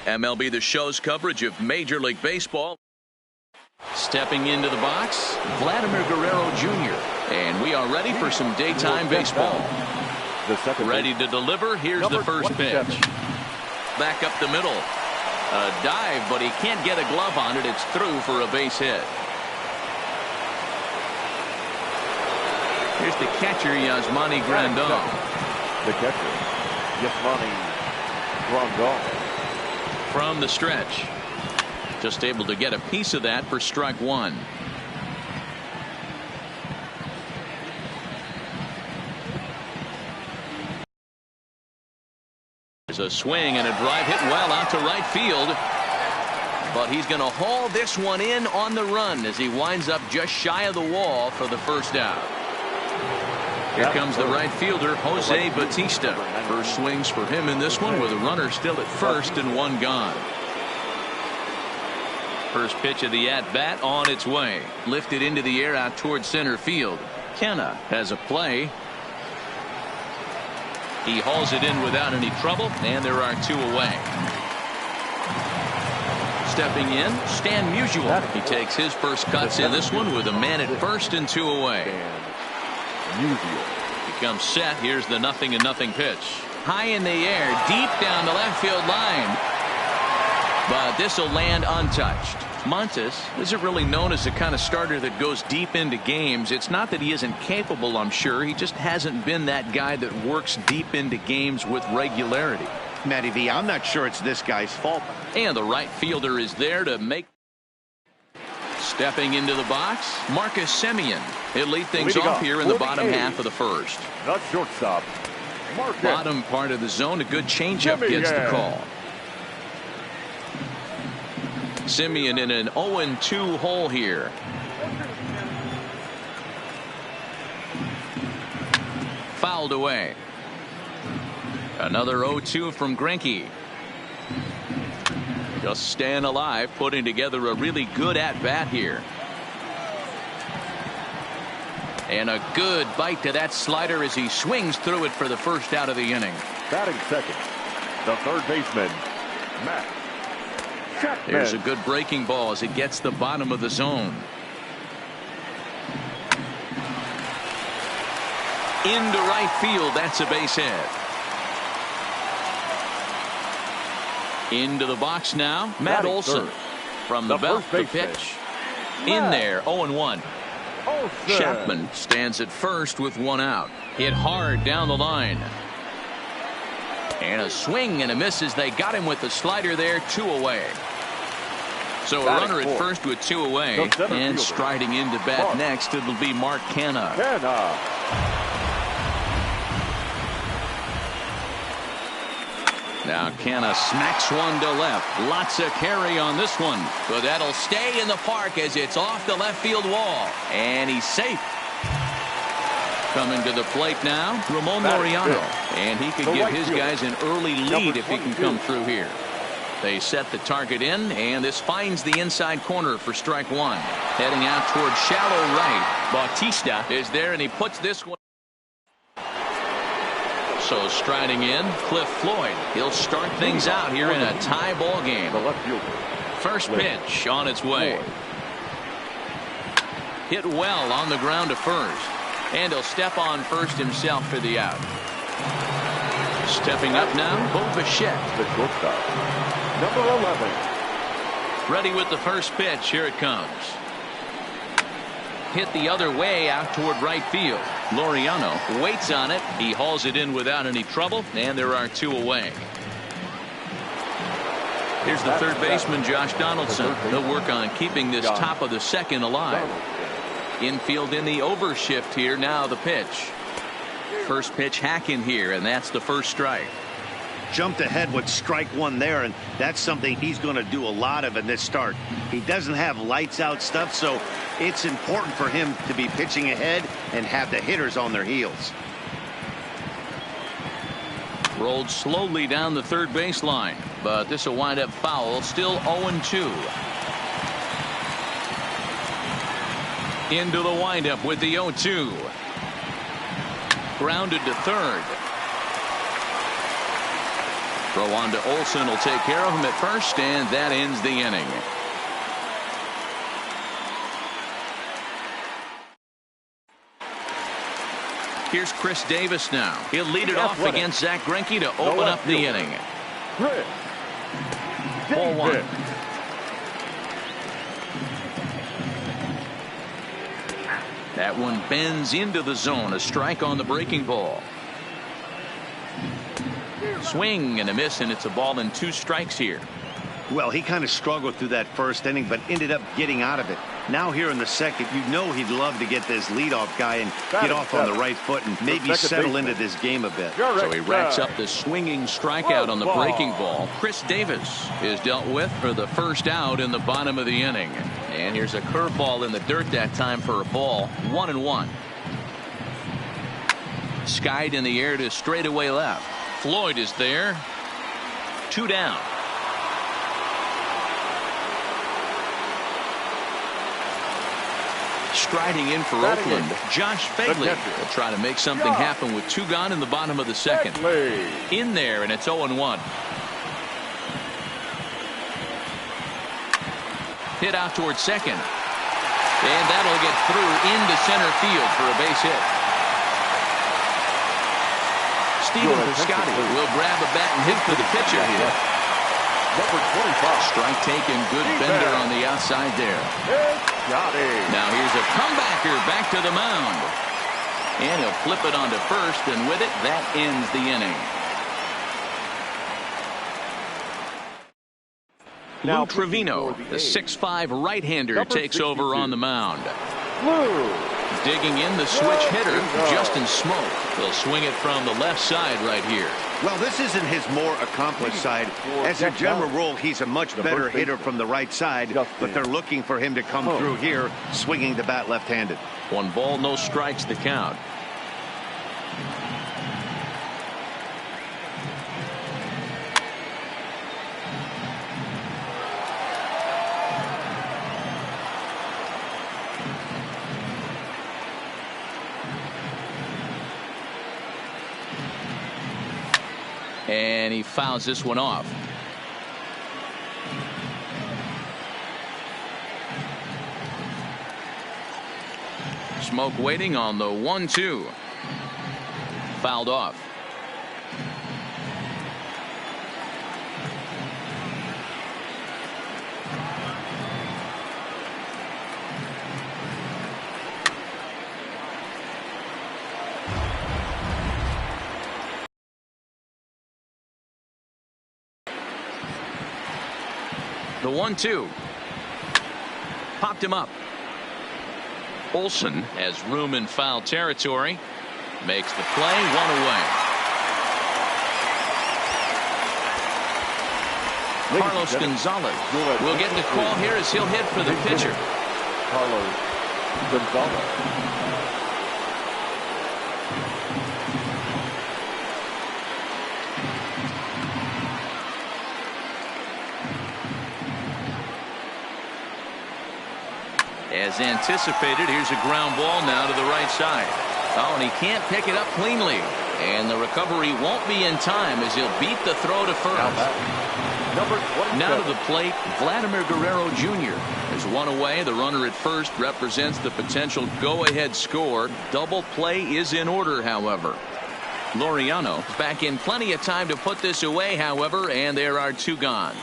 MLB The Show's coverage of Major League Baseball. Stepping into the box, Vladimir Guerrero Jr. And we are ready for some daytime baseball. Ready to deliver. Here's the first pitch. Back up the middle. A dive, but he can't get a glove on it. It's through for a base hit. Here's the catcher, Yasmani Grandal. The catcher, Yasmani Grandal. From the stretch. Just able to get a piece of that for strike one. There's a swing and a drive hit well out to right field. But he's going to haul this one in on the run as he winds up just shy of the wall for the first out. Here comes the right fielder, Jose Bautista. First swings for him in this one with a runner still at first and one gone. First pitch of the at-bat on its way. Lifted into the air out towards center field. Kenna has a play. He hauls it in without any trouble, and there are two away. Stepping in, Stan Musial. He takes his first cuts in this one with a man at first and two away. Becomes set. Here's the 0-0 pitch. High in the air, deep down the left field line. But this will land untouched. Montes isn't really known as the kind of starter that goes deep into games. It's not that he isn't capable, I'm sure. He just hasn't been that guy that works deep into games with regularity. Matty V, I'm not sure it's this guy's fault. And the right fielder is there to make. Stepping into the box, Marcus Semien. He'll lead things off here in the bottom half of the first. Not shortstop. Marcus. Bottom part of the zone, a good changeup gets the call. Semien in an 0-2 hole here. Fouled away. Another 0-2 from Greinke. Just staying alive, putting together a really good at-bat here. And a good bite to that slider as he swings through it for the first out of the inning. Batting second, the third baseman, Matt Chapman. There's a good breaking ball as it gets the bottom of the zone. Into right field. That's a base hit. Into the box now, Matt Olson. From the belt, the pitch. In there, 0-1. Chapman stands at first with one out. Hit hard down the line. And a swing and a miss as they got him with the slider there, two away. So a runner at first with two away. And striding into bat next, it'll be Mark Canha. Now Canha smacks one to left. Lots of carry on this one. But that'll stay in the park as it's off the left field wall. And he's safe. Coming to the plate now, Ramon Laureano. And he could give his guys an early lead if he can come through here. They set the target in, and this finds the inside corner for strike one. Heading out towards shallow right. Bautista is there, and he puts this one. So striding in, Cliff Floyd. He'll start things out here in a tie ball game. First pitch on its way. Hit well on the ground to first. And he'll step on first himself for the out. Stepping up now, Bo Bichette. The shortstop, number 11. Ready with the first pitch. Here it comes. Hit the other way out toward right field. Laureano waits on it. He hauls it in without any trouble, and there are two away. Here's the third baseman, Josh Donaldson. He'll work on keeping this top of the second alive. Infield in the overshift here. Now the pitch. First pitch hack in here, and that's the first strike. Jumped ahead with strike one there, and that's something he's going to do a lot of in this start. He doesn't have lights out stuff, so it's important for him to be pitching ahead and have the hitters on their heels. Rolled slowly down the third baseline, but this will wind up foul. Still 0-2. Into the windup with the 0-2. Grounded to third. Throw on to Olson will take care of him at first, and that ends the inning. Here's Chris Davis now. He'll lead it off against Zach Greinke to open up the inning. Chris Ball one. That one bends into the zone. A strike on the breaking ball. Swing and a miss, and it's a ball and 2 strikes here. Well, he kind of struggled through that first inning, but ended up getting out of it. Now here in the second, you know he'd love to get this leadoff guy and get off on the right foot and maybe settle into this game a bit. So he racks up the swinging strikeout on the breaking ball. Chris Davis is dealt with for the first out in the bottom of the inning. And here's a curveball in the dirt that time for a ball. 1-1. Skied in the air to straightaway left. Floyd is there. 2 down. Striding in for Oakland, Josh Phegley will try to make something happen with 2 gone in the bottom of the second. In there, and it's 0-1. Hit out towards second. And that'll get through into center field for a base hit. Steven Piscotty will grab a bat and hit for the pitcher here. Number 25. Strike taken, good bender on the outside there. Now here's a comebacker back to the mound. And he'll flip it onto first, and with it, that ends the inning. Lou Trevino, the 6'5" right-hander, takes over on the mound. Digging in the switch hitter, Justin Smoak. He'll swing it from the left side right here. Well, this isn't his more accomplished side. As a general rule, he's a much better hitter from the right side, but they're looking for him to come through here, swinging the bat left-handed. 1 ball, no strikes the count. And he fouls this one off. Smoak waiting on the 1-2. Fouled off. The 1-2. Popped him up. Olson has room in foul territory. Makes the play, 1 away. Carlos Gonzalez will get the call here as he'll hit for the pitcher. Carlos Gonzalez. As anticipated, here's a ground ball now to the right side. Oh, and he can't pick it up cleanly. And the recovery won't be in time as he'll beat the throw to first. Now to the plate, Vladimir Guerrero Jr. There's 1 away. The runner at first represents the potential go-ahead score. Double play is in order, however. Laureano back in plenty of time to put this away, however, and there are 2 gone.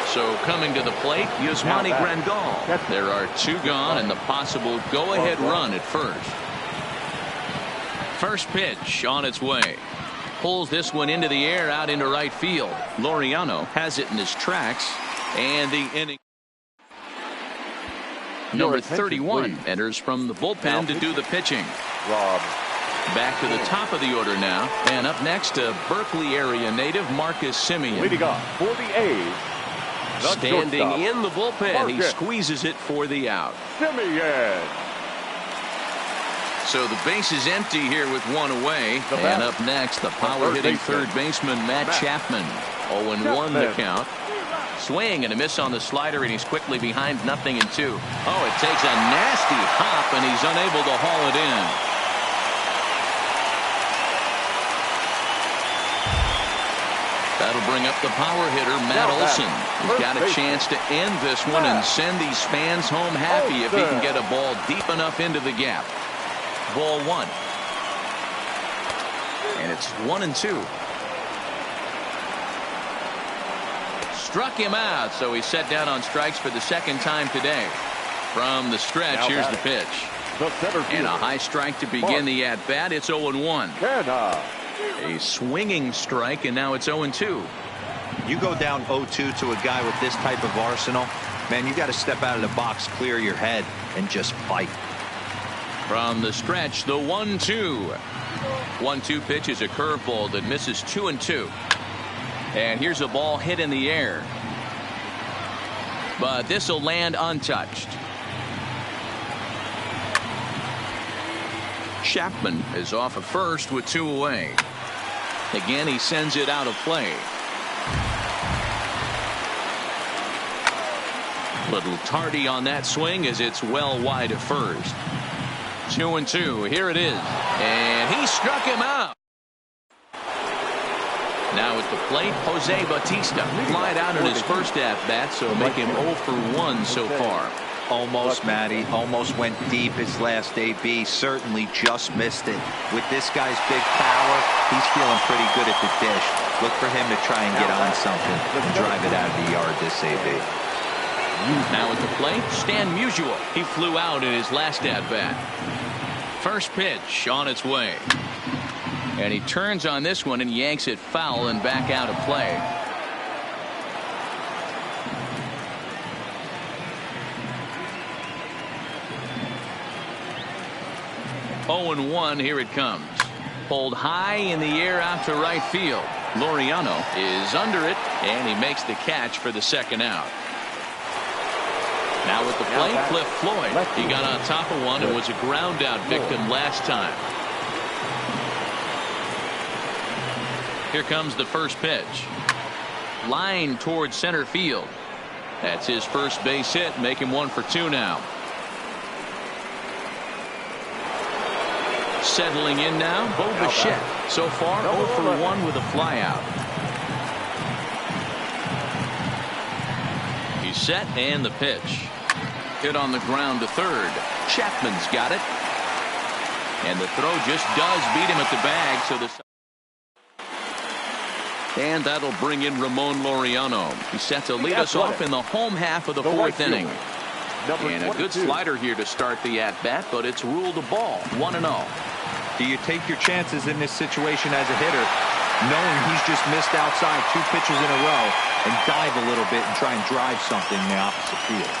So coming to the plate, Yasmani Grandal. There are 2 gone and the possible go-ahead run at first. First pitch on its way. Pulls this one into the air out into right field. Laureano has it in his tracks. And the inning. Number 31 enters from the bullpen to do the pitching. Rob. Back to the top of the order now. And up next to Berkeley area native Marcus Semien. Leading off for the A's. Standing in the bullpen, he squeezes it for the out. Semien. So the base is empty here with 1 away. And up next, the power-hitting third baseman, Matt Chapman. 0-1 the count. Swing and a miss on the slider, and he's quickly behind 0-2. Oh, it takes a nasty hop, and he's unable to haul it in. That'll bring up the power hitter, Matt Olson. He's got a chance to end this one and send these fans home happy if he can get a ball deep enough into the gap. Ball one. And it's 1-2. Struck him out, so he's set down on strikes for the second time today. From the stretch, here's the pitch. And a high strike to begin the at-bat. It's 0-1. A swinging strike, and now it's 0-2. You go down 0-2 to a guy with this type of arsenal, man, you got to step out of the box, clear your head, and just fight. From the stretch, the 1-2. 1-2 pitch is a curveball that misses 2-2. And here's a ball hit in the air. But this will land untouched. Chapman is off at first with 2 away. Again, he sends it out of play. Little tardy on that swing as it's well wide at first. 2-2. Here it is. And he struck him out. Now at the plate, Jose Bautista flied out in his first at-bat, so make him 0 for 1 so far. Almost, Matty. Almost went deep his last AB. Certainly just missed it. With this guy's big power, he's feeling pretty good at the dish. Look for him to try and get on something and drive it out of the yard this AB. Now at the plate, Stan Musial. He flew out in his last at-bat. First pitch on its way. And he turns on this one and yanks it foul and back out of play. Oh and 1. Here it comes. Pulled high in the air out to right field. Laureano is under it, and he makes the catch for the second out. Now at the plate, Cliff Floyd. He got on top of one and was a ground out victim last time. Here comes the first pitch. Line towards center field. That's his first base hit, make him 1 for 2 now. Settling in now, Bo Bichette. So far 0 for 1 with a flyout. He's set and the pitch. Hit on the ground to third. Chapman's got it. And the throw just does beat him at the bag. And that'll bring in Ramon Laureano. He's set to lead us off in the home half of the 4th inning. And a good slider here to start the at-bat, but it's ruled a ball. 1-0. Do you take your chances in this situation as a hitter, knowing he's just missed outside 2 pitches in a row, and dive a little bit and try and drive something in the opposite field?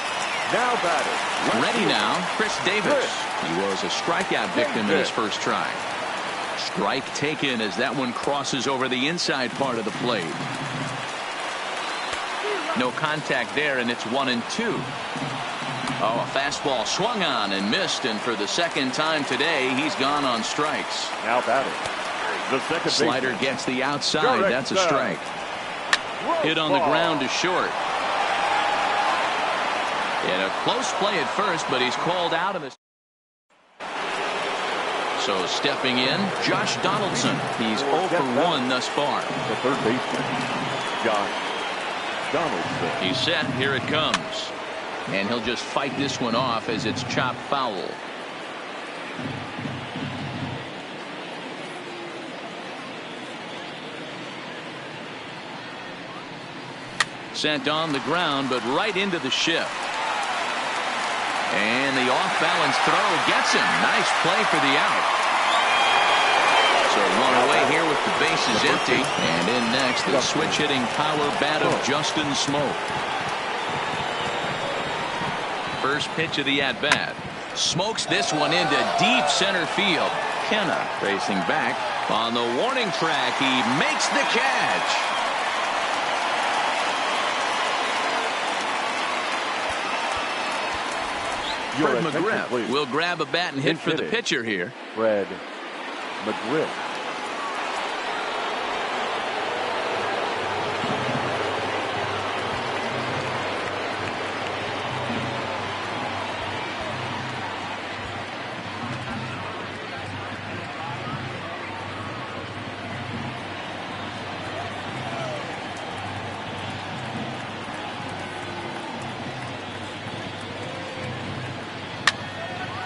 Now batting. Ready now, Chris Davis. He was a strikeout victim in his first try. Strike taken as that one crosses over the inside part of the plate. No contact there, and it's 1-2. Oh, a fastball swung on and missed, and for the second time today, he's gone on strikes. Now batting. The second slider gets the outside. That's a strike. Hit on the ground to short. And a close play at first, but he's called out of the. So stepping in, Josh Donaldson. He's 0 for 1 thus far. The third baseman, Josh Donaldson. He's set. Here it comes. And he'll just fight this one off as it's chopped foul. Sent on the ground, but right into the shift. And the off-balance throw gets him. Nice play for the out. So 1 away here with the bases empty. And in next, the switch-hitting power bat of Justin Smoak. First pitch of the at-bat. Smokes this one into deep center field. Kenna racing back. On the warning track, he makes the catch. Fred McGriff will grab a bat and hit for the pitcher here. Fred McGriff.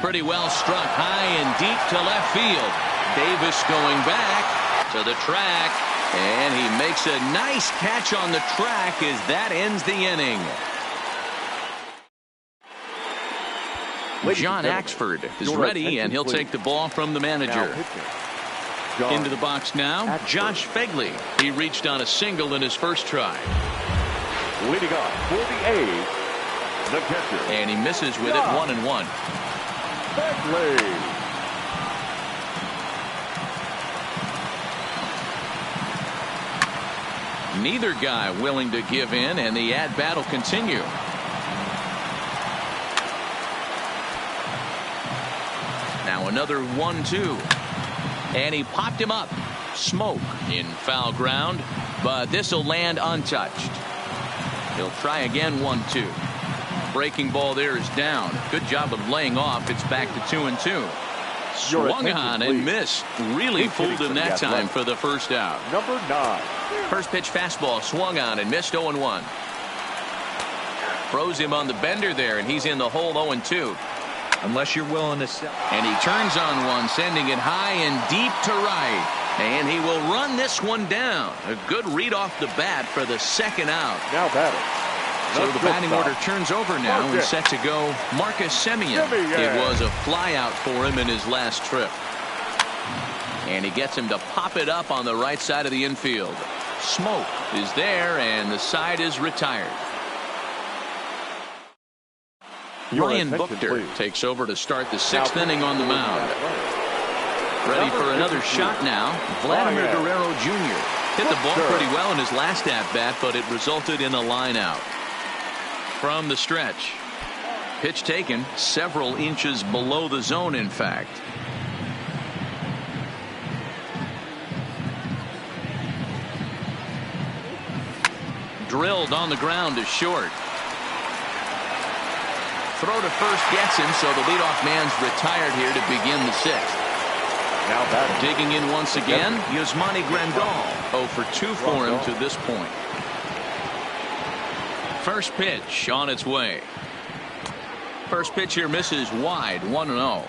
pretty well struck high and deep to left field. Davis going back to the track, and he makes a nice catch on the track as that ends the inning. John Axford is ready, and he'll take the ball from the manager. Into the box now, Josh Phegley. He reached on a single in his first try. Leading off for the A's, the catcher. And he misses with it, 1-1. Phegley. Neither guy willing to give in, and the at-bat will continue. Now another 1-2. And he popped him up. Smoke in foul ground, but this will land untouched. He'll try again, 1-2. Breaking ball there is down. Good job of laying off. It's back to 2-2. Swung on and missed. Really fooled him that time for the first out. Number 9. First pitch fastball swung on and missed, 0-1. Froze him on the bender there, and he's in the hole, 0-2. Unless you're willing to sell. And he turns on one, sending it high and deep to right. And he will run this one down. A good read off the bat for the second out. Now batting. So the batting order turns over now, and set to go Marcus Semien. It was a fly out for him in his last trip. And he gets him to pop it up on the right side of the infield. Smoke is there, and the side is retired. Ryan Buchter takes over to start the 6th inning on the mound. Ready for another shot now. Vladimir Guerrero Jr. hit the ball pretty well in his last at-bat, but it resulted in a line out. From the stretch. Pitch taken several inches below the zone, in fact. Drilled on the ground to short. Throw to first gets him, so the leadoff man's retired here to begin the 6th. Now batting. Digging in once again, Yasmani Grandal. 0 for 2 for him to this point. First pitch on its way. First pitch here misses wide, 1-0.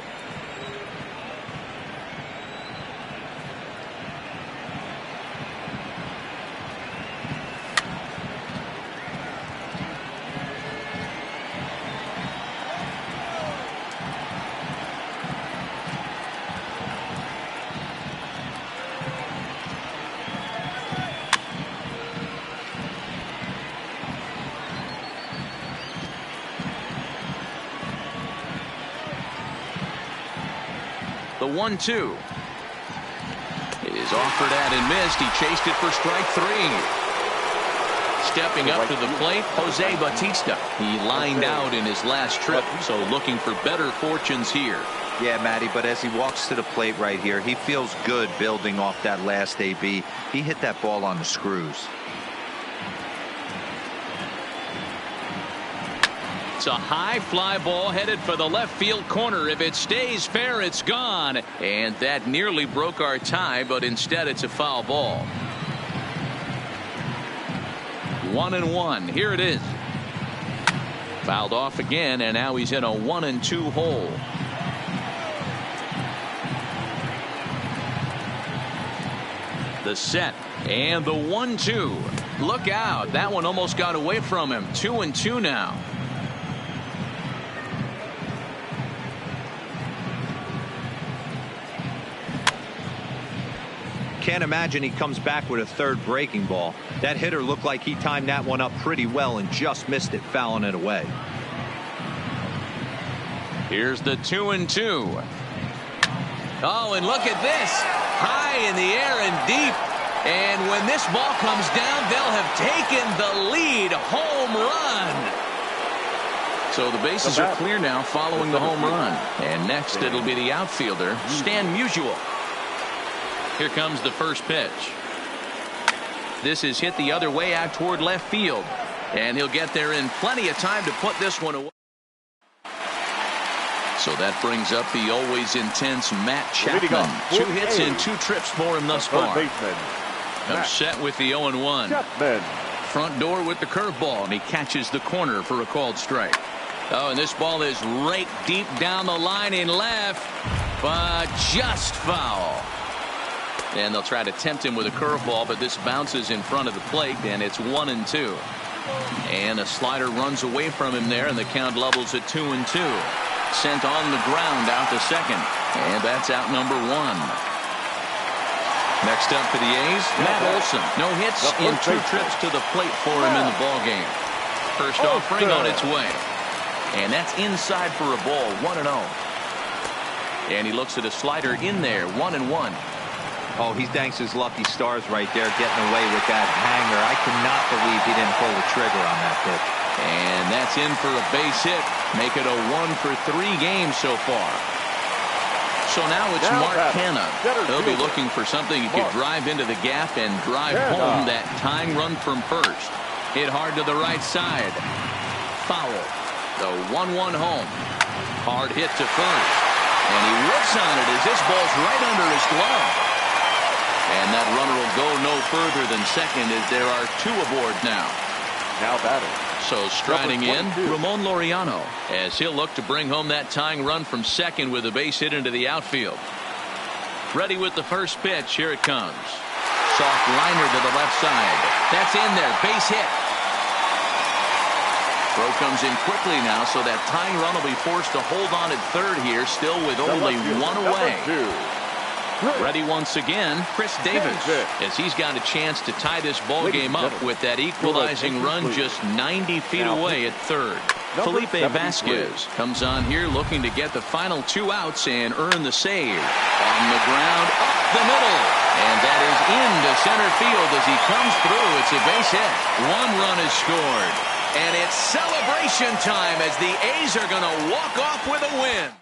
The 1-2 is offered at and missed. He chased it for strike 3. Stepping up to the plate, Jose Bautista. He lined out in his last trip, so looking for better fortunes here. Yeah, Matty, but as he walks to the plate right here, he feels good building off that last AB. He hit that ball on the screws. It's a high fly ball headed for the left field corner. If it stays fair, it's gone. And that nearly broke our tie, but instead it's a foul ball. 1-1. Here it is. Fouled off again, and now he's in a 1-2 hole. The set and the 1-2. Look out. That one almost got away from him. 2-2 now. Can't imagine he comes back with a third breaking ball. That hitter looked like he timed that one up pretty well and just missed it, fouling it away. Here's the 2-2. Oh, and look at this. High in the air and deep. And when this ball comes down, they'll have taken the lead. Home run. So the bases are clear now following the home run. And next it'll be the outfielder, Stan Musial. Here comes the first pitch. This is hit the other way out toward left field. And he'll get there in plenty of time to put this one away. So that brings up the always intense Matt Chapman. 2 hits in 2 trips for him thus far. Upset with the 0-1. Front door with the curveball, and he catches the corner for a called strike. Oh, and this ball is raked deep down the line in left, but just foul. And they'll try to tempt him with a curveball, but this bounces in front of the plate, and it's 1-2. And a slider runs away from him there, and the count levels at 2-2. Sent on the ground out to second, and that's out number 1. Next up for the A's, Matt Olson. No hits in 2 trips to the plate for him in the ball game. First offering on its way. And that's inside for a ball, 1-0. And he looks at a slider in there, 1-1. Oh, he thanks his lucky stars right there, getting away with that hanger. I cannot believe he didn't pull the trigger on that pitch. And that's in for a base hit. Make it a 1-for-3 game so far. So now it's Mark Hanna. He'll be looking for something he could drive into the gap and drive home that tying run from first. Hit hard to the right side. Foul. The 1-1 home. Hard hit to first. And he whips on it as this ball's right under his glove. And that runner will go no further than second as there are 2 aboard now. Now batting. So striding in, Ramon Laureano, as he'll look to bring home that tying run from second with a base hit into the outfield. Ready with the first pitch. Here it comes. Soft liner to the left side. That's in there. Base hit. Throw comes in quickly now, so that tying run will be forced to hold on at third here, still with only 1 away. Ready once again, Chris Davis, as he's got a chance to tie this ball game up with that equalizing run just 90 feet away at third. Felipe Vasquez comes on here looking to get the final 2 outs and earn the save. On the ground, up the middle. And that is into center field as he comes through. It's a base hit. 1 run is scored. And it's celebration time as the A's are going to walk off with a win.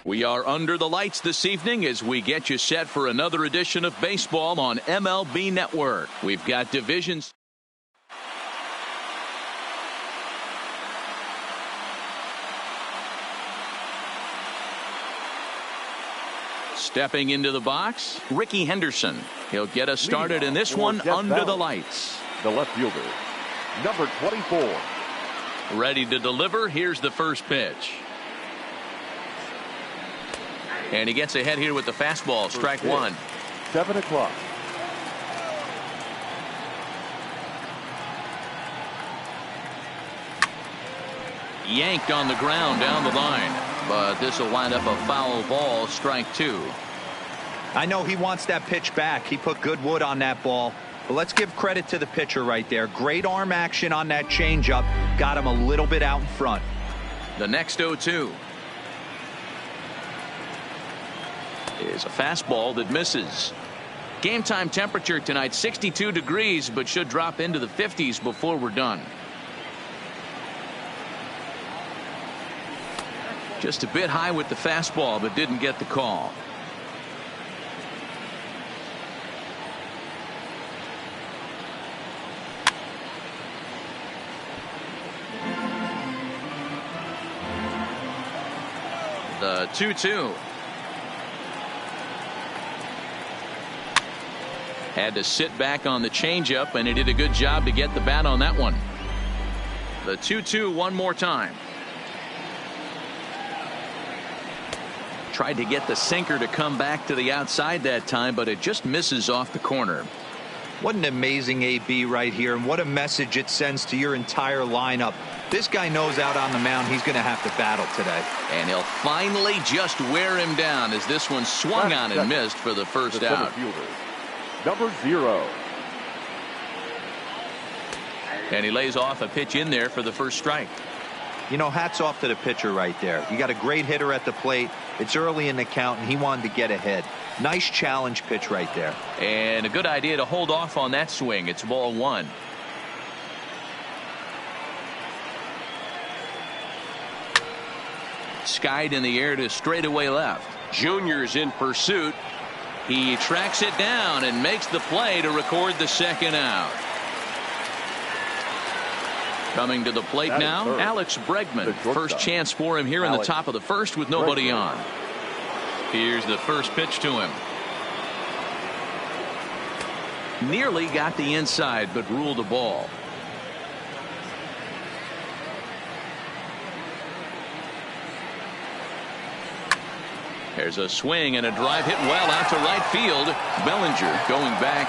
We are under the lights this evening as we get you set for another edition of baseball on MLB Network. We've got divisions. Stepping into the box, Ricky Henderson. He'll get us started in this one under the lights. The left fielder, number 24. Ready to deliver. Here's the first pitch. And he gets ahead here with the fastball. Strike one. 7 o'clock. Yanked on the ground down the line. But this will wind up a foul ball. Strike two. I know he wants that pitch back. He put good wood on that ball. But let's give credit to the pitcher right there. Great arm action on that changeup. Got him a little bit out in front. The next 0-2 is a fastball that misses. Game time temperature tonight 62 degrees, but should drop into the 50s before we're done. Just a bit high with the fastball, but didn't get the call. The 2-2. Had to sit back on the changeup, and he did a good job to get the bat on that one. The 2-2 one more time. Tried to get the sinker to come back to the outside that time, but it just misses off the corner. What an amazing AB right here, and what a message it sends to your entire lineup. This guy knows out on the mound he's going to have to battle today. And he'll finally just wear him down as this one swung on and missed for the first out. Fielder, number 0. And he lays off a pitch in there for the first strike. You know, hats off to the pitcher right there. You got a great hitter at the plate. It's early in the count, and he wanted to get ahead. Nice challenge pitch right there. And a good idea to hold off on that swing. It's ball one. Skied in the air to straightaway left. Junior's in pursuit. He tracks it down and makes the play to record the second out. Coming to the plate now, Alex Bregman. First chance for him here in the top of the first with nobody on. Here's the first pitch to him. Nearly got the inside, but ruled a ball. There's a swing and a drive hit well out to right field. Bellinger going back.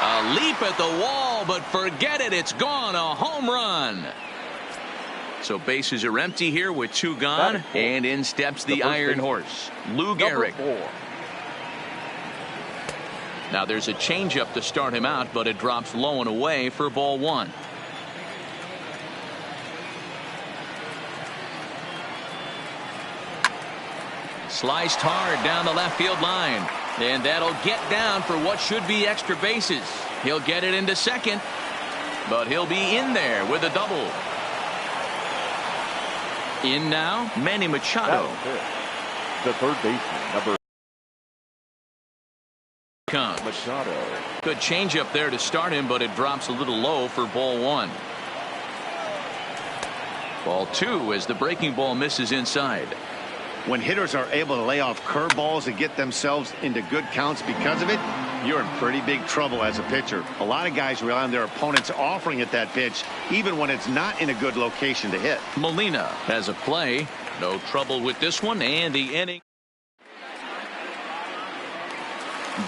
A leap at the wall, but forget it. It's gone. A home run. So bases are empty here with 2 gone, and in steps the Iron Horse, Lou Gehrig. Now there's a changeup to start him out, but it drops low and away for ball one. Sliced hard down the left field line, and that'll get down for what should be extra bases. He'll get it into second, but he'll be in there with a double. In now, Manny Machado. The third baseman, number comes. Machado. Good changeup there to start him, but it drops a little low for ball one. Ball two as the breaking ball misses inside. When hitters are able to lay off curveballs and get themselves into good counts because of it, you're in pretty big trouble as a pitcher. A lot of guys rely on their opponents offering at that pitch, even when it's not in a good location to hit. Molina has a play. No trouble with this one, and the inning.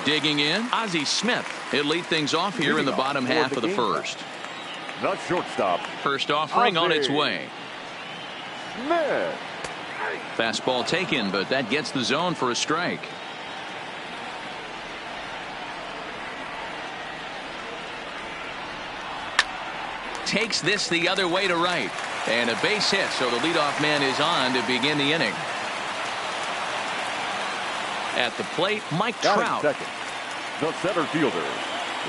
Digging in, Ozzie Smith. He'll lead things off here in the bottom half of the first. The shortstop. First offering on its way. Smith. Fastball taken, but that gets the zone for a strike. Takes this the other way to right, and a base hit, so the leadoff man is on to begin the inning. At the plate, Mike Trout. Second, the center fielder,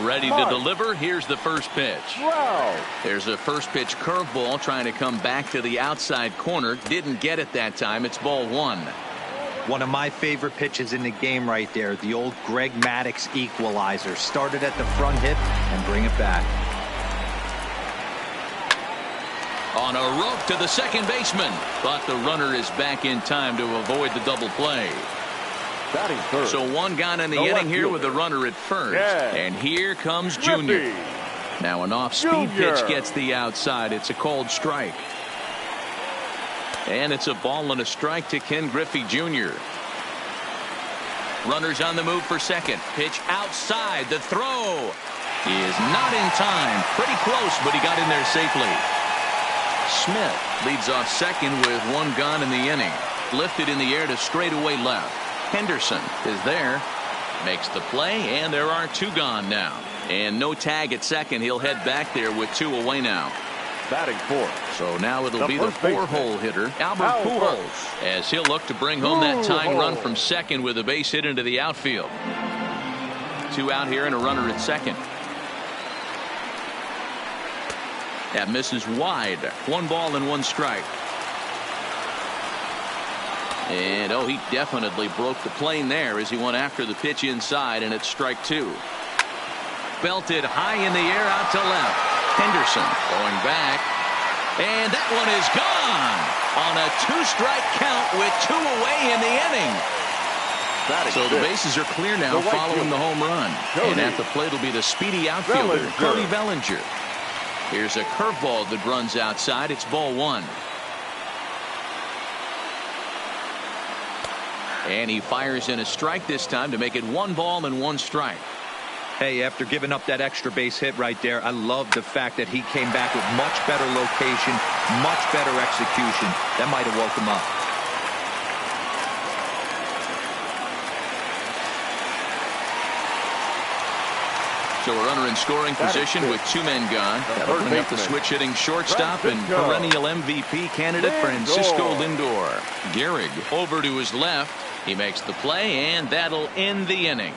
Ready to deliver. Here's the first pitch. Wow. There's a first pitch curveball trying to come back to the outside corner. Didn't get it that time. It's ball one. One of my favorite pitches in the game right there. The old Greg Maddux equalizer. Started at the front hip and bring it back. On a rope to the second baseman. But the runner is back in time to avoid the double play. Batting third. So one gone in the inning here with the runner at first. Yeah. And here comes Junior. Now an off-speed pitch gets the outside. It's a called strike. And it's a ball and a strike to Ken Griffey Jr. Runners on the move for second. Pitch outside. The throw is not in time. Pretty close, but he got in there safely. Smith leads off second with one gone in the inning. Lifted in the air to straightaway left. Henderson is there, makes the play, and there are two gone now. And no tag at second. He'll head back there with two away now. Batting fourth. So now it'll be the four-hole hitter, Albert Pujols, as he'll look to bring home that tying run from second with a base hit into the outfield. Two out here and a runner at second. That misses wide. 1 ball and 1 strike. And he definitely broke the plane there as he went after the pitch inside, and it's strike 2. Belted high in the air out to left. Henderson going back, and that one is gone on a 2-strike count with 2 away in the inning. So the bases are clear now following the home run. And at the plate will be the speedy outfielder, Cody Bellinger. Here's a curveball that runs outside. It's ball 1. And he fires in a strike this time to make it 1 ball and 1 strike. Hey, after giving up that extra base hit right there, I love the fact that he came back with much better location, much better execution. That might have woke him up. So a runner in scoring position with 2 men gone. That'll bring up the switch hitting shortstop and perennial MVP candidate Francisco Lindor. Gehrig over to his left. He makes the play, and that'll end the inning.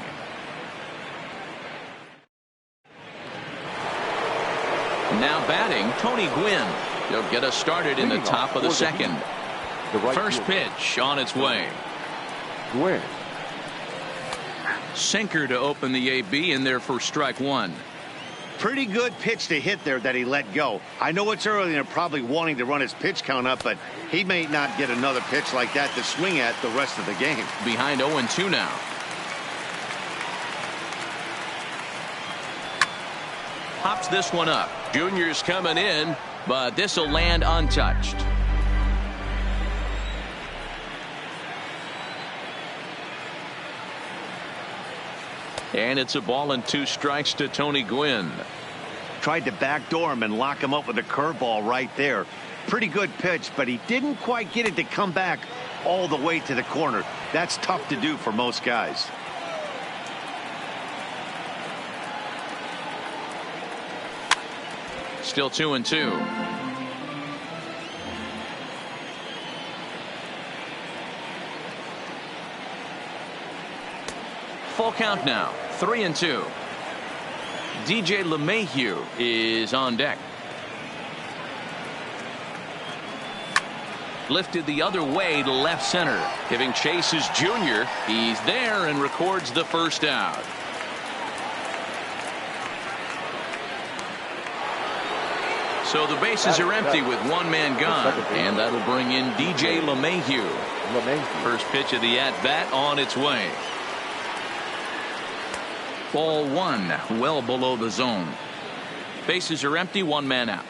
Now batting, Tony Gwynn. He'll get us started in the top of the second. First pitch on its way. Gwynn. Sinker to open the AB, in there for strike 1. Pretty good pitch to hit there that he let go. I know it's early and they're probably wanting to run his pitch count up, but he may not get another pitch like that to swing at the rest of the game. Behind 0-2 now. Pops this one up. Junior's coming in, but this will land untouched. And it's a ball and 2 strikes to Tony Gwynn. Tried to backdoor him and lock him up with a curveball right there. Pretty good pitch, but he didn't quite get it to come back all the way to the corner. That's tough to do for most guys. Still 2-2. Full count now. 3-2. DJ LeMahieu is on deck. Lifted the other way to left center. Giving chase is Junior. He's there and records the first out. So the bases are empty with 1 man gone. And that'll bring in DJ LeMahieu. First pitch of the at-bat on its way. Ball 1, well below the zone. Bases are empty, 1 man out.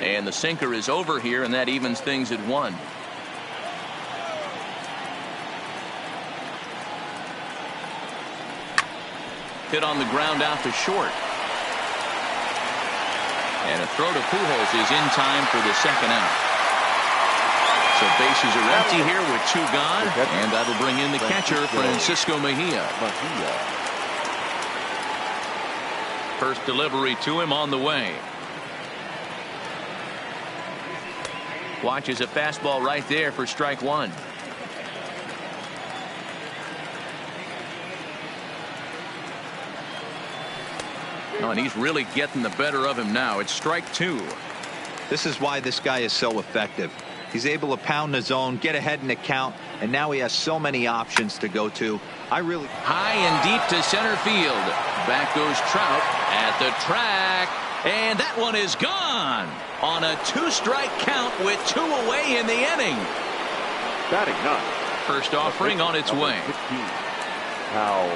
And the sinker is over here, and that evens things at 1. Hit on the ground out to short. And a throw to Pujols is in time for the second out. So bases are empty here with 2 gone, and that'll bring in the catcher, Francisco Mejia. First delivery to him on the way. Watches a fastball right there for strike 1. Oh, and he's really getting the better of him now. It's strike 2. This is why this guy is so effective. He's able to pound the zone, get ahead in the count, and now he has so many options to go to. High and deep to center field. Back goes Trout at the track, and that one is gone on a 2-strike count with 2 away in the inning. Batting ninth. First offering on its way. 15. Hal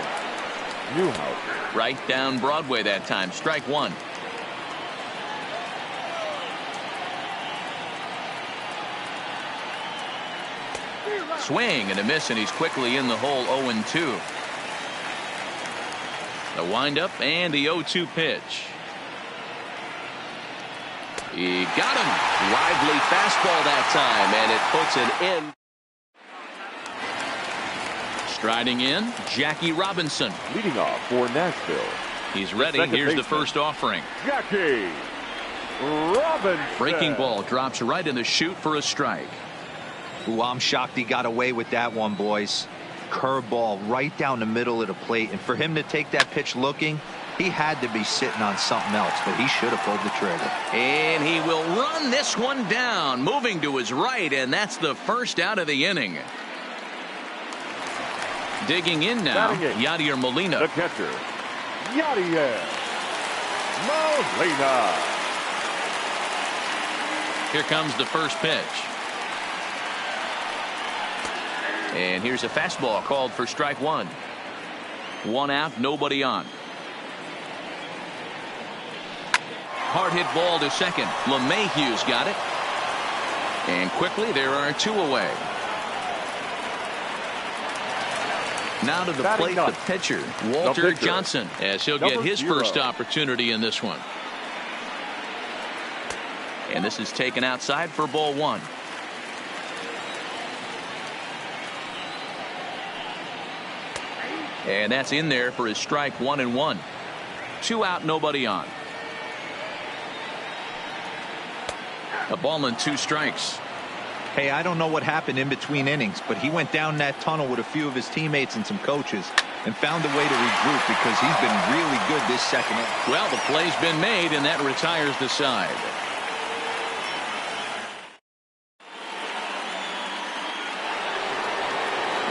Newhouse. Right down Broadway that time. Strike 1. Swing and a miss, and he's quickly in the hole. 0-2. The windup and the 0-2 pitch. He got him. Lively fastball that time, and it puts an end. Striding in, Jackie Robinson. Leading off for Nashville. He's ready. Here's the first offering. Jackie Robinson. Breaking ball drops right in the chute for a strike. Ooh, I'm shocked he got away with that one, boys. Curveball right down the middle of the plate, and for him to take that pitch looking, he had to be sitting on something else, but he should have pulled the trigger. And he will run this one down, moving to his right, and that's the first out of the inning. Digging in now, Yadier Molina. The catcher, Yadier Molina. Here comes the first pitch. And here's a fastball called for strike 1. 1 out, nobody on. Hard hit ball to second. LeMahieu's got it. And quickly there are 2 away. Now to the plate, the pitcher, Walter Johnson, as he'll get his first opportunity in this one. And this is taken outside for ball 1. And that's in there for his strike 1-1. 2 out, nobody on. A ball and 2 strikes. Hey, I don't know what happened in between innings, but he went down that tunnel with a few of his teammates and some coaches and found a way to regroup because he's been really good this second inning. Well, the play's been made, and that retires the side.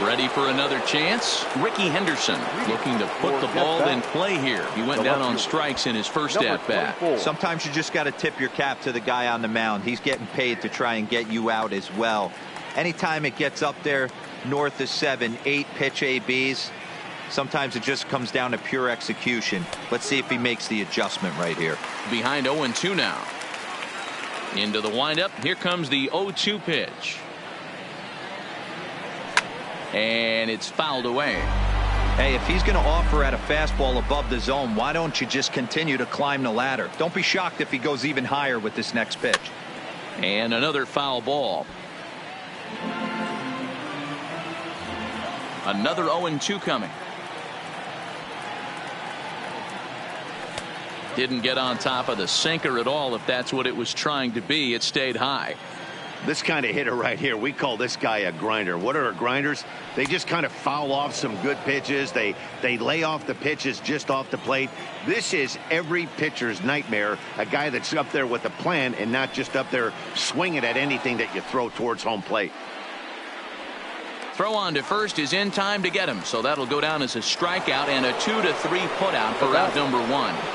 Ready for another chance. Ricky Henderson looking to put the ball in play here. He went down on strikes in his first at-bat. Sometimes you just got to tip your cap to the guy on the mound. He's getting paid to try and get you out as well. Anytime it gets up there north of 7, 8 pitch ABs, sometimes it just comes down to pure execution. Let's see if he makes the adjustment right here. Behind 0-2 now. Into the windup. Here comes the 0-2 pitch. And it's fouled away. Hey, if he's going to offer at a fastball above the zone, why don't you just continue to climb the ladder? Don't be shocked if he goes even higher with this next pitch. And another foul ball. Another 0-2 coming. Didn't get on top of the sinker at all, if that's what it was trying to be. It stayed high. This kind of hitter right here, we call this guy a grinder. What are grinders? They just kind of foul off some good pitches. They lay off the pitches just off the plate. This is every pitcher's nightmare, a guy that's up there with a plan and not just up there swinging at anything that you throw towards home plate. Throw on to first is in time to get him, so that'll go down as a strikeout and a 2-3 putout for out number 1.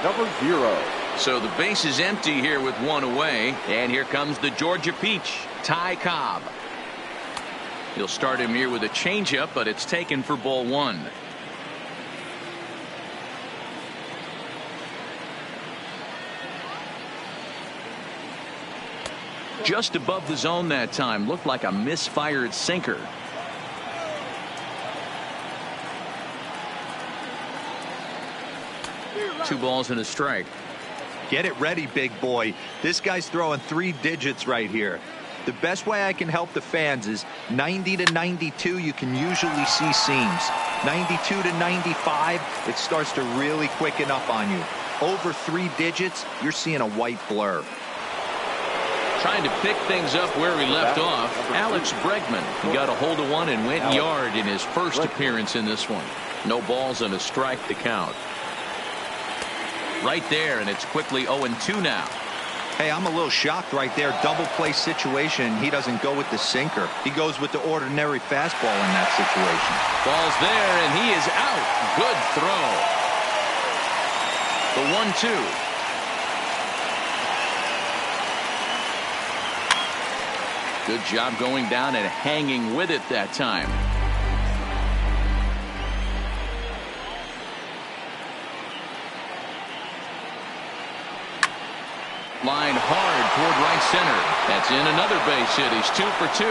Number 0. So the base is empty here with 1 away, and here comes the Georgia Peach, Ty Cobb. He'll start him here with a changeup, but it's taken for ball 1. Just above the zone that time. Looked like a misfired sinker. Two balls and a strike. Get it ready, big boy. This guy's throwing 3 digits right here. The best way I can help the fans is 90 to 92, you can usually see seams. 92 to 95, it starts to really quicken up on you. Over 3 digits, you're seeing a white blur. Trying to pick things up where he left off. Alex Bregman got a hold of one and went yard in his first appearance in this one. No balls and a strike to count. right there, and it's quickly 0-2 now. Hey, I'm a little shocked right there. Double play situation. He doesn't go with the sinker. He goes with the ordinary fastball in that situation. Ball's there, and he is out. Good throw. The 1-2. Good job going down and hanging with it that time. Line hard toward right center. That's in another base hit. He's 2 for 2.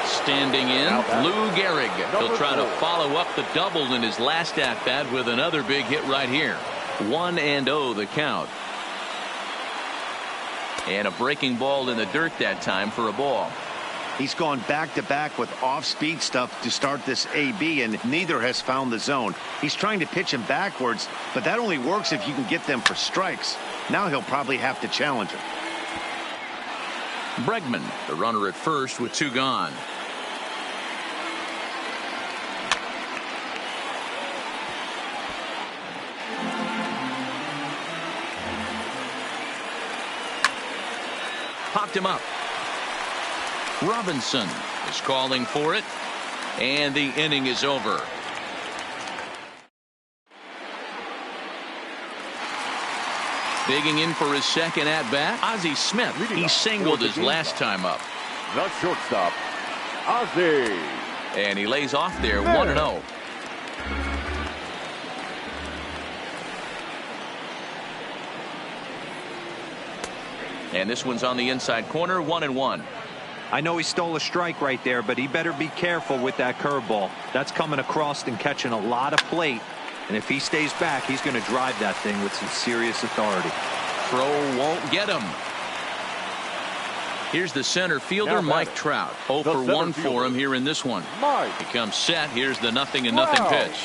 Standing in, Lou Gehrig. He'll try to follow up the double in his last at bat with another big hit right here. 1-0 the count. And a breaking ball in the dirt that time for a ball. He's gone back-to-back with off-speed stuff to start this AB, and neither has found the zone. He's trying to pitch him backwards, but that only works if you can get them for strikes. Now he'll probably have to challenge him. Bregman, the runner at first with 2 gone. Popped him up. Robinson is calling for it, and the inning is over. Digging in for his second at bat, Ozzie Smith. He singled his last time up. The shortstop, Ozzie. And he lays off there, 1-0. And this one's on the inside corner, 1-1. I know he stole a strike right there, but he better be careful with that curveball. That's coming across and catching a lot of plate. And if he stays back, he's going to drive that thing with some serious authority. Throw won't get him. Here's the center fielder, Mike Trout. 0 for 1 for him here in this one. He comes set. Here's the 0-0 pitch.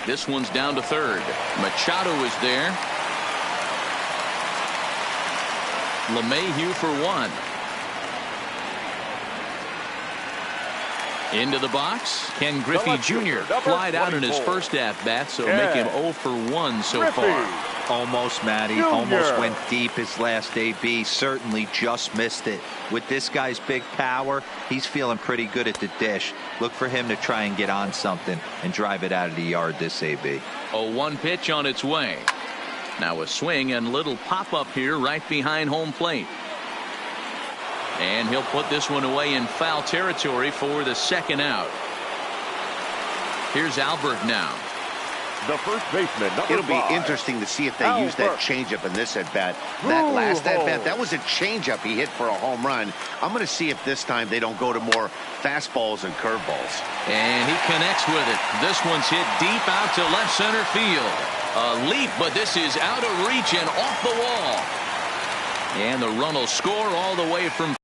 This one's down to third. Machado is there. LeMahieu for 1. Into the box, Ken Griffey Jr. flied out in his first at-bat, so make him 0 for 1 so far. Almost, Matty. Almost went deep his last AB. Certainly just missed it. With this guy's big power, he's feeling pretty good at the dish. Look for him to try and get on something and drive it out of the yard this AB. 0-1 pitch on its way. Now a swing and little pop-up here right behind home plate. And he'll put this one away in foul territory for the second out. Here's Albert now. The first baseman, number 5. It'll be interesting to see if they use that changeup in this at-bat. That last at-bat, that was a changeup he hit for a home run. I'm going to see if this time they don't go to more fastballs and curveballs. And he connects with it. This one's hit deep out to left center field. A leap, but this is out of reach and off the wall. And the run will score all the way from.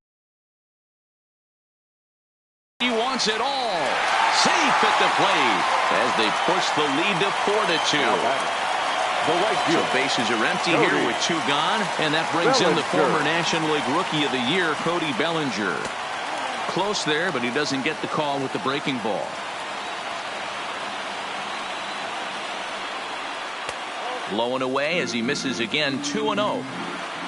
He wants it all. Safe at the plate as they push the lead to 4-2. So bases are empty here with 2 gone, and that brings in the former National League Rookie of the Year, Cody Bellinger. Close there, but he doesn't get the call with the breaking ball. Low and away as he misses again, 2-0.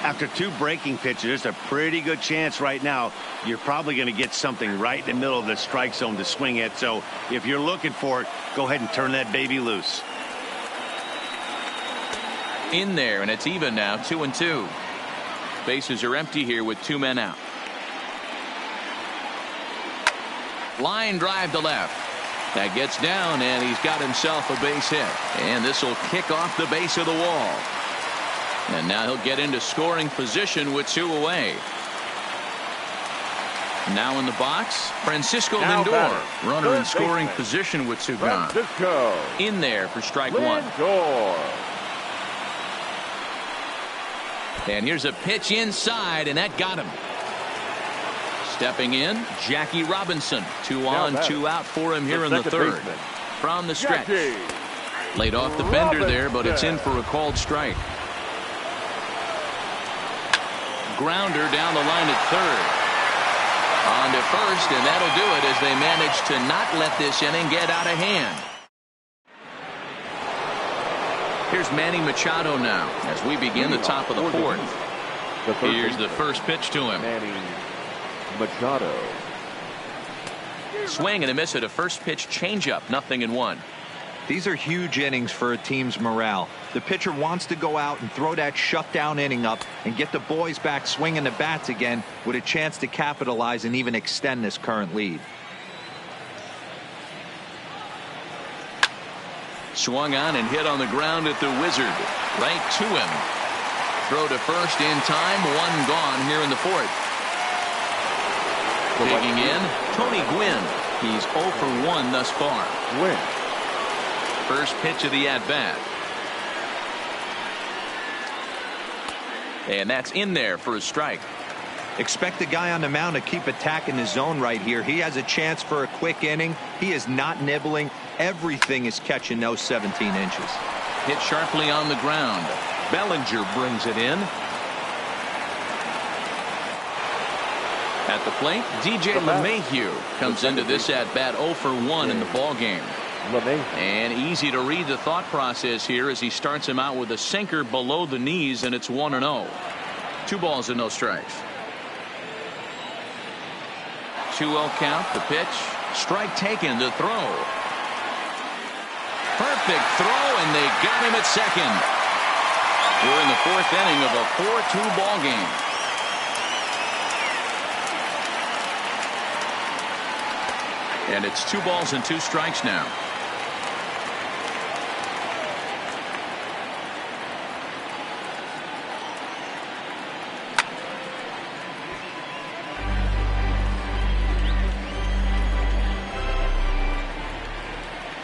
After 2 breaking pitches, there's a pretty good chance right now you're probably going to get something right in the middle of the strike zone to swing at. So if you're looking for it, go ahead and turn that baby loose. In there, and it's even now, 2-2. Bases are empty here with 2 men out. Line drive to left. That gets down, and he's got himself a base hit. And this will kick off the base of the wall. And now he'll get into scoring position with 2 away. Now in the box, Francisco Lindor. Runner in scoring position with 2 gone. In there for strike 1. And here's a pitch inside, and that got him. Stepping in, Jackie Robinson. 2 on, 2 out for him here in the third. From the stretch. Laid off the bender there, but it's in for a called strike. Grounder down the line at third. On to first, and that'll do it as they manage to not let this inning get out of hand. Here's Manny Machado now as we begin the top of the fourth. Here's the first pitch to him. Manny Machado. Swing and a miss at a first pitch changeup. 0-1. These are huge innings for a team's morale. The pitcher wants to go out and throw that shutdown inning up and get the boys back swinging the bats again with a chance to capitalize and even extend this current lead. Swung on and hit on the ground at the Wizard. Right to him. Throw to first in time. One gone here in the fourth. Digging in, Tony Gwynn. He's 0 for 1 thus far. Gwynn. First pitch of the at-bat. And that's in there for a strike. Expect the guy on the mound to keep attacking the zone right here. He has a chance for a quick inning. He is not nibbling. Everything is catching those 17 inches. Hit sharply on the ground. Bellinger brings it in. At the plate, DJ LeMahieu comes into this at-bat 0 for 1 in the ballgame. And easy to read the thought process here as he starts him out with a sinker below the knees, and it's 1-0. 2 balls and no strikes. 2-0 count, the pitch. Strike taken, the throw. Perfect throw, and they got him at second. We're in the fourth inning of a 4-2 ball game. And it's 2 balls and 2 strikes now.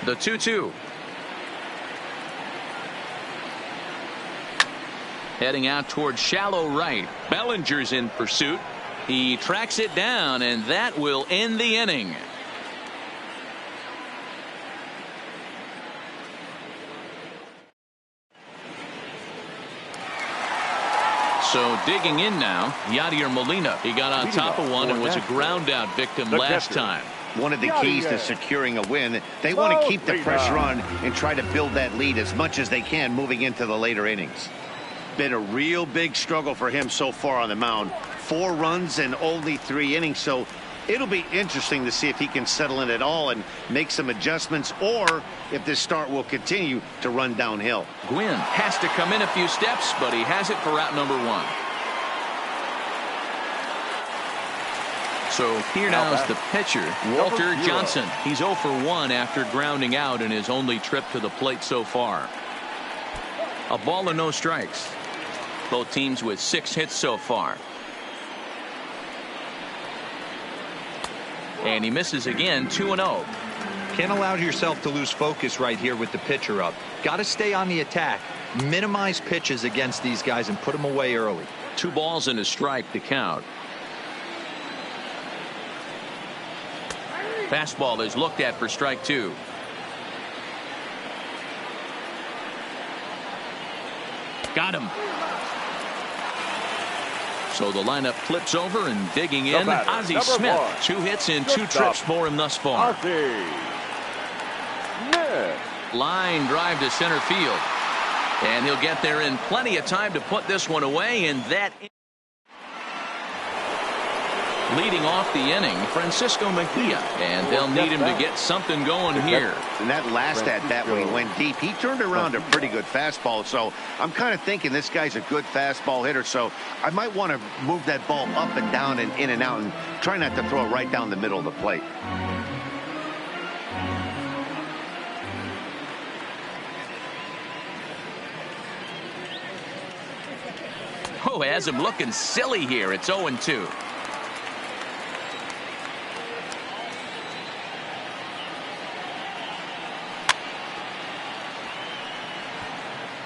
The 2-2. Heading out towards shallow right. Bellinger's in pursuit. He tracks it down, and that will end the inning. So digging in now, Yadier Molina. He got on top of one and was a ground out victim last time. One of the keys to securing a win, they want to keep the pressure on and try to build that lead as much as they can moving into the later innings. Been a real big struggle for him so far on the mound. 4 runs and only 3 innings, so it'll be interesting to see if he can settle in at all and make some adjustments, or if this start will continue to run downhill. Gwynn has to come in a few steps, but he has it for out number 1. So here now is the pitcher, Walter Johnson. He's 0 for 1 after grounding out in his only trip to the plate so far. A ball and no strikes. Both teams with 6 hits so far. And he misses again, 2-0. Can't allow yourself to lose focus right here with the pitcher up. Got to stay on the attack. Minimize pitches against these guys and put them away early. 2 balls and a strike to count. Fastball is looked at for strike 2. Got him. So the lineup flips over, and digging in, Ozzie Smith. 2 hits in 2 trips for him thus far. Line drive to center field. And he'll get there in plenty of time to put this one away, and that leading off the inning, Francisco Mejia, and they'll need him to get something going here. And that last at-bat when he went deep, he turned around a pretty good fastball, so I'm kind of thinking this guy's a good fastball hitter, so I might want to move that ball up and down and in and out and try not to throw it right down the middle of the plate. Oh, has him looking silly here. It's 0-2.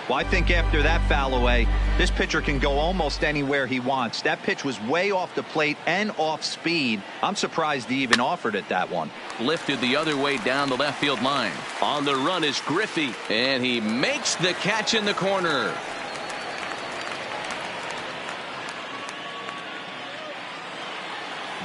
Well, I think after that foul away, this pitcher can go almost anywhere he wants. That pitch was way off the plate and off speed. I'm surprised he even offered it that one. Lifted the other way down the left field line. On the run is Griffey, and he makes the catch in the corner.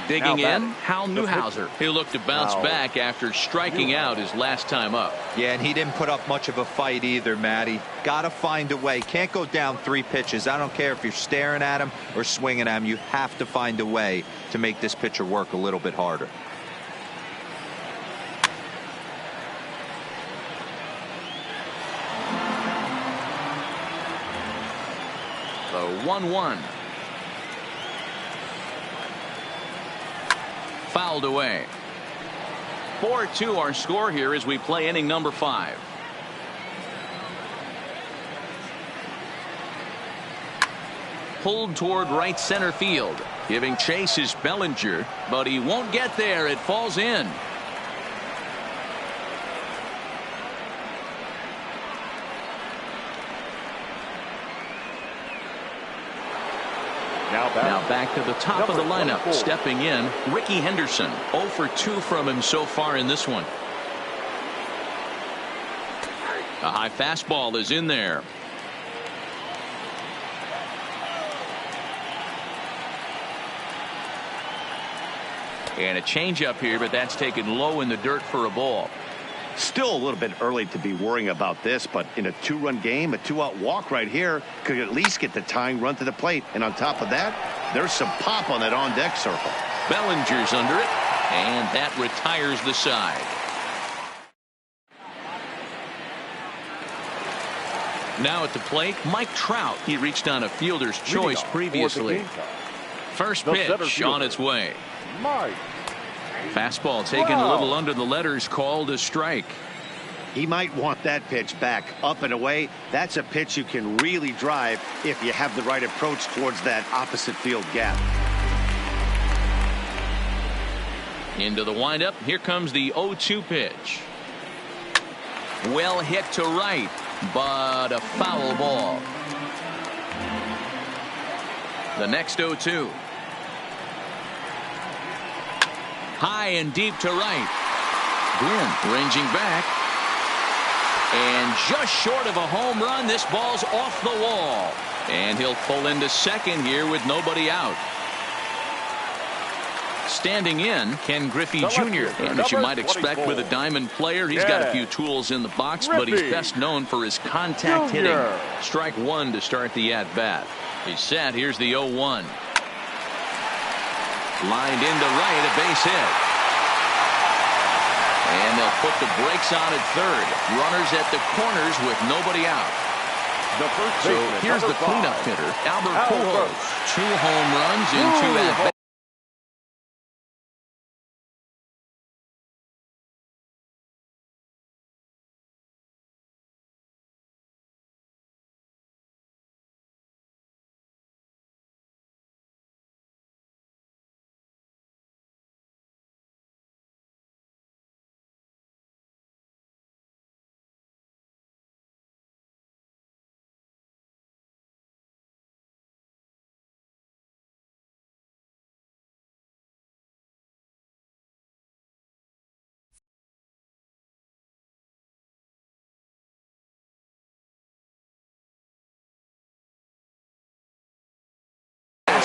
Digging in, Hal Newhouser. He'll look to bounce back after striking out his last time up. Yeah, and he didn't put up much of a fight either, Matty. Got to find a way. Can't go down 3 pitches. I don't care if you're staring at him or swinging at him. You have to find a way to make this pitcher work a little bit harder. The 1-1. Fouled away. 4-2 our score here as we play inning number 5. Pulled toward right center field. Giving chase is Bellinger, but he won't get there. It falls in. Now back to the top of the lineup. 24. Stepping in, Ricky Henderson. 0 for 2 from him so far in this one. A high fastball is in there. And a changeup here, but that's taken low in the dirt for a ball. Still a little bit early to be worrying about this, but in a 2-run game, a 2-out walk right here could at least get the tying run to the plate. And on top of that, there's some pop on that on-deck circle. Bellinger's under it, and that retires the side. Now at the plate, Mike Trout. He reached on a fielder's choice previously. First pitch on its way. Mike. Fastball taken a little under the letters, called a strike. He might want that pitch back, up and away. That's a pitch you can really drive if you have the right approach towards that opposite field gap. Into the windup. Here comes the 0-2 pitch. Well hit to right, but a foul ball. The next 0-2. High and deep to right. Gwynn ranging back. And just short of a home run, this ball's off the wall. And he'll pull into second here with nobody out. Standing in, Ken Griffey Jr. And as you might expect with a diamond player, he's got a few tools in the box, but he's best known for his contact hitting. Strike 1 to start the at-bat. He's set. Here's the 0-1. Lined into right, a base hit. And they'll put the brakes on at third. Runners at the corners with nobody out. So here's the cleanup hitter, Albert Pujols. 2 home runs in 2 at-bats.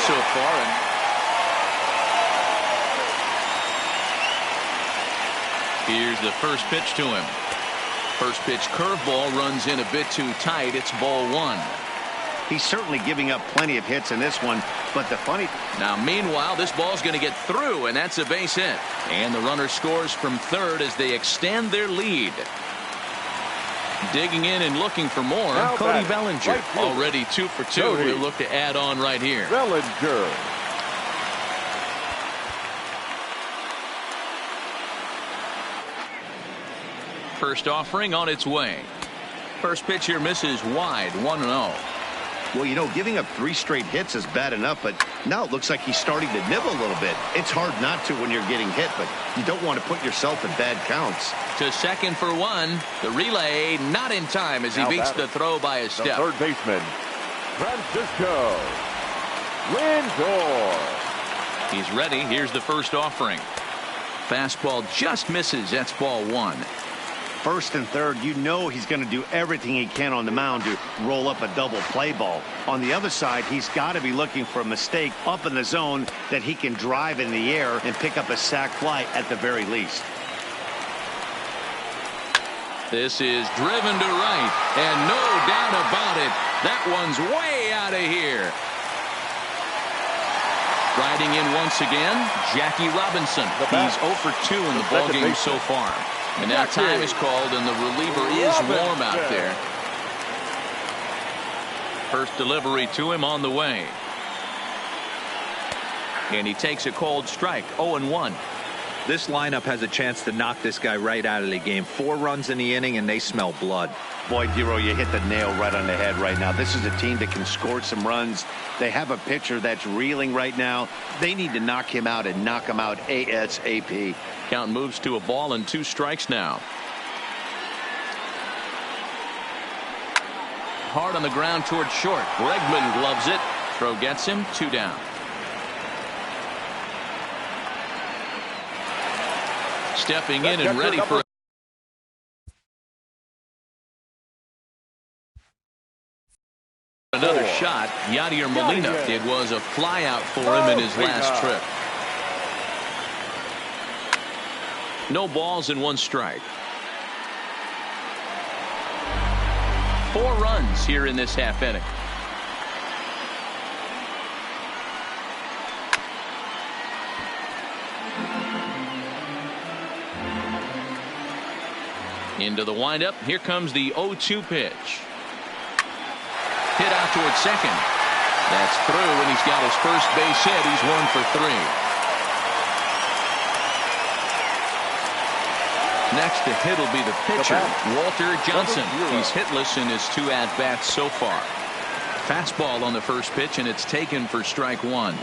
So far, and here's the first pitch to him. First pitch curveball runs in a bit too tight. It's ball 1. He's certainly giving up plenty of hits in this one, but the funny. Now, meanwhile, this ball's going to get through, and that's a base hit. And the runner scores from third as they extend their lead. Digging in and looking for more, Cody Bellinger. Right, already 2 for 2. He'll look to add on right here. Bellinger. First offering on its way. First pitch here misses wide, 1-0. Well, you know, giving up 3 straight hits is bad enough, but now it looks like he's starting to nibble a little bit. It's hard not to when you're getting hit, but you don't want to put yourself in bad counts. To second for 1. The relay not in time as he beats the throw by a step. Third baseman, Francisco Lindor. He's ready. Here's the first offering. Fastball just misses. That's ball 1. first and third, you know he's going to do everything he can on the mound to roll up a double play ball. On the other side, he's got to be looking for a mistake up in the zone that he can drive in the air and pick up a sac fly at the very least. This is driven to right, and no doubt about it, that one's way out of here. Riding in once again, Jackie Robinson. He's 0 for 2 in the ballgame so far. And now time is called, and the reliever is warm out there. First delivery to him on the way. And he takes a cold strike, 0-1. This lineup has a chance to knock this guy right out of the game. 4 runs in the inning, and they smell blood. Boy, Dero, you hit the nail right on the head right now. This is a team that can score some runs. They have a pitcher that's reeling right now. They need to knock him out and knock him out ASAP. Count moves to a ball and 2 strikes now. Hard on the ground toward short. Bregman gloves it. Throw gets him. 2 down. Stepping in and ready for another shot. Yadier Molina. It was a fly out for him in his last trip. No balls and 1 strike. 4 runs here in this half inning. Into the windup. Here comes the 0-2 pitch. Hit out towards second. That's through, and he's got his first base hit. He's 1 for 3. Next to hit will be the pitcher, Walter Johnson. He's hitless in his 2 at-bats so far. Fastball on the first pitch, and it's taken for strike 1.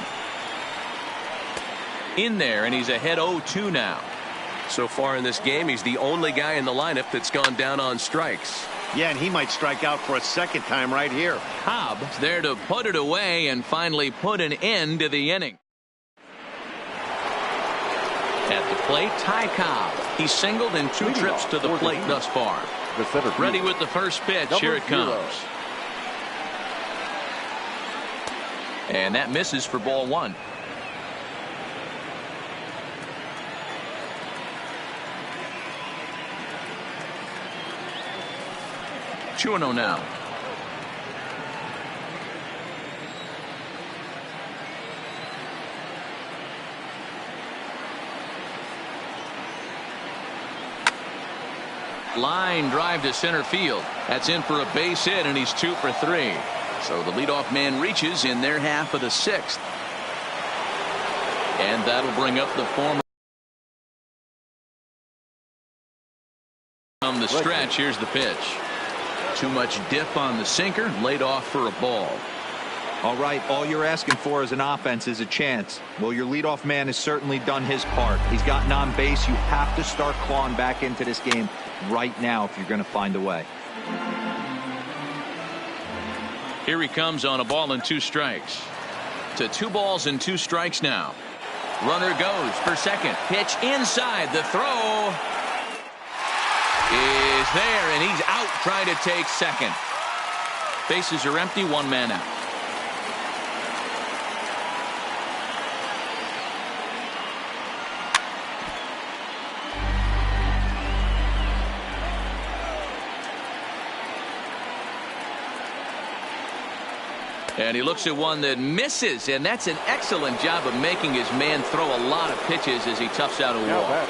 In there, and he's ahead 0-2 now. So far in this game, he's the only guy in the lineup that's gone down on strikes. Yeah, and he might strike out for a second time right here. Cobb there to put it away and finally put an end to the inning. At the plate, Ty Cobb. He's singled in 2 trips to the plate thus far. Ready with the first pitch. Here it comes. And that misses for ball 1. 2-0 now. Line drive to center field. That's in for a base hit, and he's 2 for 3. So the leadoff man reaches in their half of the 6th. And that'll bring up the former from the stretch. Here's the pitch. Too much dip on the sinker, laid off for a ball. All right, all you're asking for as an offense is a chance. Well, your leadoff man has certainly done his part. He's gotten on base. You have to start clawing back into this game right now if you're going to find a way. Here he comes on a ball and 2 strikes. To 2 balls and 2 strikes now. Runner goes for second. Pitch inside. The throw is there, and he's out trying to take second. Bases are empty, 1 man out. And he looks at one that misses, and that's an excellent job of making his man throw a lot of pitches as he toughs out a wall.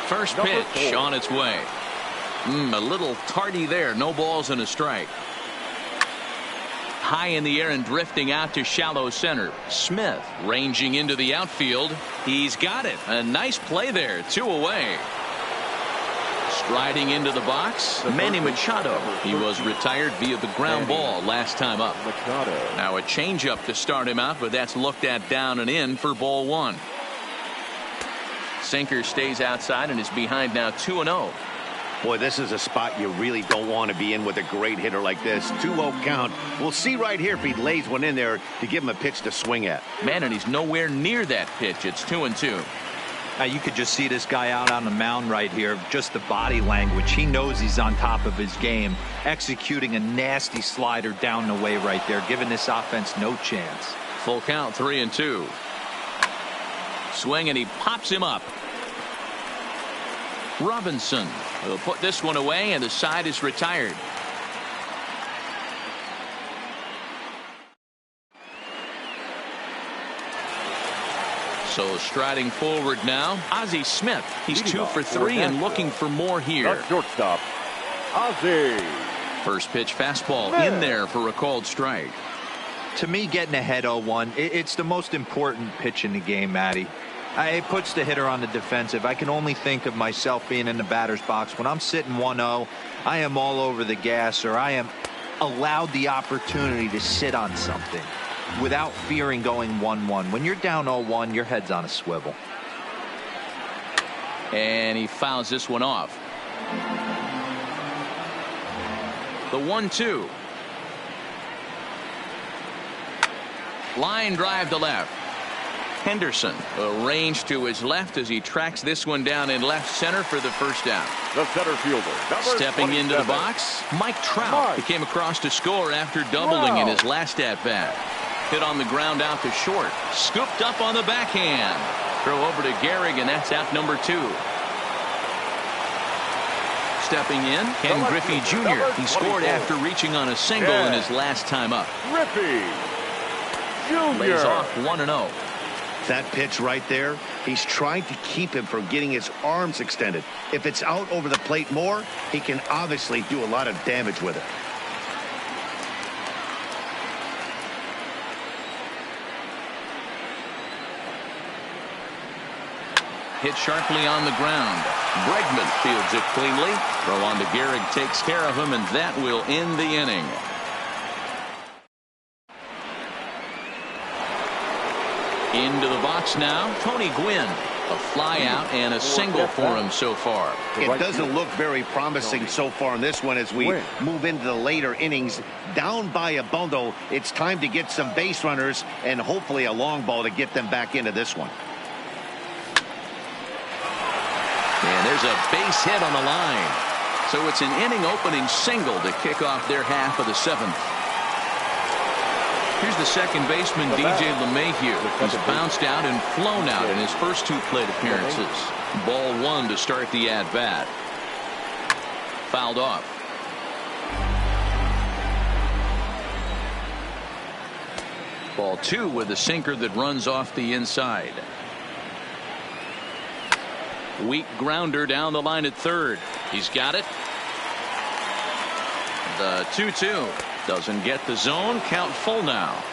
First pitch on its way. A little tardy there. No balls and a strike. High in the air and drifting out to shallow center. Smith ranging into the outfield. He's got it. A nice play there. 2 away. Striding into the box, Manny Machado. He was retired via the ground ball last time up. Now a changeup to start him out, but that's looked at down and in for ball 1. Sinker stays outside and is behind now 2-0. Boy, this is a spot you really don't want to be in with a great hitter like this. 2-0 count. We'll see right here if he lays one in there to give him a pitch to swing at. Man, and he's nowhere near that pitch. It's 2-2. You could just see this guy out on the mound right here. Just the body language. He knows he's on top of his game. Executing a nasty slider down the way right there, giving this offense no chance. Full count, 3-2. Swing, and he pops him up. Robinson will put this one away, and the side is retired. So striding forward now, Ozzie Smith. He's 2 for 3 and looking for more here. The shortstop, Ozzie. First pitch fastball in there for a called strike. To me, getting ahead 0-1, it's the most important pitch in the game, Matty. It puts the hitter on the defensive. I can only think of myself being in the batter's box. When I'm sitting 1-0, I am all over the gas, or I am allowed the opportunity to sit on something without fearing going 1-1. When you're down 0-1, your head's on a swivel. And he fouls this one off. The 1-2. Line drive to left. Henderson arranged to his left as he tracks this one down in left center for the first down. The center fielder, stepping into the box, Mike Trout. He came across to score after doubling in his last at-bat. Hit on the ground out to short. Scooped up on the backhand. Throw over to Gehrig, and that's out number 2. Stepping in, Ken Griffey Jr. He scored after reaching on a single in his last time up. Griffey Jr. Lays off 1-0. That pitch right there, he's trying to keep him from getting his arms extended. If it's out over the plate more, he can obviously do a lot of damage with it. Hit sharply on the ground. Bregman fields it cleanly. Throw on to Gehrig, takes care of him, and that will end the inning. Into the box now, Tony Gwynn. A fly out and a single for him so far. It doesn't look very promising so far in this one as we move into the later innings. Down by a bundle, it's time to get some base runners and hopefully a long ball to get them back into this one. And there's a base hit on the line. So it's an inning opening single to kick off their half of the 7th. Here's the second baseman, DJ LeMahieu. He's bounced out and flown out in his first 2 plate appearances. Ball 1 to start the at-bat. Fouled off. Ball 2 with a sinker that runs off the inside. Weak grounder down the line at third. He's got it. The 2-2 doesn't get the zone. Count full now.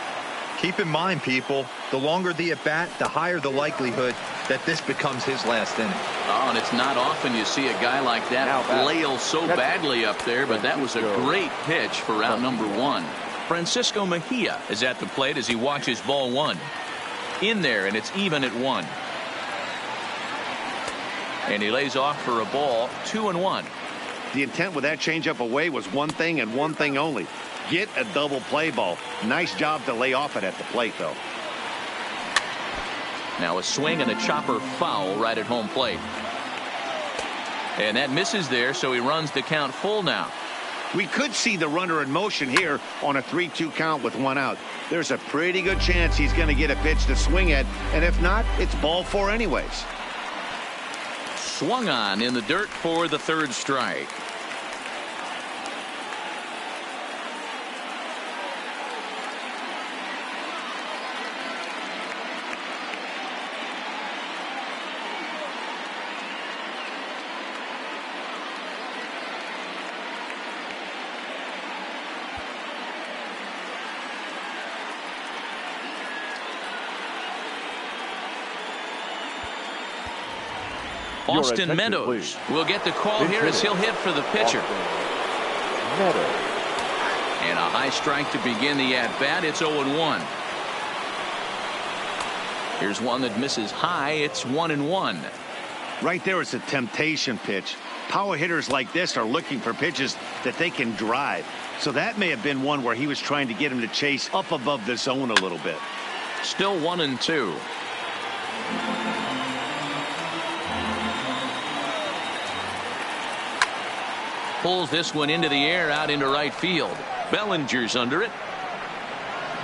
Keep in mind, people, the longer the at bat, the higher the likelihood that this becomes his last inning. Oh, and it's not often you see a guy like that flail so badly up there, but that was a great pitch for out number 1. Francisco Mejia is at the plate as he watches ball 1. In there, and it's even at 1. And he lays off for a ball, 2-1. The intent with that changeup away was one thing and one thing only. Get a double play ball. Nice job to lay off it at the plate, though. Now a swing and a chopper foul right at home plate. And that misses there, so he runs the count full now. We could see the runner in motion here on a 3-2 count with 1 out. There's a pretty good chance he's going to get a pitch to swing at, and if not, it's ball 4 anyways. Swung on in the dirt for the 3rd strike. Austin Meadows will get the call here as he'll hit for the pitcher. And a high strike to begin the at-bat. It's 0-1. Here's one that misses high. It's 1-1. Right there is a temptation pitch. Power hitters like this are looking for pitches that they can drive. So that may have been one where he was trying to get him to chase up above the zone a little bit. Still 1-2. pulls this one into the air out into right field. Bellinger's under it.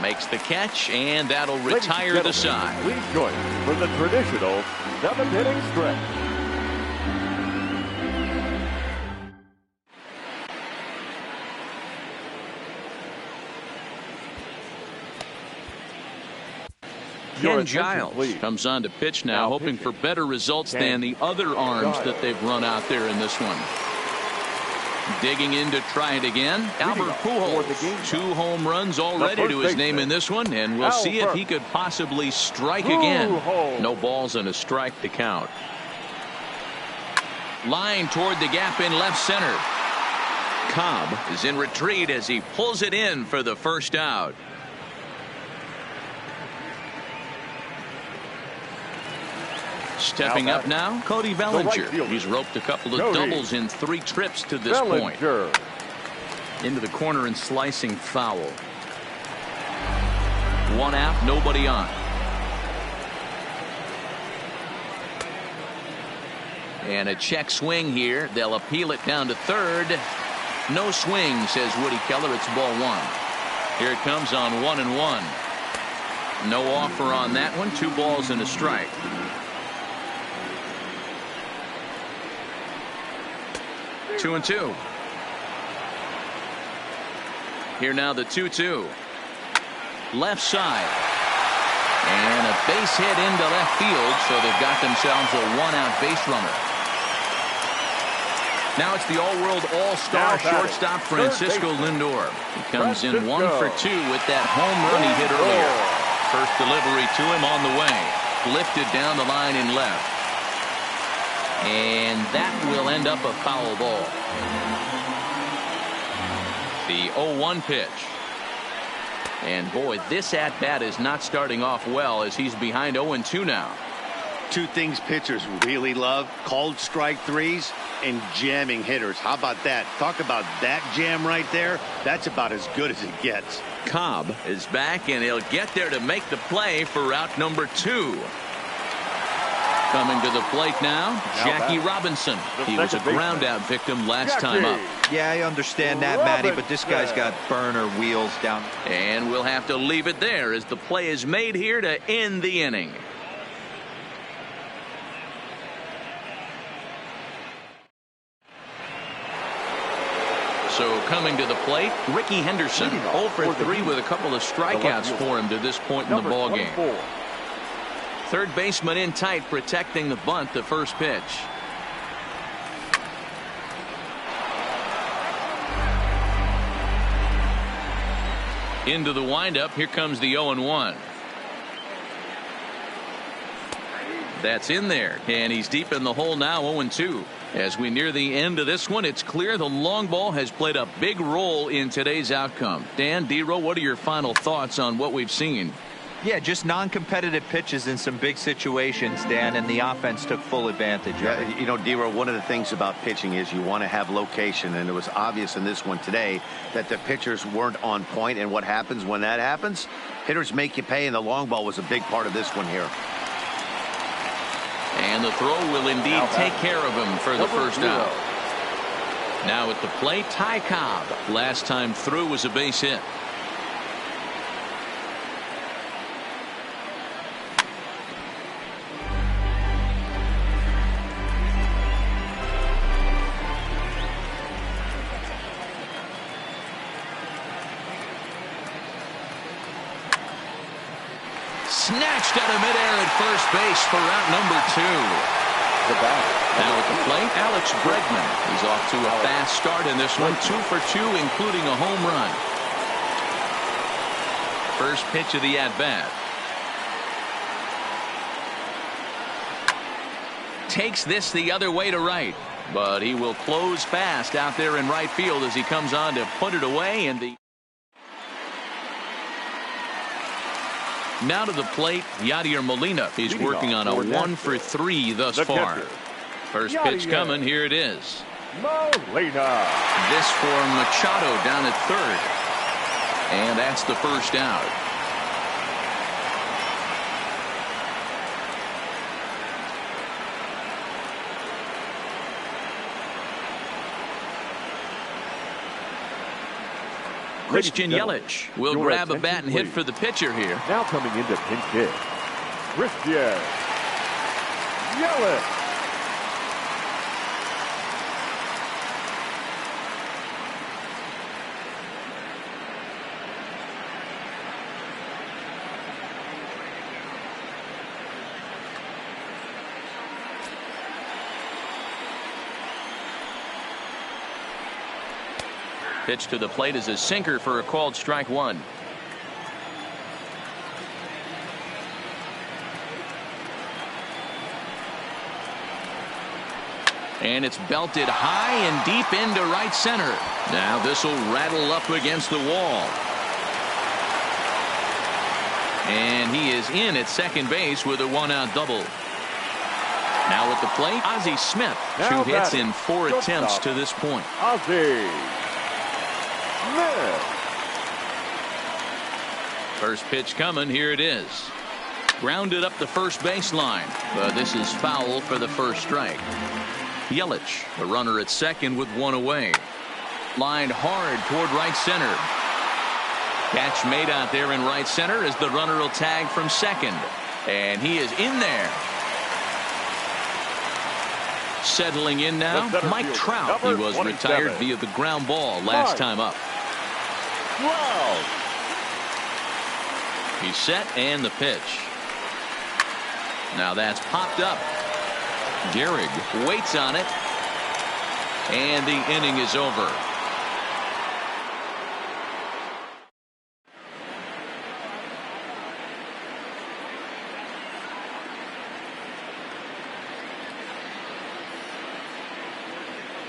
Makes the catch, and that'll retire the side. Please join for the traditional 7th-inning stretch. Ken Giles comes on to pitch now, hoping for better results than the other arms that they've run out there in this one. Digging in to try it again. Albert Pujols, 2 home runs already to his name in this one, and we'll see if he could possibly strike again. No balls and a strike to count. Line toward the gap in left center. Cobb is in retreat as he pulls it in for the first out. Stepping up now, Cody Bellinger. He's roped a couple of doubles in 3 trips to this point. Into the corner and slicing foul. 1 out, nobody on. And a check swing here. They'll appeal it down to third. No swing, says Woody Keller. It's ball 1. Here it comes on 1-1. No offer on that one. 2 balls and a strike. 2-2. Here now the 2-2. Left side. And a base hit into left field, so they've got themselves a 1-out base runner. Now it's the all-world all-star shortstop Francisco Lindor. He comes in 1 for 2 with that home run he hit earlier. First delivery to him on the way. Lifted down the line in left. And that will end up a foul ball. The 0-1 pitch. And boy, this at-bat is not starting off well as he's behind 0-2 now. 2 things pitchers really love: called strike threes and jamming hitters. How about that? Talk about that jam right there. That's about as good as it gets. Cobb is back, and he'll get there to make the play for out number 2. Coming to the plate now, Jackie Robinson. He was a ground out victim last time up. Yeah, I understand that, Matty, but this guy's got burner wheels down. And we'll have to leave it there as the play is made here to end the inning. So coming to the plate, Ricky Henderson, 0 for 3 with a couple of strikeouts for him to this point in the ballgame. Third baseman in tight, protecting the bunt, the first pitch. Into the windup, here comes the 0-1. That's in there, and he's deep in the hole now, 0-2. As we near the end of this one, it's clear the long ball has played a big role in today's outcome. Dan, D-Row, what are your final thoughts on what we've seen? Yeah, just non-competitive pitches in some big situations, Dan, and the offense took full advantage of it. You know, D-Row, one of the things about pitching is you want to have location, and it was obvious in this one today that the pitchers weren't on point, and what happens when that happens? Hitters make you pay, and the long ball was a big part of this one here. And the throw will indeed take care of him for the first out. Now at the plate, Ty Cobb. Last time through was a base hit. Snatched out of midair at first base for out number 2. Now at the plate, Alex Bregman. He's off to a fast start in this one, 2 for 2, including a home run. First pitch of the at-bat. Takes this the other way to right, but he will close fast out there in right field as he comes on to put it away. And the now to the plate, Yadier Molina. He's working on a 1 for 3 thus far. First pitch coming. Here it is. Molina. This for Machado down at third. And that's the first out. Christian Yelich will grab a bat and hit for the pitcher here. Now coming into pinch hit, Christian Yelich. Pitch to the plate is a sinker for a called strike one. And it's belted high and deep into right center. Now this will rattle up against the wall. And he is in at second base with a one-out double. Now at the plate, Ozzie Smith. Now 2 hits in 4 attempts to this point. Ozzie Smith. First pitch coming. Here it is. Grounded up the first baseline, but this is foul for the first strike. Yelich, the runner at second with one away. Lined hard toward right center. Catch made out there in right center as the runner will tag from second. And he is in there. Settling in now, Mike Trout. He was retired via the ground ball last time up. Wow. He's set and the pitch. Now that's popped up. Gehrig waits on it. And the inning is over.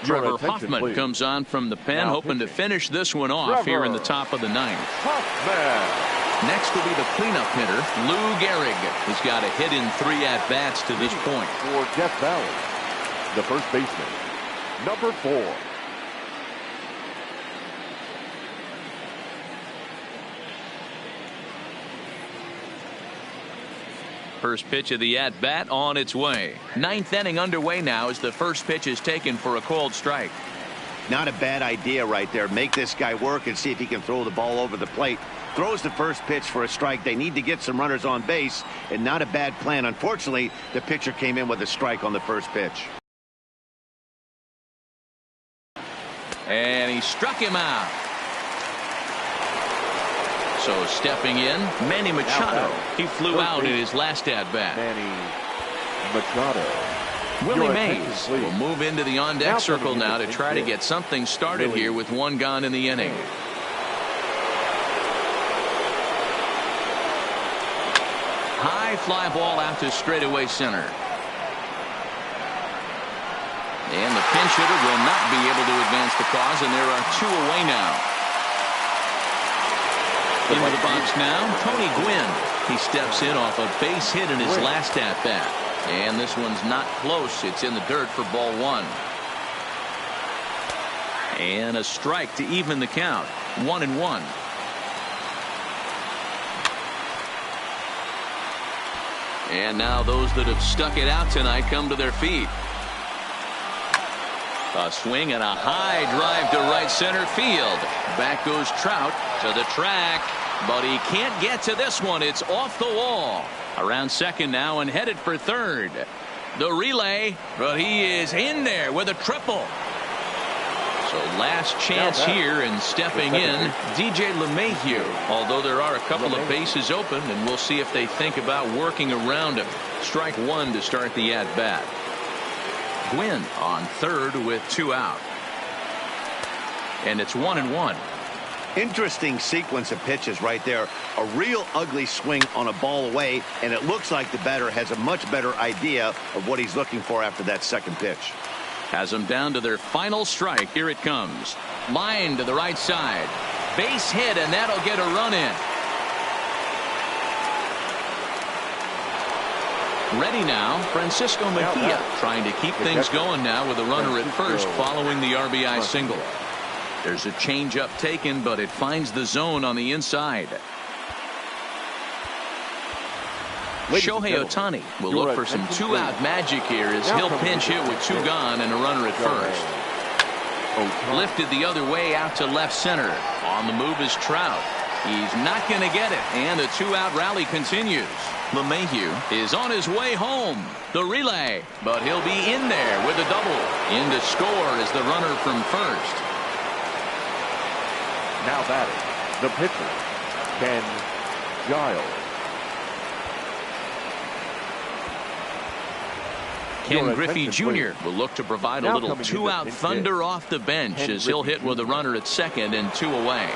Trevor Hoffman comes on from the pen, hoping to finish this one off here in the top of the ninth. Next will be the cleanup hitter, Lou Gehrig. He's got a hit in 3 at-bats to this point. For Death Valley, the first baseman, number 4. First pitch of the at-bat on its way. 9th inning underway now as the first pitch is taken for a called strike. Not a bad idea right there. Make this guy work and see if he can throw the ball over the plate. Throws the first pitch for a strike. They need to get some runners on base, and not a bad plan. Unfortunately, the pitcher came in with a strike on the first pitch. And he struck him out. So stepping in, Manny Machado. He flew out in his last at-bat. Manny Machado. Willie Mays will move into the on-deck circle now to try to get something started here with one gone in the inning. High fly ball out to straightaway center. And the pinch hitter will not be able to advance the cause, and there are 2 away now. Into the box now, Tony Gwynn. He steps in off a base hit in his last at-bat. And this one's not close. It's in the dirt for ball 1. And a strike to even the count. 1-1. And now those that have stuck it out tonight come to their feet. A swing and a high drive to right center field. Back goes Trout to the track, but he can't get to this one. It's off the wall. Around second now and headed for third. The relay, but he is in there with a triple. So last chance here, and stepping in, DJ LeMahieu. Although there are a couple of bases open, and we'll see if they think about working around him. Strike 1 to start the at-bat. Gwynn on third with 2 out. And it's 1-1. Interesting sequence of pitches right there. A real ugly swing on a ball away, and it looks like the batter has a much better idea of what he's looking for after that second pitch. Has them down to their final strike. Here it comes. Line to the right side. Base hit, and that'll get a run in. Ready now, Francisco Mejia, trying to keep things going now with a runner at first following the RBI single. There's a changeup taken, but it finds the zone on the inside. Shohei Ohtani will look for some 2-out magic here as he'll pinch hit with 2 gone and a runner at first. Lifted the other way out to left center. On the move is Trout. He's not going to get it, and the two-out rally continues. LeMahieu is on his way home. The relay, but he'll be in there with a double. In to score is the runner from first. Now batting, the pitcher, Ken Giles. Ken Griffey Jr. will look to provide a little two-out thunder off the bench as he'll hit with a runner at second and 2 away.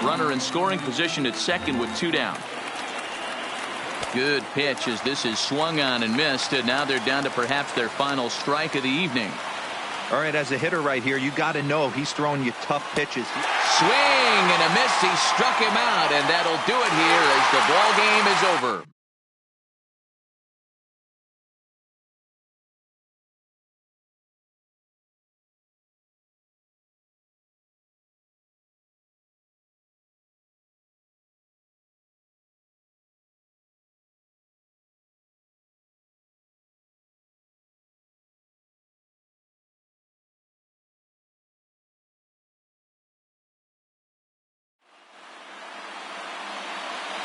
Runner in scoring position at second with 2 down. Good pitch as this is swung on and missed, and now they're down to perhaps their final strike of the evening. All right, as a hitter right here, you got to know he's throwing you tough pitches. Swing and a miss. He struck him out, and that'll do it here as the ball game is over.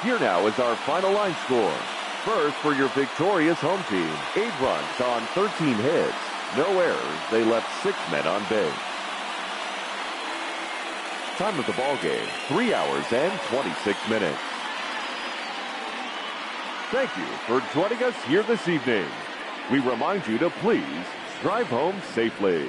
Here now is our final line score. First, for your victorious home team, 8 runs on 13 hits. No errors. They left 6 men on base. Time of the ball game, 3 hours and 26 minutes. Thank you for joining us here this evening. We remind you to please drive home safely.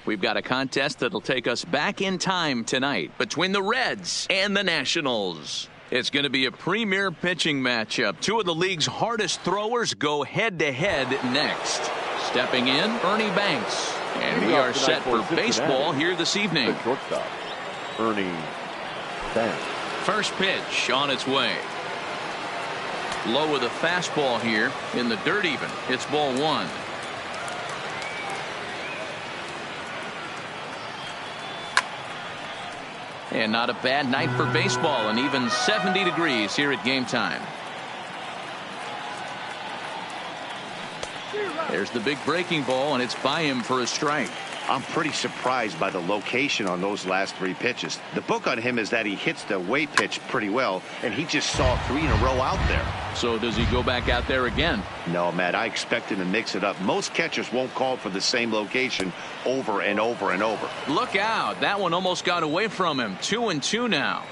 We've got a contest that'll take us back in time tonight between the Reds and the Nationals. It's going to be a premier pitching matchup. 2 of the league's hardest throwers go head-to-head next. Stepping in, Ernie Banks. And we are set for baseball here this evening. The shortstop, Ernie Banks. First pitch on its way. Low with a fastball here in the dirt even. It's ball 1. And not a bad night for baseball, and even 70 degrees here at game time. There's the big breaking ball, and it's by him for a strike. I'm pretty surprised by the location on those last 3 pitches. The book on him is that he hits the away pitch pretty well, and he just saw 3 in a row out there. So does he go back out there again? No, Matt, I expect him to mix it up. Most catchers won't call for the same location over and over and over. Look out. That one almost got away from him. 2-2 now.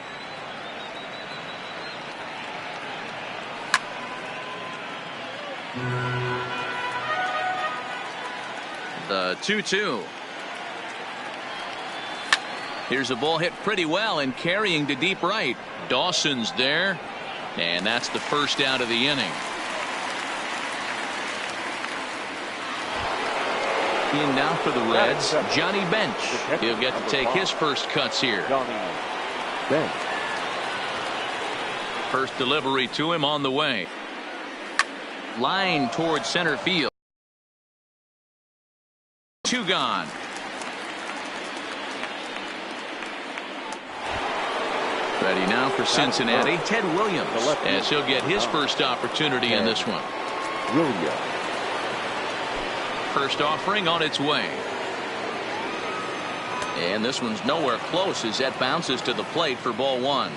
The 2-2. Here's a ball hit pretty well and carrying to deep right. Dawson's there, and that's the first out of the inning. In now for the Reds, Johnny Bench. He'll get to take his first cuts here. Bench. First delivery to him on the way. Line towards center field. 2 gone. Ready now for Cincinnati, Ted Williams, as he'll get his first opportunity in this one. Williams. First offering on its way. And this one's nowhere close as that bounces to the plate for ball 1.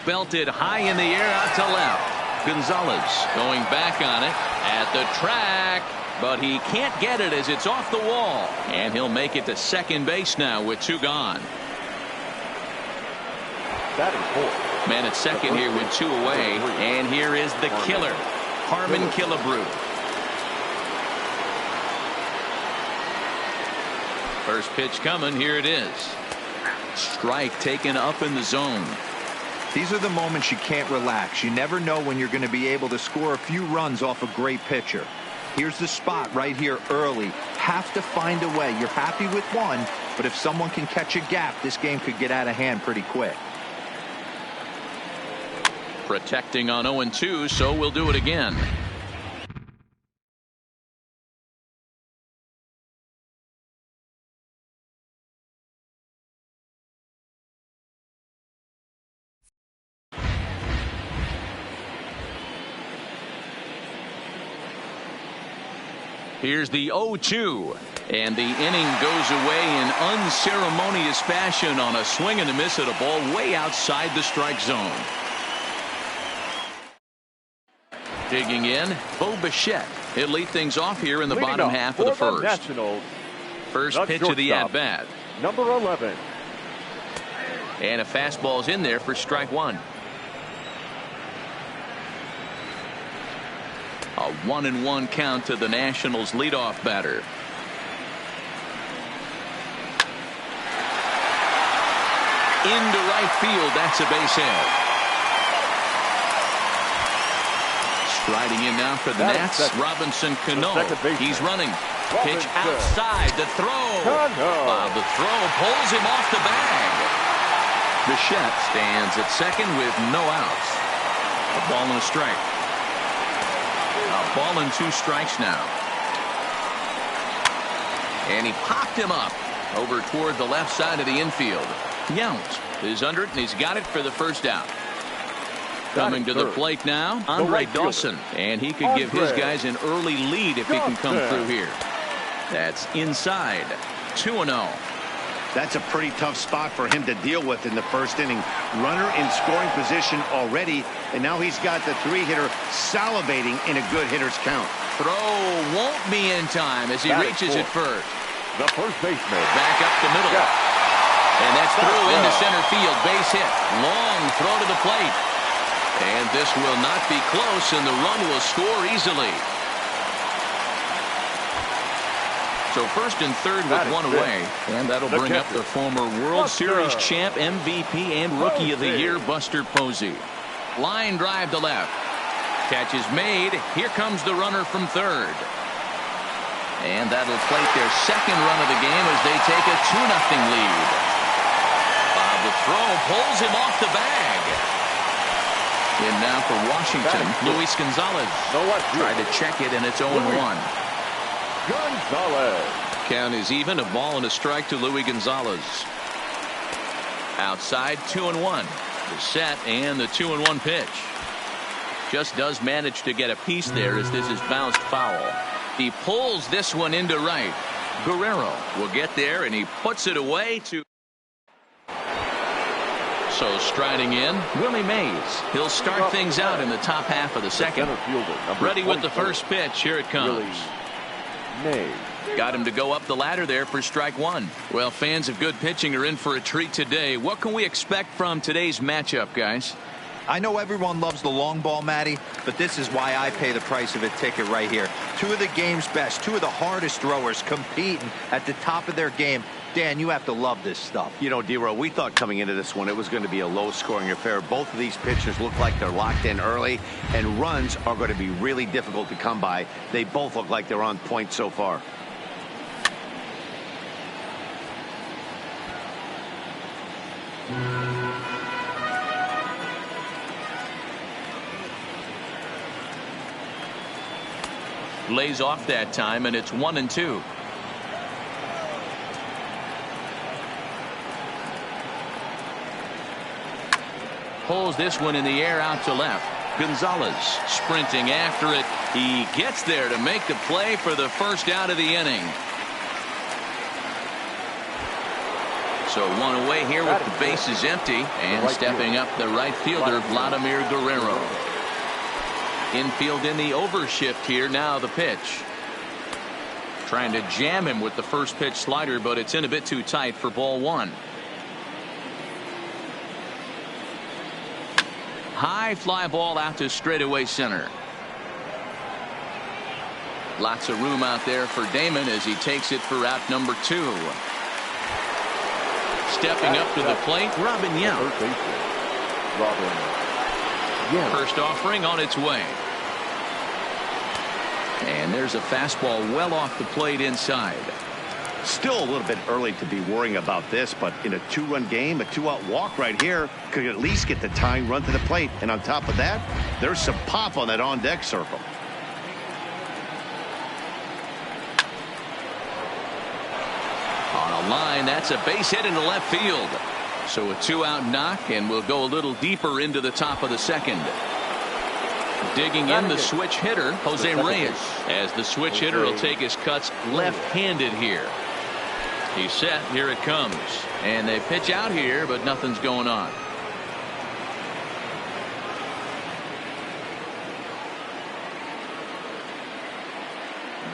Belted high in the air out to left. Gonzalez going back on it at the track. But he can't get it as it's off the wall. And he'll make it to second base now with 2 gone. Man at second here with 2 away. And here is the killer, Harmon Killebrew. First pitch coming. Here it is. Strike taken up in the zone. These are the moments you can't relax. You never know when you're going to be able to score a few runs off a great pitcher. Here's the spot right here early. Have to find a way. You're happy with 1, but if someone can catch a gap, this game could get out of hand pretty quick. Protecting on 0-2, so we'll do it again. Here's the 0-2, and the inning goes away in unceremonious fashion on a swing and a miss at a ball way outside the strike zone. Digging in, Bo Bichette. He'll lead things off here in the bottom half of the first. First pitch of the at-bat. Number 11. And a fastball's in there for strike 1. A 1-1 count to the Nationals leadoff batter. Into right field. That's a base hit. Striding in now for the Nats, Robinson Cano. He's running. Pitch outside. The throw. The throw pulls him off the bag. Bichette stands at second with no outs. A ball and a strike. A ball and 2 strikes now. And he popped him up over toward the left side of the infield. Yount is under it, and he's got it for the first out. Coming to the plate now, Andre Dawson. And he could give his guys an early lead if he can come through here. That's inside. 2-0. That's a pretty tough spot for him to deal with in the first inning. Runner in scoring position already, and now he's got the 3-hitter salivating in a good hitter's count. Throw won't be in time as he reaches it first. The first baseman. Back up the middle. And that's through into center field. Base hit. Long throw to the plate. And this will not be close, and the run will score easily. So first and third with 1 away, and that'll bring up the former World Series champ, MVP, and Rookie of the Year, Buster Posey. Line drive to left. Catch is made. Here comes the runner from third. And that'll plate their second run of the game as they take a 2-0 lead. The throw pulls him off the bag. In now for Washington, Luis Gonzalez. Tried to check it, and it's 0-1. Gonzalez. Count is even. A ball and a strike to Luis Gonzalez. Outside, 2-1. The set and the 2-1 pitch. Just does manage to get a piece there as this is bounced foul. He pulls this one into right. Guerrero will get there, and he puts it away to. So striding in, Willie Mays. He'll start things out in the top half of the second. Ready with the first pitch. Here it comes. Mays. Got him to go up the ladder there for strike one. Well, fans of good pitching are in for a treat today. What can we expect from today's matchup, guys? I know everyone loves the long ball, Matty, but this is why I pay the price of a ticket right here. Two of the game's best, two of the hardest throwers competing at the top of their game. Dan, you have to love this stuff. You know, D-Row, we thought coming into this one it was going to be a low-scoring affair. Both of these pitchers look like they're locked in early, and runs are going to be really difficult to come by. They both look like they're on point so far. Lays off that time, and it's 1-2. Pulls this one in the air out to left. Gonzalez sprinting after it. He gets there to make the play for the first out of the inning. So one away here with the bases empty, and stepping up the right fielder Vladimir Guerrero. Infield in the overshift here. Now the pitch. Trying to jam him with the first pitch slider, but it's in a bit too tight for ball one. High fly ball out to straightaway center. Lots of room out there for Damon as he takes it for out number 2. Stepping up to the plate, Robin Yount. First offering on its way. And there's a fastball well off the plate inside. Still a little bit early to be worrying about this, but in a 2-run game, a 2-out walk right here could at least get the tying run to the plate. And on top of that, there's some pop on that on-deck circle. On a line, that's a base hit into left field. So a 2-out knock, and we'll go a little deeper into the top of the second. Digging in the switch hitter, Jose Reyes, as the switch hitter will take his cuts left-handed here. He's set. Here it comes. And they pitch out here, but nothing's going on.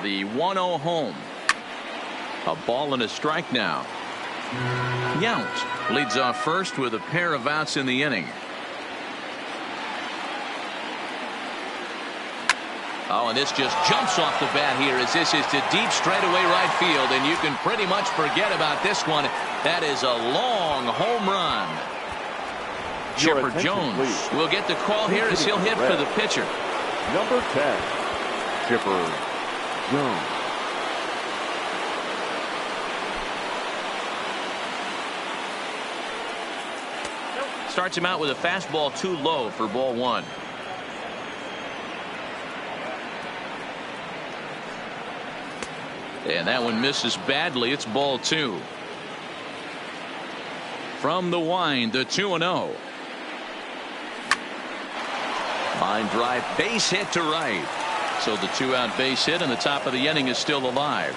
The 1-0 home. A ball and a strike now. Yount leads off first with a pair of outs in the inning. Oh, and this just jumps off the bat here as this is to deep straightaway right field, and you can pretty much forget about this one. That is a long home run. Chipper Jones will get the call here as he'll hit for the pitcher. Number 10, Chipper Jones. Starts him out with a fastball too low for ball one. And that one misses badly. It's ball two. From the wind, the 2-0. Line drive, base hit to right. So the 2-out base hit, and the top of the inning is still alive.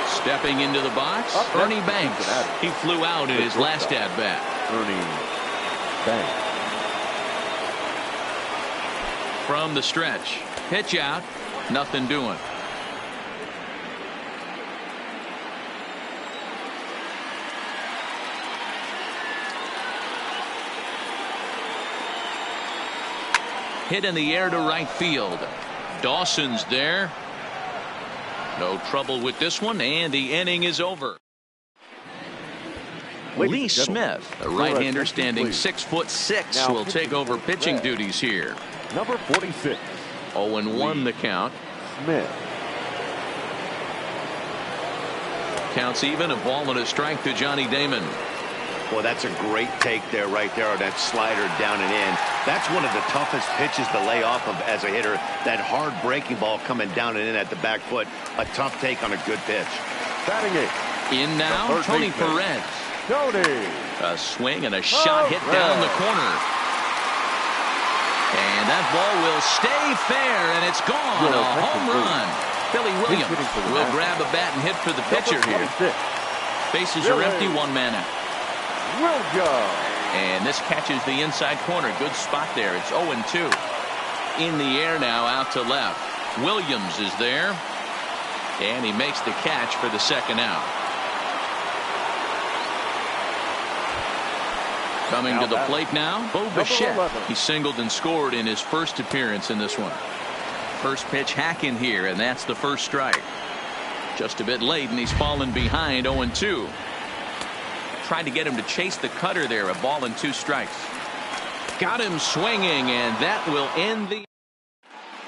Stepping into the box, Ernie Banks. He flew out in his last at-bat. Ernie Banks. From the stretch, pitch out, nothing doing. Hit in the air to right field. Dawson's there. No trouble with this one, and the inning is over. Lee Smith, a right-hander standing 6'6", will take over pitching duties here. Number 46. 0-1 the count. Smith. Counts even, a ball and a strike to Johnny Damon. Well, that's a great take there, right there, on that slider down and in. That's one of the toughest pitches to lay off of as a hitter. That hard breaking ball coming down and in at the back foot. A tough take on a good pitch. Batting it. In now, Tony Perez. Tony. A swing and a shot hit down the corner. And that ball will stay fair, and it's gone. A home run. Billy Williams will grab a bat and hit for the pitcher here. Bases are empty, one man out. And this catches the inside corner. Good spot there. It's 0-2. In the air now, out to left. Williams is there. And he makes the catch for the second out. Coming to the plate now, Bo Bichette. He singled and scored in his first appearance in this one. First pitch hack in here, and that's the first strike. Just a bit late, and he's fallen behind 0-2. Tried to get him to chase the cutter there. A ball and 2 strikes. Got him swinging, and that will end the.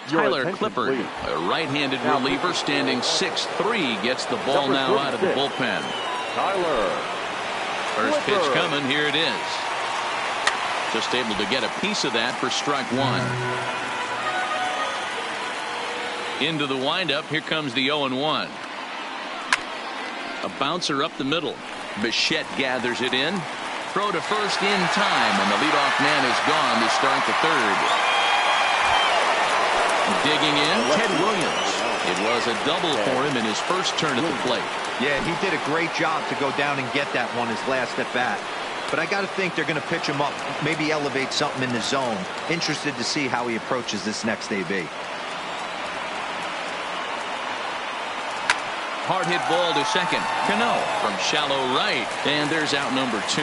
Tyler Clippard, a right-handed reliever, standing 6'3", gets the ball now out of the bullpen. Tyler. First pitch coming. Here it is. Just able to get a piece of that for strike 1. Into the windup. Here comes the 0-1. A bouncer up the middle. Bichette gathers it in. Throw to first in time, and the leadoff man is gone to start the third. Digging in, Ted Williams. It was a double for him in his first turn at the plate. Yeah, he did a great job to go down and get that one his last at bat. But I got to think they're going to pitch him up, maybe elevate something in the zone. Interested to see how he approaches this next AB. Hard hit ball to second. Cano from shallow right. And there's out number 2.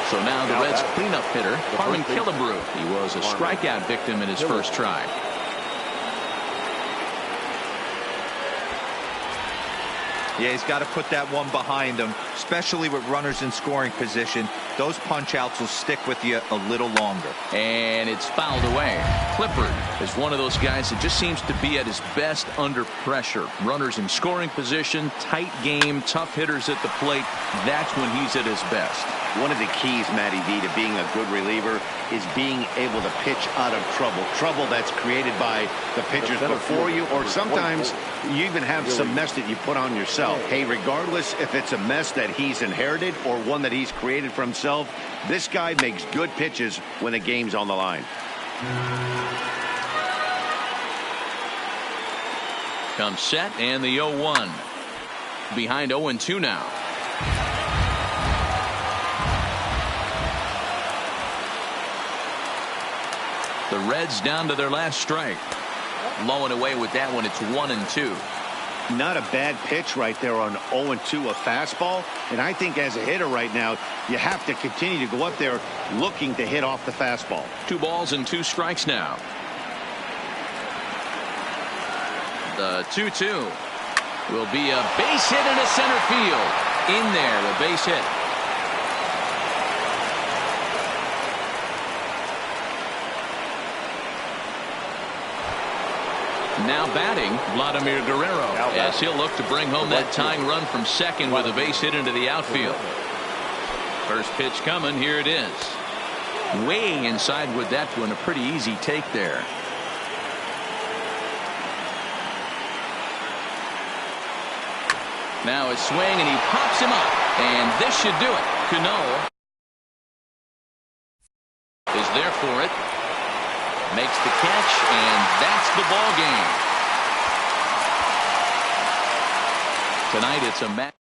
So now the Reds cleanup hitter, Harmon Killebrew. He was a strikeout victim in his first try. Yeah, he's got to put that one behind him, especially with runners in scoring position. Those punch-outs will stick with you a little longer. And it's fouled away. Clippard is one of those guys that just seems to be at his best under pressure. Runners in scoring position, tight game, tough hitters at the plate. That's when he's at his best. One of the keys, Matty V, to being a good reliever is being able to pitch out of trouble. Trouble that's created by the pitchers before you, or sometimes you even have some mess that you put on yourself. Hey, regardless if it's a mess that he's inherited or one that he's created for himself, this guy makes good pitches when the game's on the line. Comes set, and the 0-1. Behind 0-2 now. The Reds down to their last strike. Low and away with that one. It's 1-2. Not a bad pitch right there on 0-2, a fastball. And I think as a hitter right now, you have to continue to go up there looking to hit off the fastball. 2 balls and 2 strikes now. The 2-2 will be a base hit into center field. In there, a base hit. Now batting, Vladimir Guerrero, as he'll look to bring home that tying run from second with a base hit into the outfield. First pitch coming. Here it is. Way inside with that one. A pretty easy take there. Now a swing, and he pops him up. And this should do it. Cano is there for it. Makes the catch, and that's the ball game. Tonight it's a match.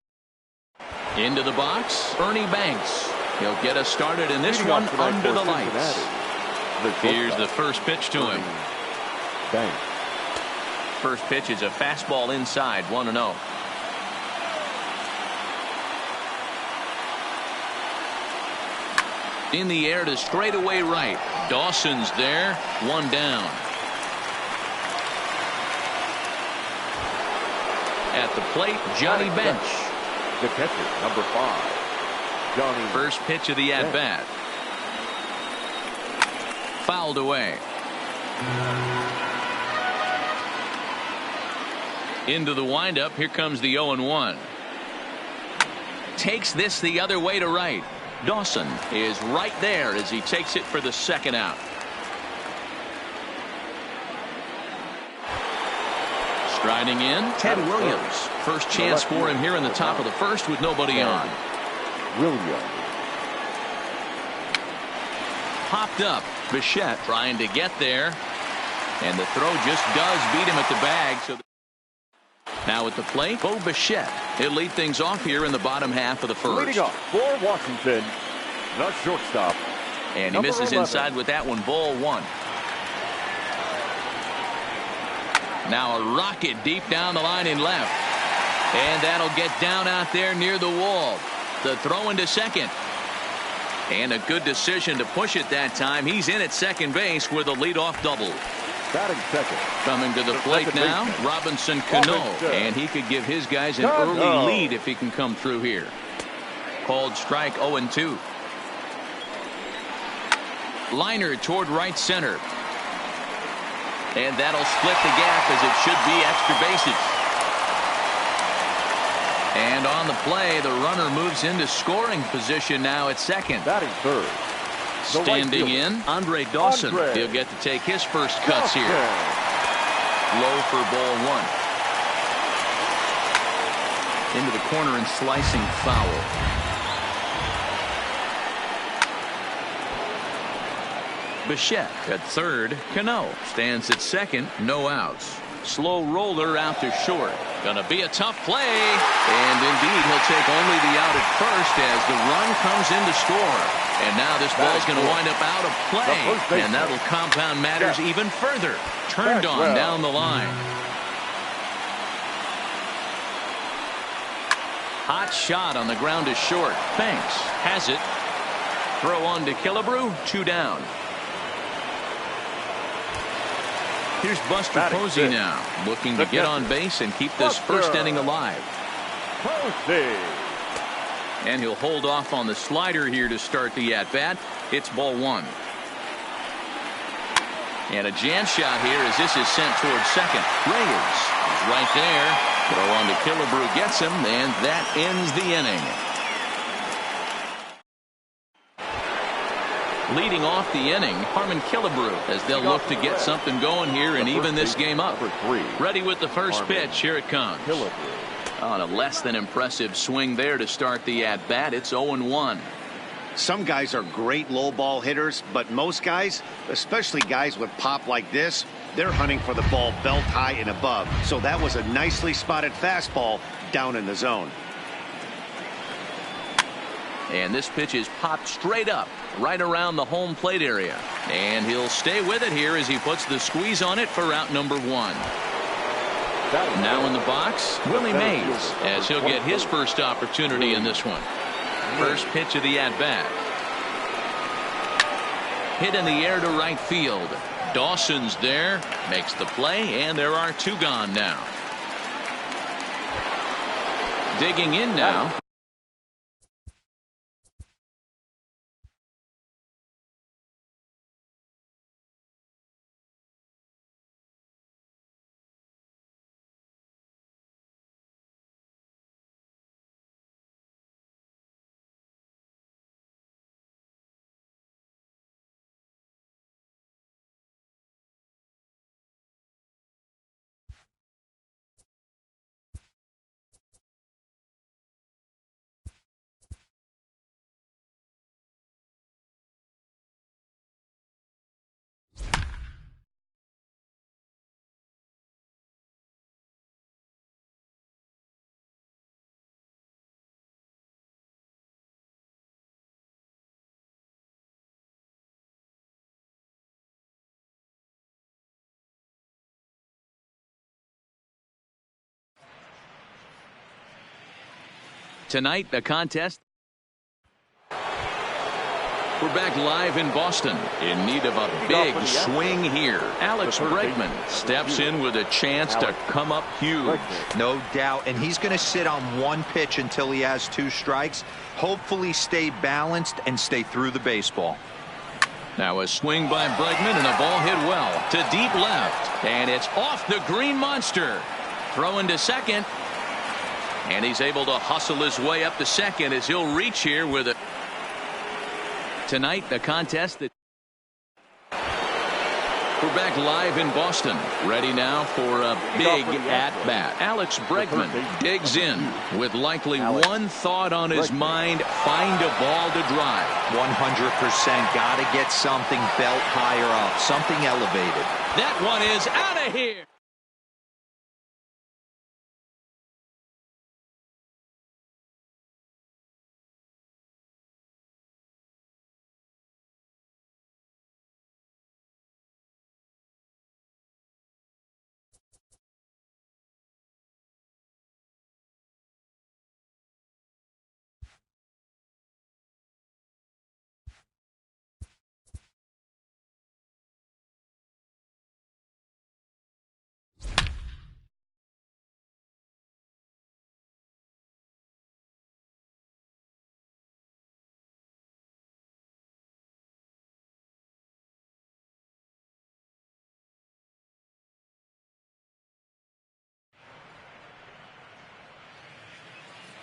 Into the box, Ernie Banks. He'll get us started in this one under the lights. Here's the first pitch to him. Banks. First pitch is a fastball inside, 1-0. In the air to straightaway right. Dawson's there. 1 down. At the plate, Johnny Bench. The catcher, number 5. Johnny. First pitch of the at-bat. Fouled away. Into the windup. Here comes the 0-1. Takes this the other way to right. Dawson is right there as he takes it for the second out. Striding in, Ted Williams. First chance for him here in the top of the first with nobody on. Williams. popped up. Bichette trying to get there. And the throw just does beat him at the bag. So now at the plate, Bo Bichette. He'll lead things off here in the bottom half of the first. Leading off for Washington, the shortstop. And he misses 11. inside with that one. Ball one. Now a rocket deep down the line in left. And that'll get down out there near the wall. The throw into second. And a good decision to push it that time. He's in at second base with a leadoff double. Batting second. Coming to the plate now, Robinson Cano. And he could give his guys an early lead if he can come through here. Called strike 0-2. Liner toward right center. And that'll split the gap as it should be extra bases. And on the play, the runner moves into scoring position now at second. Batting third. Standing in, Andre Dawson. He'll get to take his first cuts here. Low for ball one. Into the corner and slicing foul. Bichette at third. Cano stands at second. No outs. Slow roller out to short. Gonna be a tough play. And indeed, he'll take only the out at first as the run comes in to score. And now this ball's going to wind up out of play. And that'll compound matters even further. Turned on down the line. Hot shot on the ground to short. Banks has it. Throw on to Killebrew. 2 down. Here's Buster Posey now, looking to get on base and keep this first inning alive. And he'll hold off on the slider here to start the at-bat. It's ball one. And a jam shot here as this is sent towards second. Reyes is right there. Throw on to Killebrew, gets him, and that ends the inning. Leading off the inning, Harmon Killebrew, as they'll look to get something going here and even this game up. Ready with the first pitch. Here it comes. On a less than impressive swing there to start the at-bat. It's 0-1. Some guys are great low ball hitters, but most guys, especially guys with pop like this, they're hunting for the ball belt high and above. So that was a nicely spotted fastball down in the zone. And this pitch is popped straight up, right around the home plate area. And he'll stay with it here as he puts the squeeze on it for out number one. Now in the box, Willie Mays, as he'll get his first opportunity in this one. First pitch of the at-bat. Hit in the air to right field. Dawson's there, makes the play, and there are 2 gone now. Digging in now. Tonight, a contest. We're back live in Boston, in need of a big swing here. Alex Bregman steps in with a chance to come up huge. No doubt, and he's going to sit on one pitch until he has 2 strikes. Hopefully stay balanced and stay through the baseball. Now a swing by Bregman and a ball hit well to deep left. And it's off the green monster. Throw into second. And he's able to hustle his way up to second as he'll reach here with it. Tonight, a contest that. We're back live in Boston. Ready now for a big at-bat. Alex Bregman digs in with likely one thought on his mind: find a ball to drive. 100%. Got to get something belt higher up, something elevated. That one is out of here.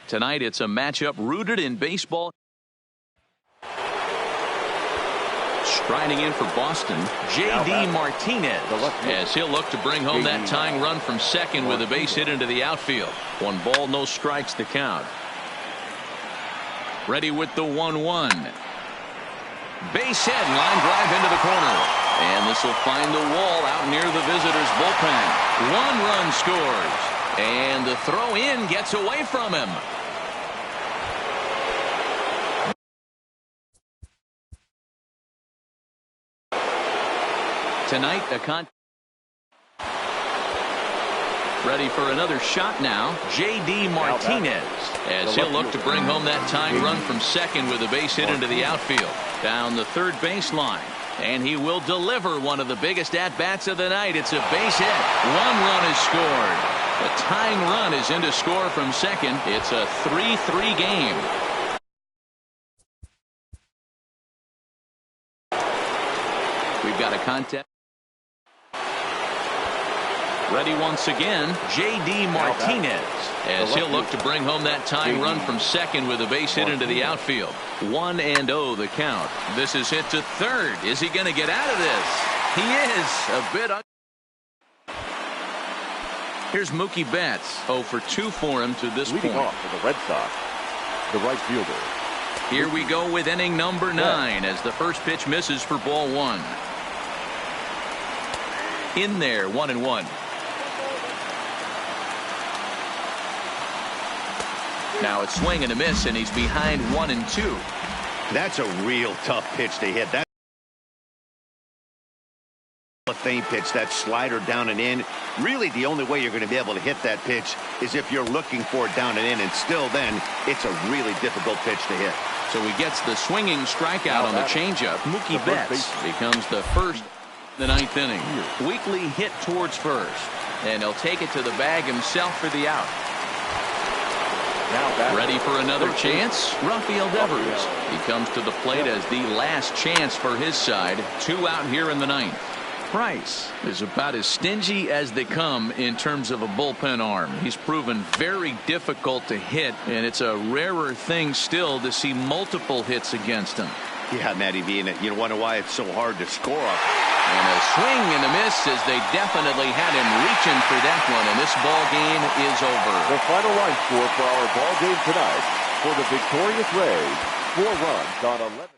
Tonight, it's a matchup rooted in baseball. Striding in for Boston, J.D. Martinez, as he'll look to bring home that tying run from second with a base hit into the outfield. 1 ball, no strikes to count. Ready with the 1-1. Base hit, line drive into the corner. And this will find the wall out near the visitors' bullpen. 1 run scores. And the throw in gets away from him. Tonight, ready for another shot now. J.D. Martinez, as he'll look to bring home that tying run from second with a base hit into the outfield. Down the third baseline. And he will deliver one of the biggest at-bats of the night. It's a base hit. 1 run is scored. The tying run is in to score from second. It's a 3-3 game. We've got a contest. Ready once again, J.D. Martinez, as he'll look to bring home that tying run from second with a base hit into the outfield. 1-0 the count. This is hit to third. Is he going to get out of this? He is. A bit. Here's Mookie Betts. 0 for 2 for him to this point. Off for the Red Sox, the right fielder. Here we go with inning number 9 as the first pitch misses for ball 1. In there, 1-1. Now it's swing and a miss, and he's behind 1-2. That's a real tough pitch to hit. That's a faint pitch, that slider down and in. Really, the only way you're going to be able to hit that pitch is if you're looking for it down and in, and still then, it's a really difficult pitch to hit. So he gets the swinging strikeout on the changeup. Mookie Betts becomes the first in the 9th inning. Weekly hit towards first, and he'll take it to the bag himself for the out. Ready for another chance? Rafael Devers. He comes to the plate as the last chance for his side. 2 out here in the 9th. Price is about as stingy as they come in terms of a bullpen arm. He's proven very difficult to hit, and it's a rarer thing still to see multiple hits against him. Yeah, Matty V, and you wonder why it's so hard to score up. And a swing and a miss, as they definitely had him reaching for that one, and this ball game is over. The final line score for our ball game tonight: for the victorious Rays, 4 runs on 11.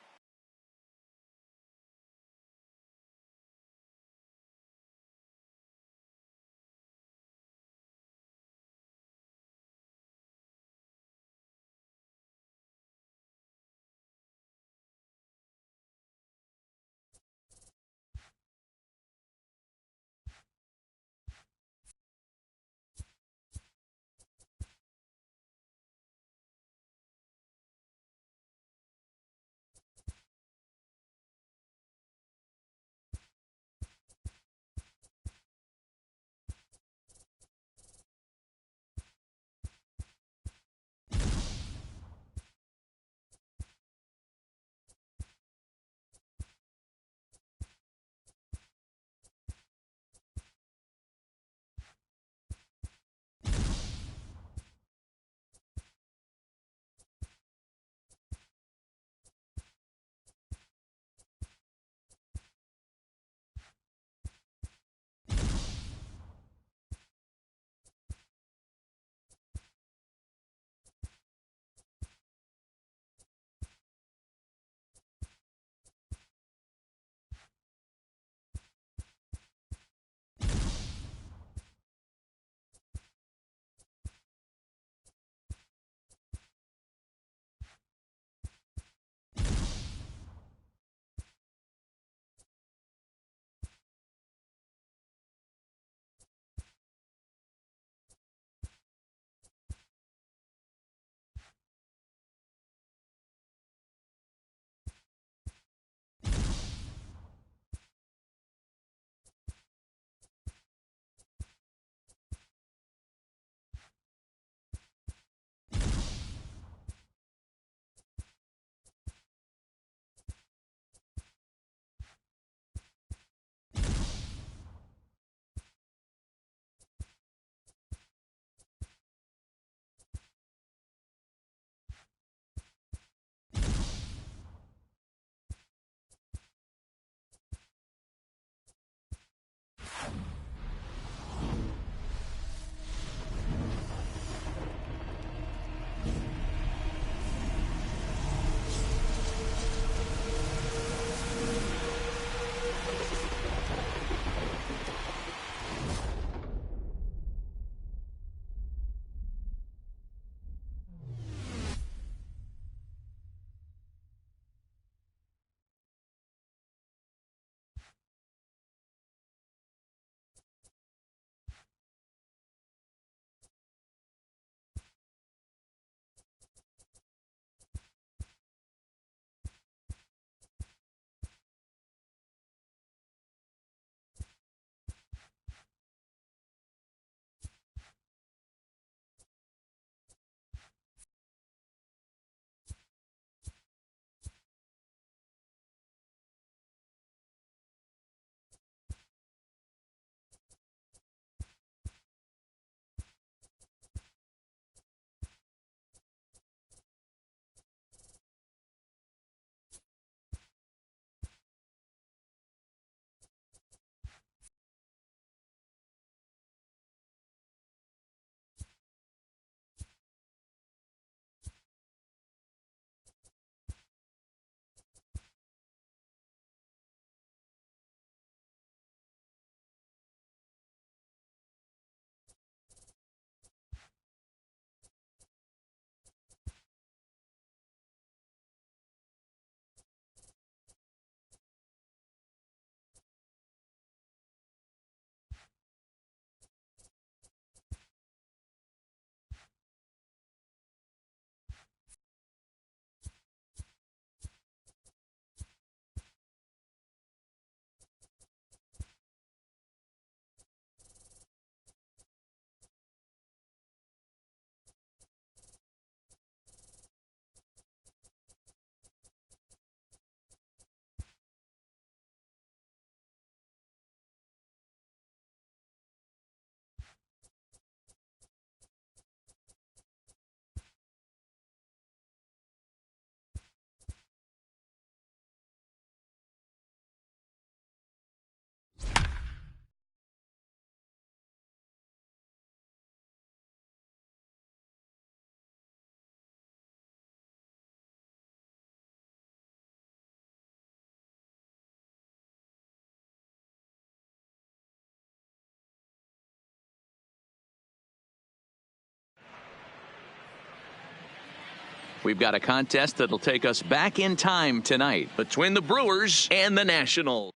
We've got a contest that'll take us back in time tonight between the Brewers and the Nationals.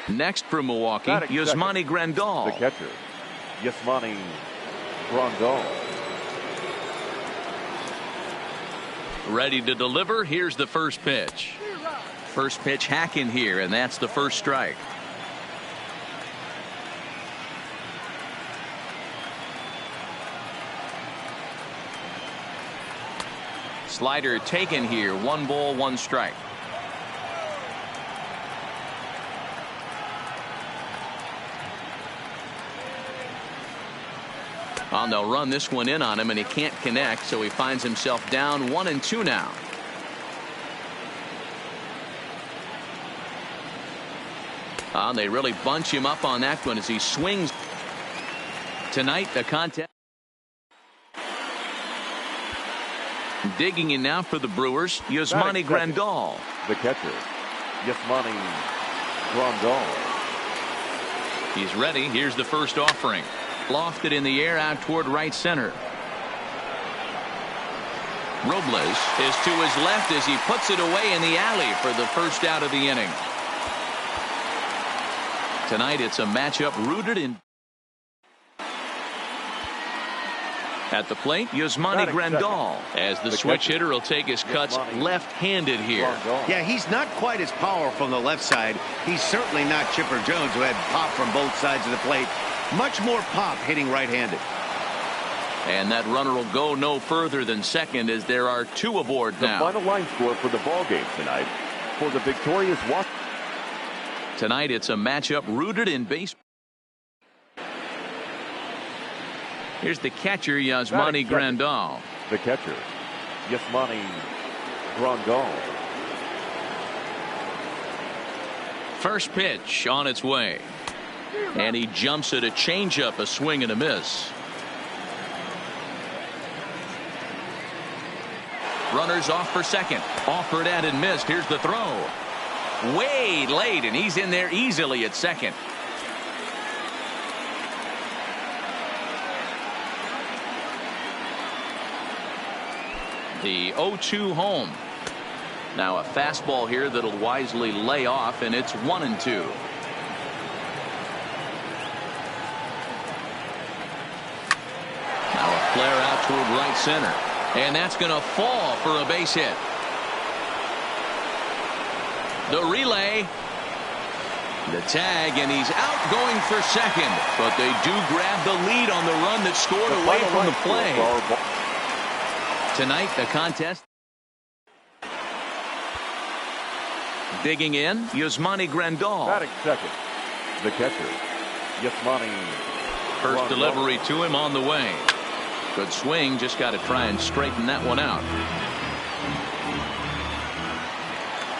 Next from Milwaukee, Yasmani Grandal. The catcher, Yasmani Grandal. Ready to deliver. Here's the first pitch. First pitch hacking here, and that's the first strike. Slider taken here. 1 ball, 1 strike. And they'll run this one in on him, and he can't connect, so he finds himself down 1-2 now. And they really bunch him up on that one as he swings. Tonight, the contest. Digging in now for the Brewers, Yasmani Grandal. The catcher, Yasmani Grandal. He's ready. Here's the first offering. Lofted in the air out toward right center. Robles is to his left as he puts it away in the alley for the first out of the inning. Tonight it's a matchup rooted in. At the plate, Yasmani Grandal, as the switch hitter will take his cuts left-handed here. Yeah, he's not quite as powerful on the left side. He's certainly not Chipper Jones, who had pop from both sides of the plate. Much more pop hitting right-handed. And that runner will go no further than second as there are 2 aboard now. The final line score for the ball game tonight for the victorious Washington. Tonight it's a matchup rooted in baseball. Here's the catcher, Yasmani Grandal. The catcher, Yasmani Grandal. First pitch on its way. And he jumps at a changeup, a swing and a miss. Runners off for second. Offered at and missed. Here's the throw. Way late, and he's in there easily at second. The 0-2 home. Now a fastball here that'll wisely lay off, and it's 1-2. Now a flare out toward right center, and that's going to fall for a base hit. The relay, the tag, and he's out going for second, but they do grab the lead on the run that scored away from the play. Tonight, the contest. Digging in, Yasmani Grandal. Batting second, the catcher, Yasmani First Grandal. delivery to him on the way. Good swing, just got to try and straighten that one out.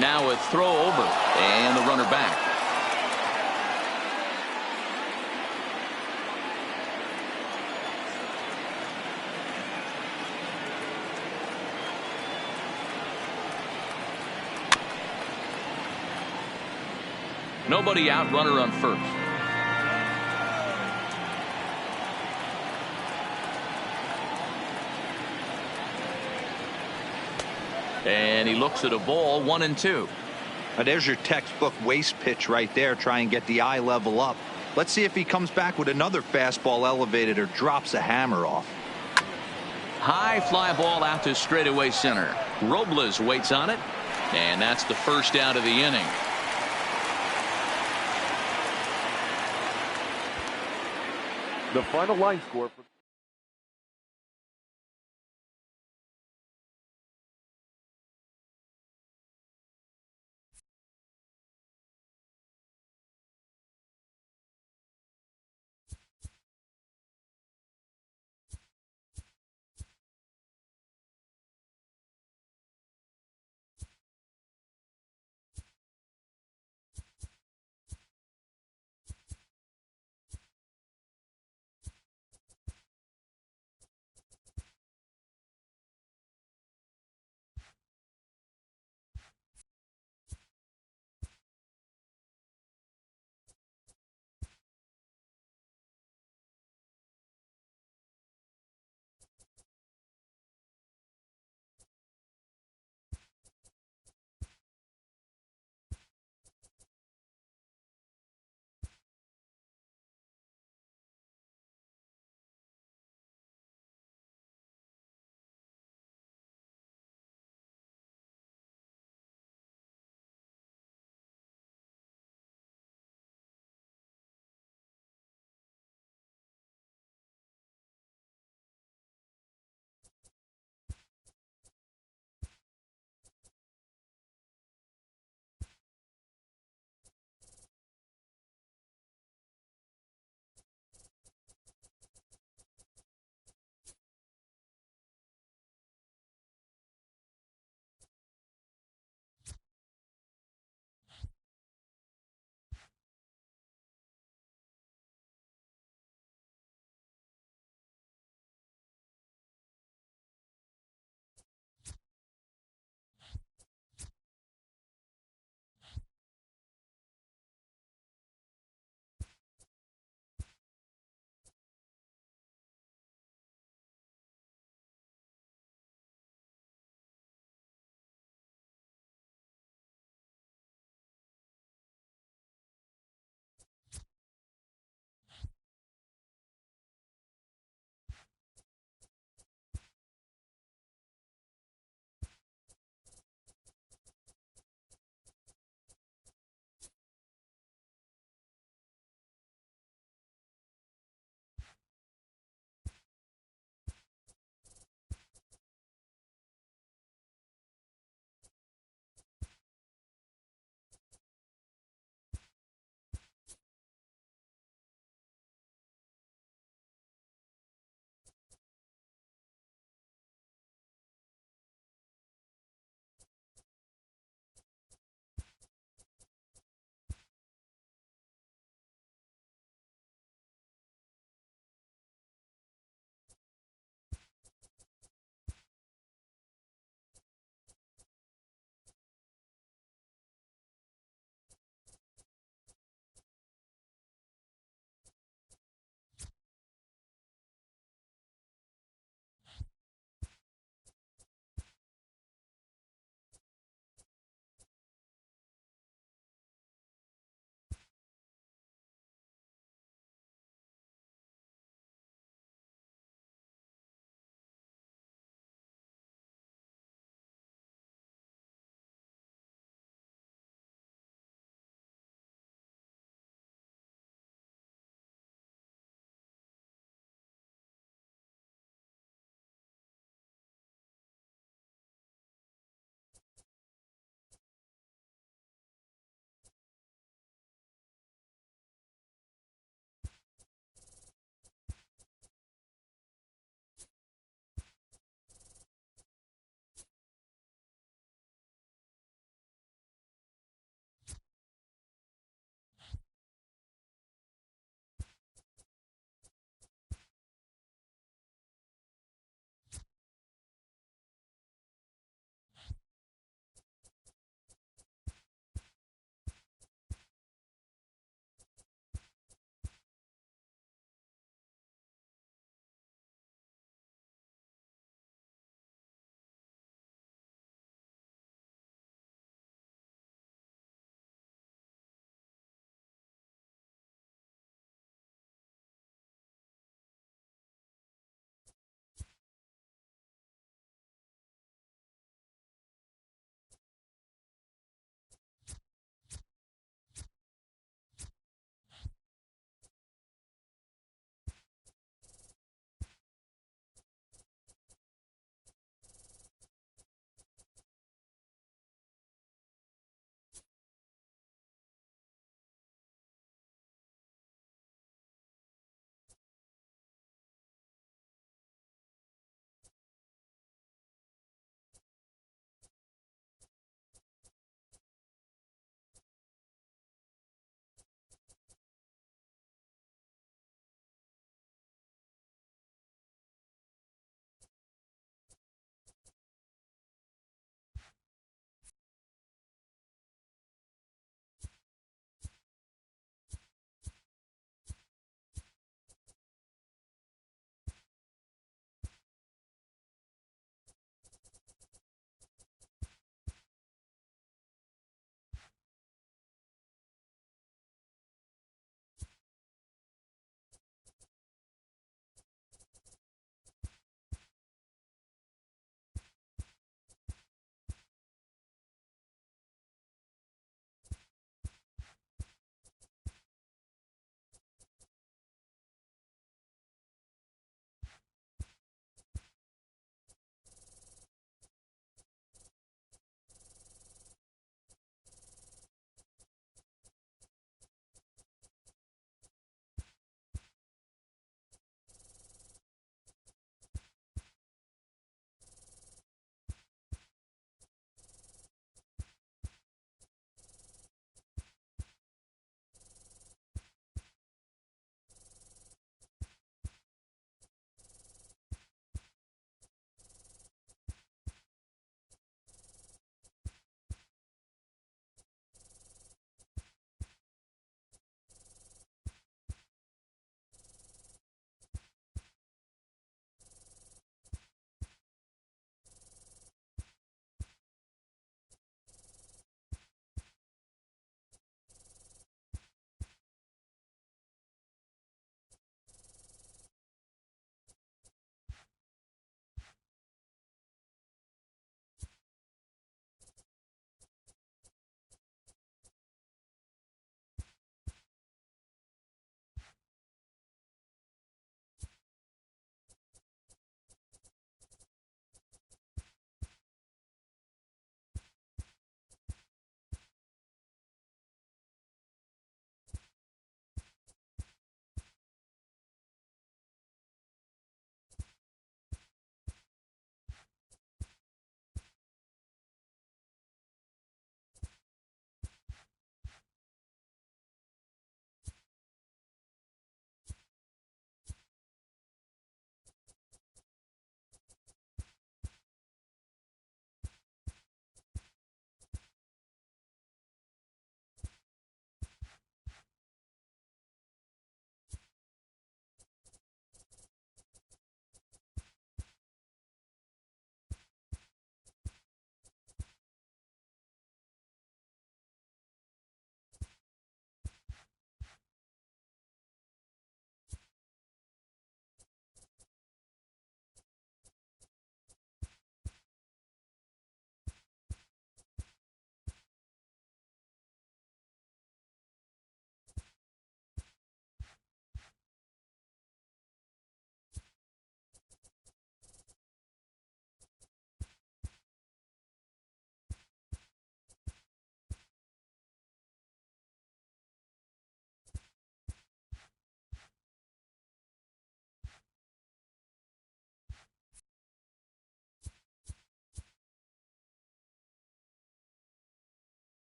Now a throw over, and the runner back. Nobody out, runner on first. And he looks at a ball, 1-2. Now there's your textbook waste pitch right there. Try and get the eye level up. Let's see if he comes back with another fastball elevated or drops a hammer off. High fly ball out to straightaway center. Robles waits on it, and that's the first out of the inning. The final line score for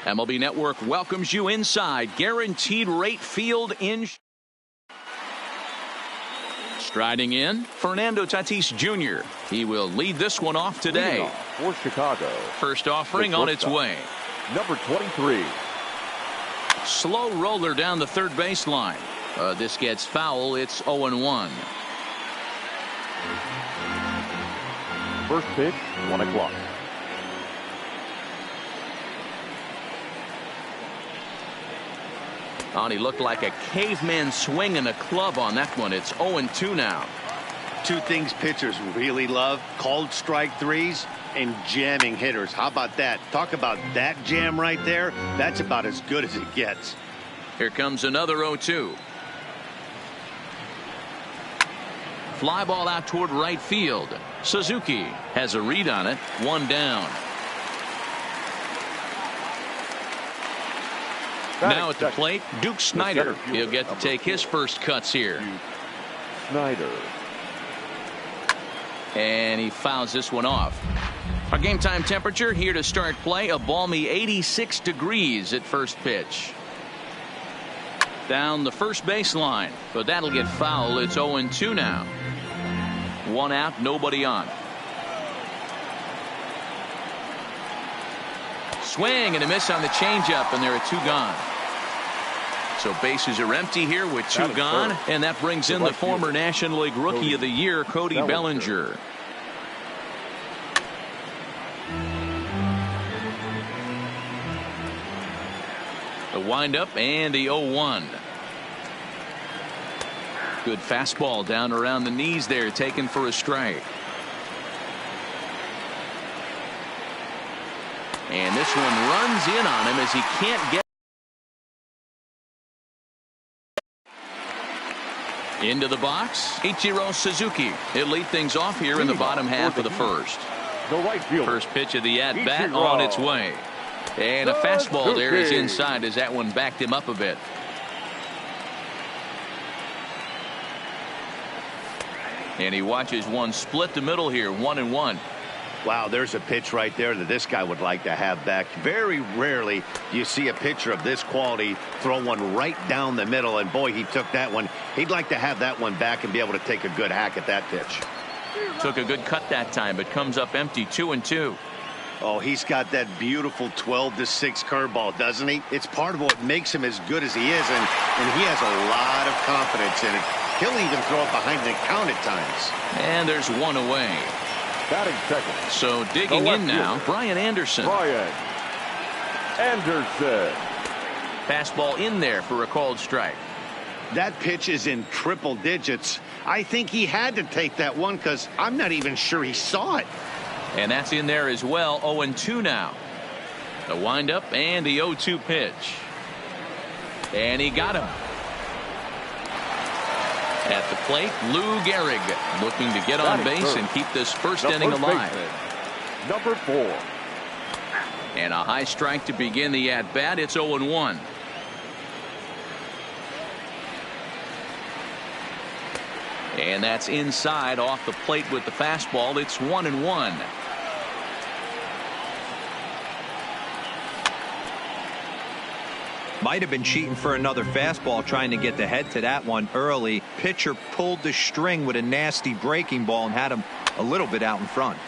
MLB Network welcomes you inside Guaranteed Rate Field in. Striding in, Fernando Tatis Jr. He will lead this one off today. For Chicago. First offering on its way. Number 23. Slow roller down the third baseline. This gets foul. It's 0-1. First pitch, 1 o'clock. He looked like a caveman swinging a club on that one. It's 0-2 now. Two things pitchers really love: called strike threes and jamming hitters. How about that? Talk about that jam right there. That's about as good as it gets. Here comes another 0-2. Fly ball out toward right field. Suzuki has a read on it. One down. Now at the plate, Duke Snider. He'll get to take his first cuts here. Snider. And he fouls this one off. Our game time temperature here to start play, a balmy 86 degrees at first pitch. Down the first baseline, but that'll get foul. It's 0-2 now. One out, nobody on. Swing and a miss on the changeup, and there are two gone. So bases are empty here with two gone, and that brings in the former National League Rookie of the Year, Cody Bellinger. The windup and the 0-1. Good fastball down around the knees there, taken for a strike. And this one runs in on him as he can't get into the box. Ichiro Suzuki. He'll lead things off here in the bottom half of the first. The right fielder. First pitch of the at-bat on its way. And a fastball there is inside as that one backed him up a bit. And he watches one split the middle here, 1-1. Wow, there's a pitch right there that this guy would like to have back. Very rarely do you see a pitcher of this quality throw one right down the middle, and boy, he took that one. He'd like to have that one back and be able to take a good hack at that pitch. Took a good cut that time, but comes up empty, 2-2. Oh, he's got that beautiful 12-6 curveball, doesn't he? It's part of what makes him as good as he is, and he has a lot of confidence in it. He'll even throw it behind the count at times. And there's one away. Batting second. So digging in now, Brian Anderson. Brian Anderson. Fastball in there for a called strike. That pitch is in triple digits. I think he had to take that one because I'm not even sure he saw it. And that's in there as well. 0-2 now. The windup and the 0-2 pitch. And he got him. At the plate, Lou Gehrig looking to get on base and keep this first inning alive. Number 4. And a high strike to begin the at-bat. It's 0-1. And that's inside off the plate with the fastball. It's 1-1. Might have been cheating for another fastball, trying to get the head to that one early. Pitcher pulled the string with a nasty breaking ball and had him a little bit out in front.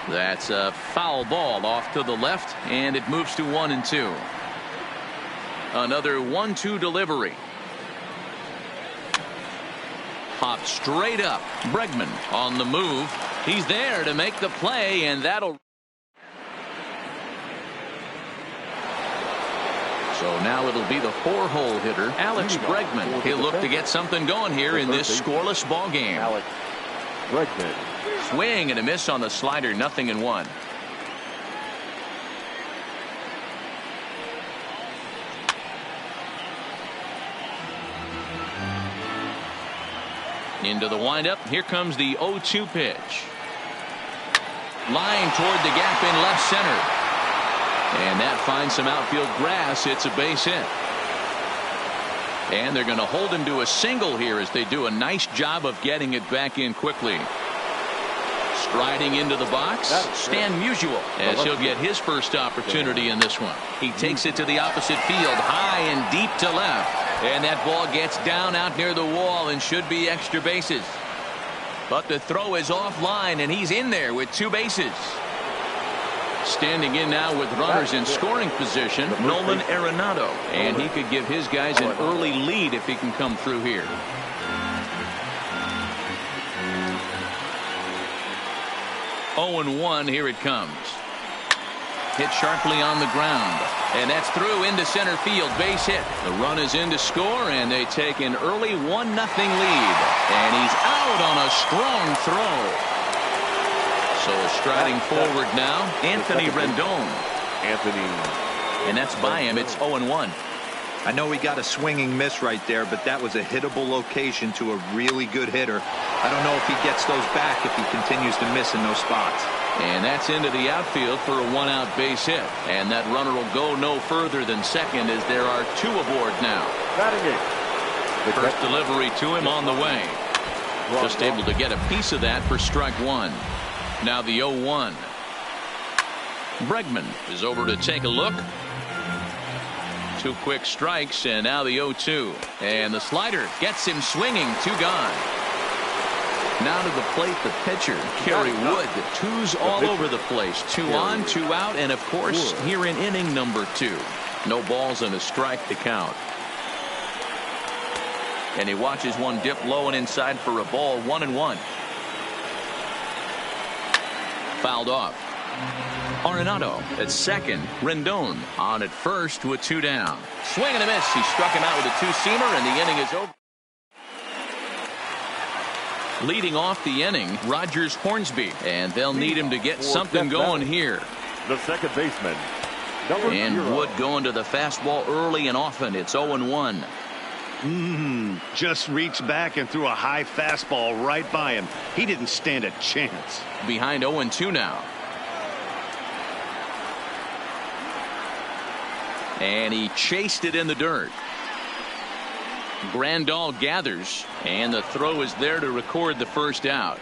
That's a foul ball off to the left, and it moves to 1-2. Another 1-2 delivery. Popped straight up. Bregman on the move. He's there to make the play, and that'll. So now it'll be the 4-hole hitter, Alex Bregman. He'll look to get something going here in this scoreless ball game. Alex Bregman. Swing and a miss on the slider, 0-1. Into the windup. Here comes the 0-2 pitch. Line toward the gap in left center. And that finds some outfield grass. It's a base hit. And they're going to hold him to a single here as they do a nice job of getting it back in quickly. Striding into the box, Stan Musial, as he'll get his first opportunity in this one. He takes it to the opposite field, high and deep to left. And that ball gets down out near the wall and should be extra bases. But the throw is offline, and he's in there with 2 bases. Standing in now with runners in scoring position, Nolan Arenado. And he could give his guys an early lead if he can come through here. Oh and 1, here it comes. Hit sharply on the ground. And that's through into center field. Base hit. The run is in to score, and they take an early 1-0 lead. And he's out on a strong throw. So striding forward now, Anthony Rendon. And that's by him. It's 0-1. I know he got a swinging miss right there, but that was a hittable location to a really good hitter. I don't know if he gets those back if he continues to miss in those spots. And that's into the outfield for a 1-out base hit. And that runner will go no further than second as there are 2 aboard now. First delivery to him on the way. Just able to get a piece of that for strike 1. Now the 0-1. Bregman is over to take a look. 2 quick strikes, and now the 0-2. And the slider gets him swinging. 2 gone. Now to the plate, the pitcher, Kerry Wood. 2s all over the place. 2 on, 2 out, and of course, here in inning number 2. No balls and a strike to count. And he watches one dip low and inside for a ball. 1-1. Fouled off. Arenado at second. Rendon on at first with 2 down. Swing and a miss. He struck him out with a 2-seamer, and the inning is over. Leading off the inning, Rogers Hornsby, and they'll need him to get something going here. The second baseman. And Wood going to the fastball early and often. It's 0-1. Just reached back and threw a high fastball right by him. He didn't stand a chance. Behind 0-2 now. And he chased it in the dirt. Grandal gathers, and the throw is there to record the first out.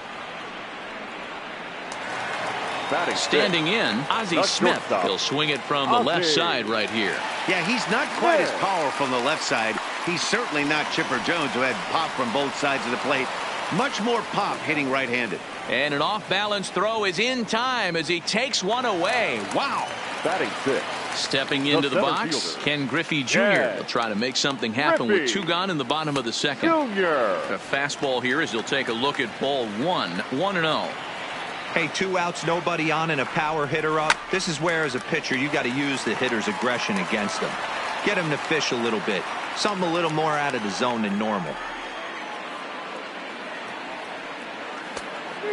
Standing in, Ozzie Smith. He'll swing it from the left side right here. Yeah, he's not quite as powerful from the left side. He's certainly not Chipper Jones, who had pop from both sides of the plate. Much more pop hitting right-handed. And an off-balance throw is in time as he takes one away. Wow. Batting 6. Stepping into the box, Ken Griffey Jr. will try to make something happen with 2 gone in the bottom of the second. A fastball here as he'll take a look at ball 1. 1-0. Hey, 2 outs, nobody on, and a power hitter up. This is where, as a pitcher, you got to use the hitter's aggression against him. Get him to fish a little bit. Something a little more out of the zone than normal.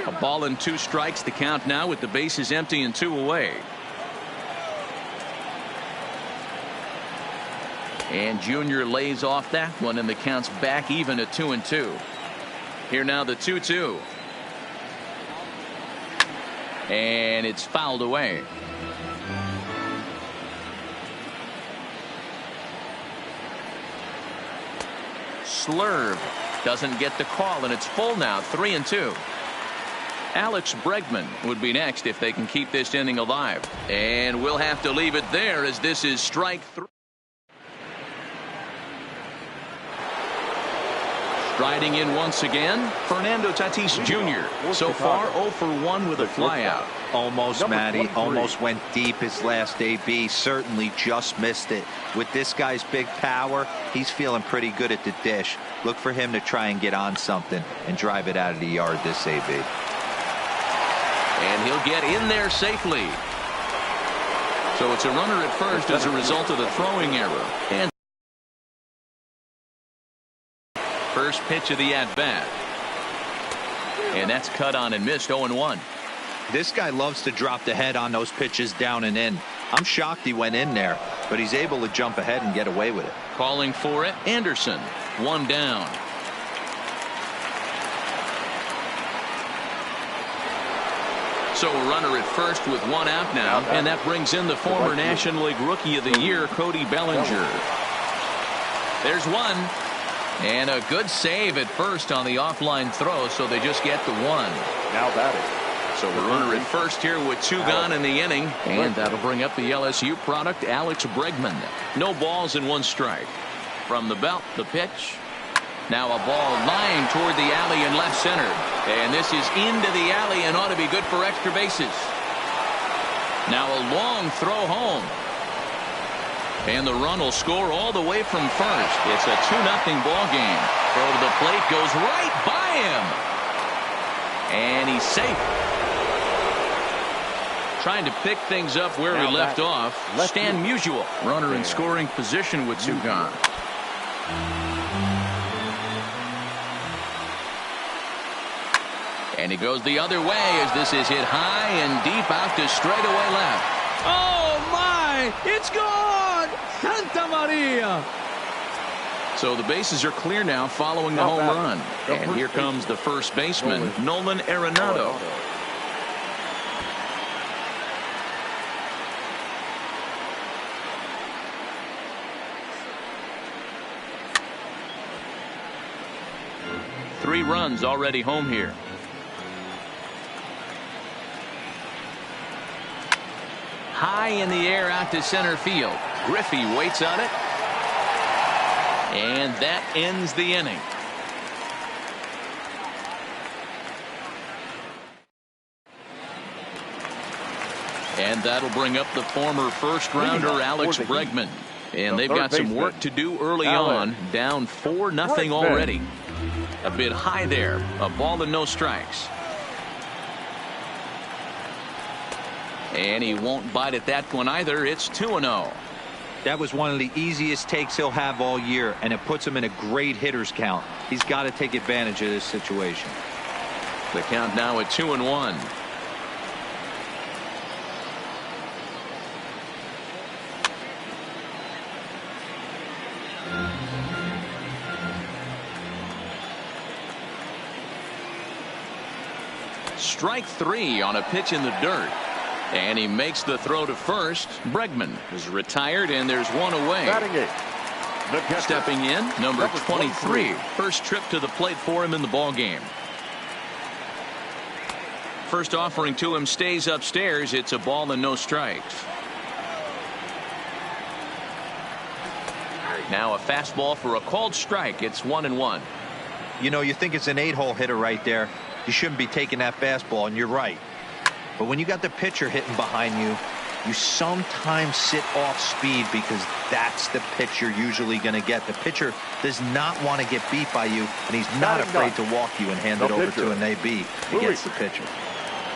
A ball and 2 strikes. The count now with the bases empty and 2 away. And Junior lays off that one, and the count's back even at 2-2. Here now the 2-2. And it's fouled away. Slurve doesn't get the call, and it's full now. 3-2. Alex Bregman would be next if they can keep this inning alive. And we'll have to leave it there as this is strike 3. Striding in once again, Fernando Tatis Jr. So far 0 for 1 with a flyout. Almost, Matty. Almost went deep his last AB. Certainly just missed it. With this guy's big power, he's feeling pretty good at the dish. Look for him to try and get on something and drive it out of the yard this AB. And he'll get in there safely. So it's a runner at first as a result of the throwing error. And first pitch of the at-bat. And that's cut on and missed. 0-1. This guy loves to drop the head on those pitches down and in. I'm shocked he went in there, but he's able to jump ahead and get away with it. Calling for it, Anderson. 1 down. So a runner at first with 1 out now, and that brings in the former National League Rookie of the Year, Cody Bellinger. There's 1. And a good save at first on the offline throw, so they just get the 1. Now batting. So the runner at first here with 2 gone in the inning. And that'll bring up the LSU product, Alex Bregman. No balls and 1 strike. From the belt, the pitch. Now a ball lined toward the alley in left center. And this is into the alley and ought to be good for extra bases. Now a long throw home. And the run will score all the way from first. It's a 2-0 ball game. Throw to the plate goes right by him. And he's safe. Trying to pick things up where he left off. Stan Musial, runner in scoring position with 2 gone. And he goes the other way as this is hit high and deep out to straightaway left. Oh my! It's gone! Santa Maria! So the bases are clear now following the home run. And here comes the first baseman, Nolan Arenado. Three runs already home here. High in the air out to center field. Griffey waits on it. And that ends the inning. And that'll bring up the former first rounder Alex Bregman. And they've got some work to do early on. Down 4-0 already. A bit high there. A ball and no strikes. And he won't bite at that one either. It's 2-0. That was one of the easiest takes he'll have all year, and it puts him in a great hitter's count. He's got to take advantage of this situation. The count now at 2-1. Strike 3 on a pitch in the dirt. And he makes the throw to first. Bregman is retired, and there's one away. Stepping in, number 23. First trip to the plate for him in the ball game. First offering to him stays upstairs. It's a ball and no strikes. Now a fastball for a called strike. It's 1-1. You know, you think it's an 8-hole hitter right there. You shouldn't be taking that fastball, and you're right. But when you got the pitcher hitting behind you, you sometimes sit off speed because that's the pitch you're usually going to get. The pitcher does not want to get beat by you, and he's not afraid to walk you and hand it over to an AB against the pitcher.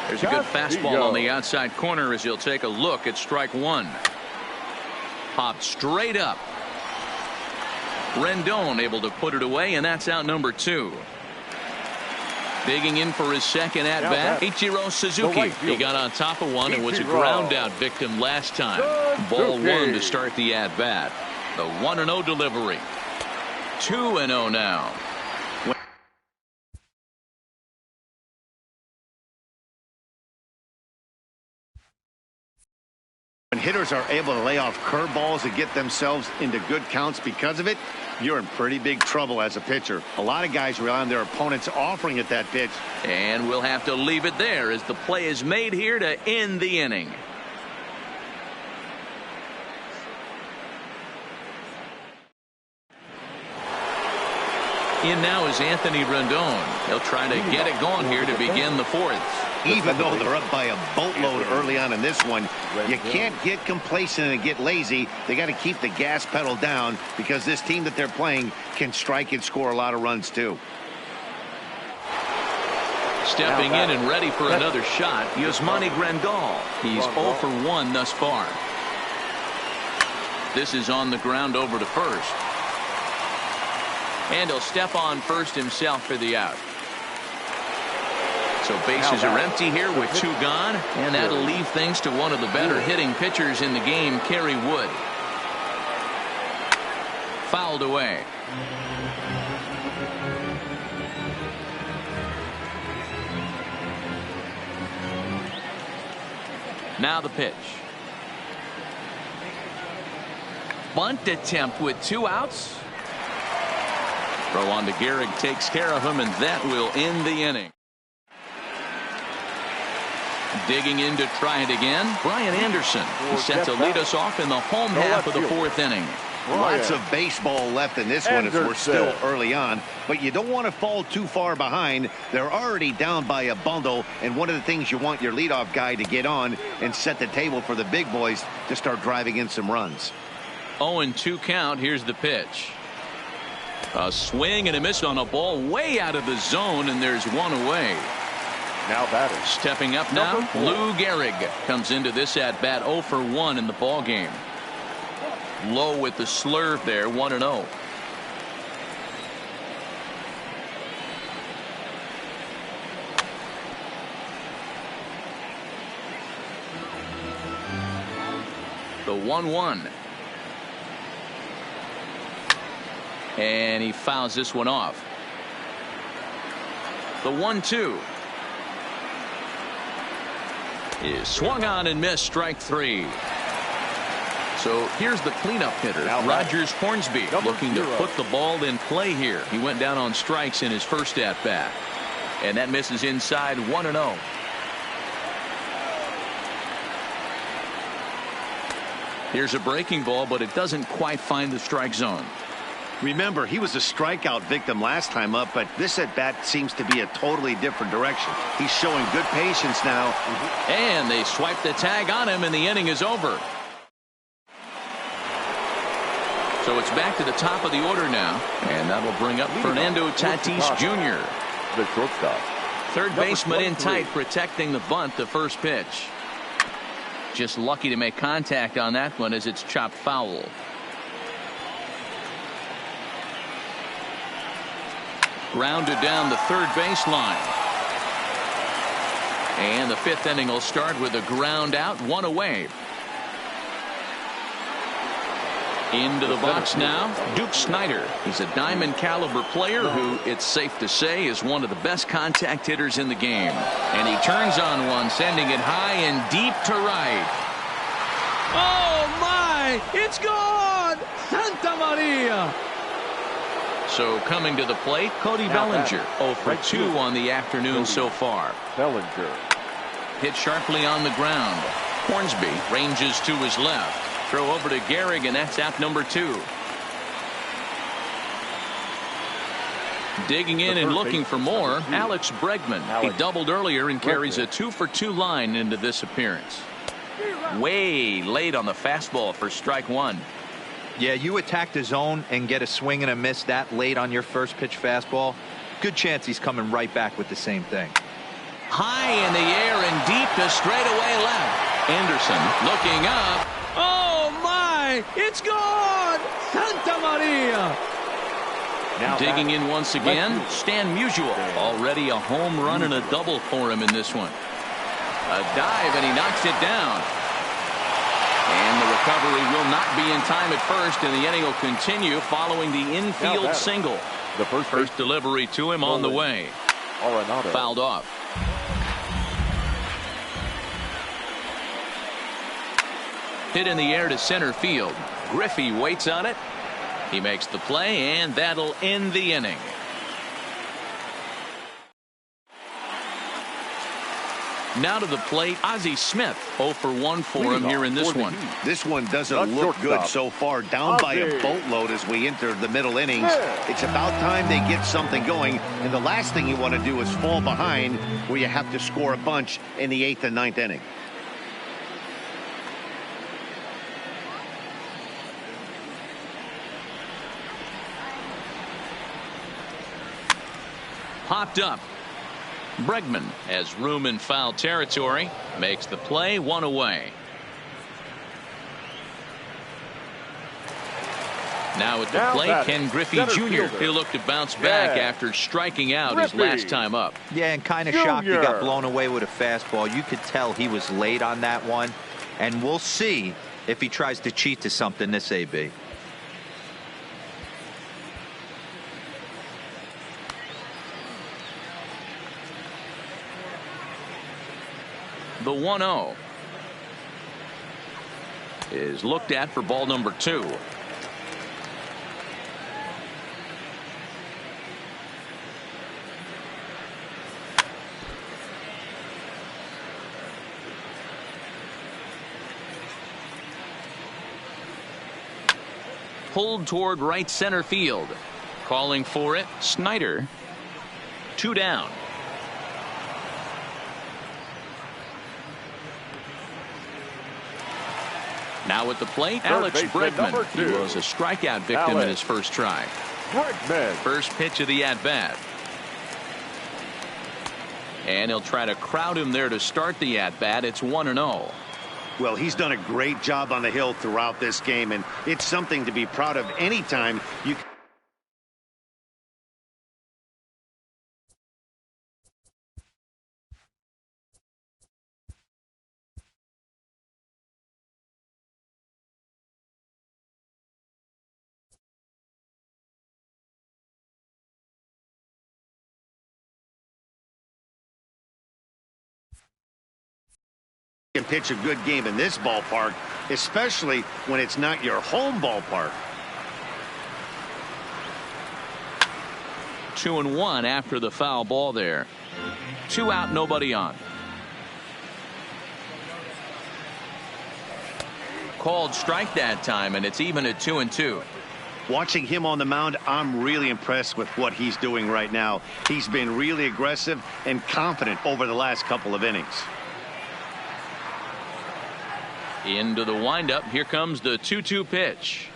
There's a good fastball on the outside corner as he'll take a look at strike 1. Popped straight up. Rendon able to put it away, and that's out number 2. Digging in for his second at-bat, Ichiro Suzuki. He got on top of one and was a ground-out victim last time. Ball 1 to start the at-bat. The 1-0 delivery. 2-0 now. When hitters are able to lay off curveballs and get themselves into good counts because of it, you're in pretty big trouble as a pitcher. A lot of guys rely on their opponents offering at that pitch. And we'll have to leave it there as the play is made here to end the inning. In now is Anthony Rendon. He'll try to get it going here to begin the 4th. Even though they're up by a boatload early on in this one, you can't get complacent and get lazy. They got to keep the gas pedal down because this team that they're playing can strike and score a lot of runs too. Stepping in and ready for another shot, Yasmani Grandal. He's 0 for 1 thus far. This is on the ground over to first. And he'll step on first himself for the out. So bases are empty here with 2 gone, and that'll leave things to one of the better hitting pitchers in the game, Kerry Wood. Fouled away. Now the pitch. Bunt attempt with 2 outs. Throw on to Gehrig takes care of him, and that will end the inning. Digging in to try it again, Brian Anderson. He's set to lead us off in the home half of the fourth inning. Lots of baseball left in this one as we're still early on, but you don't want to fall too far behind. They're already down by a bundle, and one of the things you want your leadoff guy to get on and set the table for the big boys to start driving in some runs. 0-2 count. Here's the pitch. A swing and a miss on a ball way out of the zone, and there's one away. Now batting. Stepping up now, Lou Gehrig comes into this at bat 0 for 1 in the ball game. Low with the slurve there, 1-0. The 1-1. And he fouls this one off. The 1-2 is swung on and missed, strike 3. So here's the cleanup hitter, Rogers Hornsby, looking to put the ball in play here. He went down on strikes in his first at bat, and that misses inside, 1-0. Here's a breaking ball, but it doesn't quite find the strike zone. Remember, he was a strikeout victim last time up, but this at bat seems to be a totally different direction. He's showing good patience now. And they swipe the tag on him, and the inning is over. So it's back to the top of the order now, and that'll bring up Fernando Tatis Jr. The shortstop. Third baseman in tight, protecting the bunt, the first pitch. Just lucky to make contact on that one as it's chopped foul. Grounded down the third baseline. And the fifth inning will start with a ground out, one away. Into the box now, Duke Snider. He's a diamond caliber player who, it's safe to say, is one of the best contact hitters in the game. And he turns on one, sending it high and deep to right. Oh, my! It's gone! Santa Maria! So coming to the plate, Cody Bellinger. 0 for 2 on the afternoon so far. Bellinger. Hit sharply on the ground. Hornsby ranges to his left. Throw over to Gehrig, and that's out number 2. Digging in and looking for more, Alex Bregman. He doubled earlier and carries a 2 for 2 line into this appearance. Way late on the fastball for strike 1. Yeah, you attack the zone and get a swing and a miss that late on your first pitch fastball. Good chance he's coming right back with the same thing. High in the air and deep to straightaway left. Anderson looking up. Oh, my! It's gone! Santa Maria! Now Digging in once again, Stan Musial. Already a home run and a double for him in this one. A dive, and he knocks it down. And the recovery will not be in time at first, and the inning will continue following the infield single. The first delivery to him on the way. Arenado. Fouled off. Hit in the air to center field. Griffey waits on it. He makes the play, and that'll end the inning. Now to the plate, Ozzie Smith. 0 for 1 for him here in this one. This one doesn't look good so far. Down by a boatload as we enter the middle innings. It's about time they get something going. And the last thing you want to do is fall behind where you have to score a bunch in the 8th and 9th inning. Popped up. Bregman has room in foul territory. Makes the play, one away. Now at the plate, Ken Griffey Jr. He'll look to bounce back after striking out his last time up. Yeah, and kind of shocked he got blown away with a fastball. You could tell he was late on that one. And we'll see if he tries to cheat to something this AB. The 1-0 is looked at for ball number 2. pulled toward right center field. Calling for it, Snyder. 2 down. Now at the plate, Alex Bregman. He was a strikeout victim in his first try. First pitch of the at-bat. And he'll try to crowd him there to start the at-bat. It's 1-0. Well, he's done a great job on the hill throughout this game, and it's something to be proud of anytime you can pitch a good game in this ballpark, especially when it's not your home ballpark. 2-1 after the foul ball there. 2 out, nobody on. Called strike that time, and it's even at 2-2. Watching him on the mound, I'm really impressed with what he's doing right now. He's been really aggressive and confident over the last couple of innings. Into the windup. Here comes the 2-2 pitch.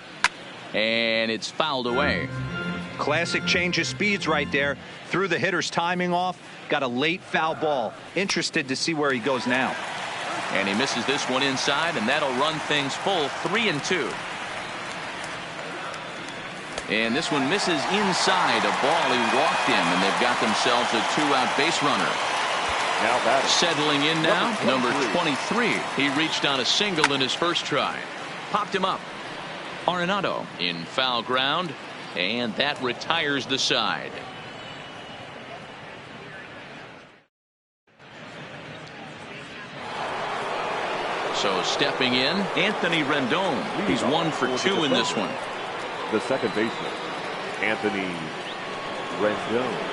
And it's fouled away. Classic change of speeds right there. Threw the hitter's timing off. Got a late foul ball. Interested to see where he goes now. And he misses this one inside, and that'll run things full 3-2. And this one misses inside. A ball he walked in, and they've got themselves a 2-out base runner. Settling in now, number 23. He reached on a single in his first try. Popped him up. Arenado in foul ground, and that retires the side. So stepping in, Anthony Rendon. He's 1 for 2 in this one. The second baseman, Anthony Rendon.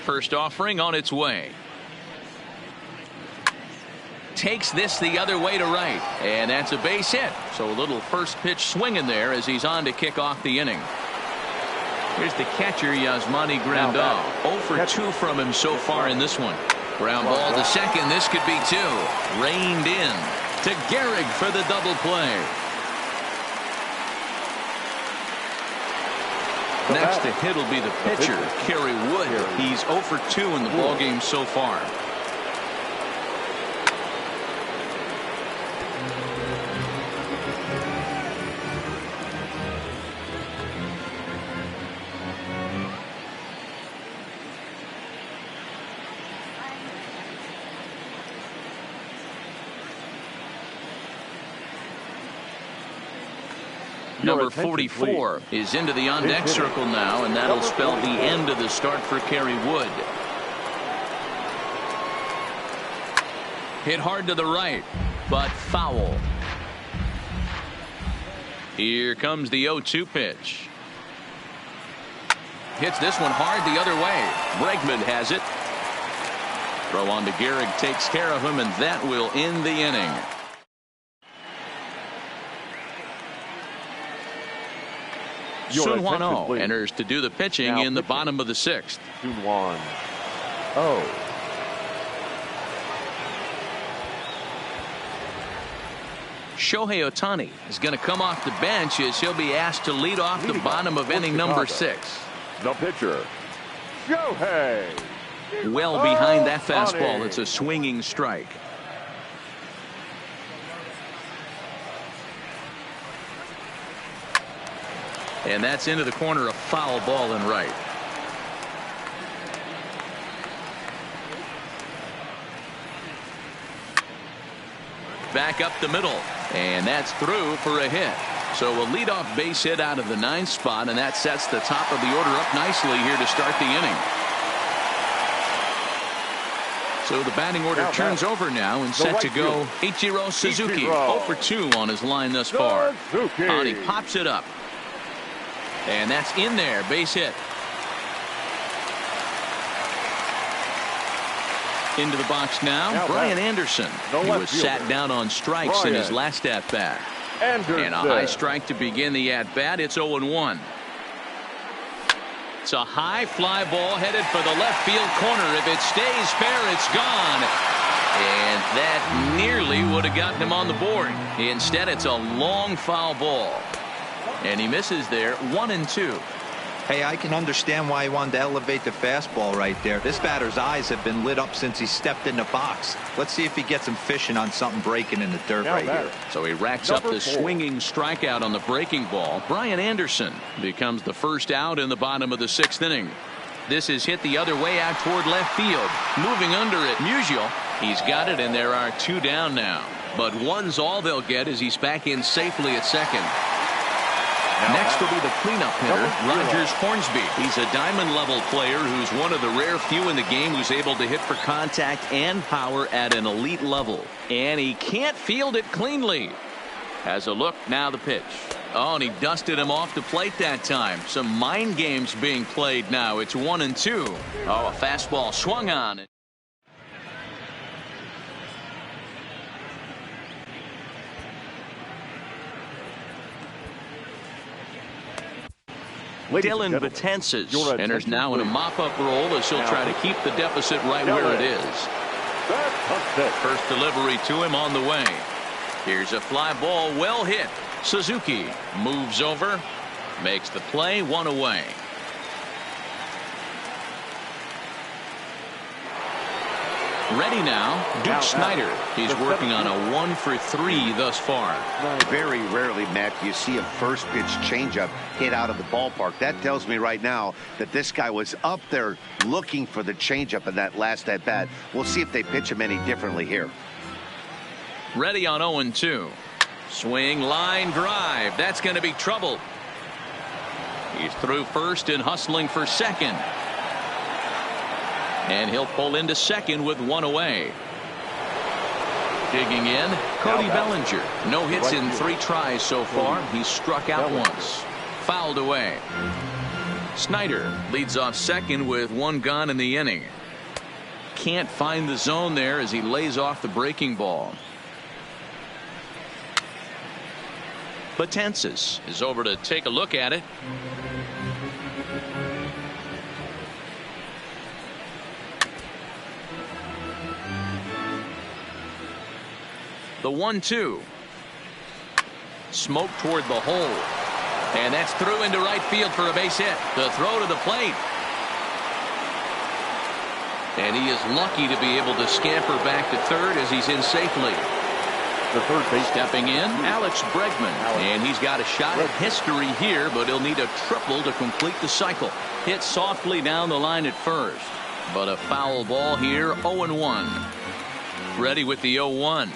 First offering on its way. Takes this the other way to right, and that's a base hit. So a little first pitch swing in there as he's on to kick off the inning. Here's the catcher, Yasmani Grandal. 0 for 2 from him so far in this one. Ground ball to second. This could be 2. Reined in to Gehrig for the double play. Next to hit will be the pitcher, Kerry Wood. He's 0 for 2 in the ballgame so far. Number 44 is into the on-deck circle now, and that'll spell the end of the start for Kerry Wood. Hit hard to the right, but foul. Here comes the 0-2 pitch. Hits this one hard the other way. Bregman has it. Throw on to Gehrig takes care of him, and that will end the inning. Sun-Hwan Oh enters to do the pitching in the bottom of the 6th. Sun-Hwan Oh. Shohei Ohtani is going to come off the bench as he'll be asked to lead off the bottom of inning number 6. The pitcher, Shohei. Well behind that fastball. It's a swinging strike. And that's into the corner, a foul ball and right. Back up the middle, and that's through for a hit. So a leadoff base hit out of the 9th spot, and that sets the top of the order up nicely here to start the inning. So the batting order turns over now and set to go. Ichiro Suzuki, 0 for 2 on his line thus far. And he pops it up. And that's in there, base hit. Into the box now Brian Anderson. He was sat down on strikes in his last at-bat. And a high strike to begin the at-bat. It's 0-1. It's a high fly ball headed for the left field corner. If it stays fair, it's gone. And that nearly would have gotten him on the board. Instead, it's a long foul ball. And he misses there. 1-2. Hey, I can understand why he wanted to elevate the fastball right there. This batter's eyes have been lit up since he stepped in the box. Let's see if he gets him fishing on something breaking in the dirt right here. So he racks up the swinging strikeout on the breaking ball. Brian Anderson becomes the first out in the bottom of the 6th inning. This is hit the other way out toward left field. Moving under it, Musial. He's got it, and there are 2 down now. But 1's all they'll get as he's back in safely at second. Next will be the cleanup hitter, Rogers Hornsby. He's a diamond-level player who's one of the rare few in the game who's able to hit for contact and power at an elite level. And he can't field it cleanly. Has a look, now the pitch. Oh, and he dusted him off the plate that time. Some mind games being played now. It's 1-2. Oh, a fastball swung on. Dylan Betances enters now in a mop-up role as he'll try to keep the deficit right where it is. First delivery to him on the way. Here's a fly ball, well hit. Suzuki moves over, makes the play, 1 away. Ready now, Duke Snider. He's working on a 1-for-3 thus far. Very rarely, Matt, you see a first pitch changeup hit out of the ballpark. That tells me right now that this guy was up there looking for the changeup in that last at bat. We'll see if they pitch him any differently here. Ready on 0-2. Swing, line drive. That's going to be trouble. He's through first and hustling for second. And he'll pull into second with 1 away. Digging in, Cody Bellinger. No hits in 3 tries so far. He's struck out once. Fouled away. Snider leads off second with 1 gone in the inning. Can't find the zone there as he lays off the breaking ball. Betances is over to take a look at it. The 1-2. Smoke toward the hole. And that's through into right field for a base hit. The throw to the plate. And he is lucky to be able to scamper back to third as he's in safely. The third base. Stepping in, Alex Bregman. And he's got a shot at history here, but he'll need a triple to complete the cycle. Hit softly down the line at first. But a foul ball here, 0-1. Ready with the 0-1.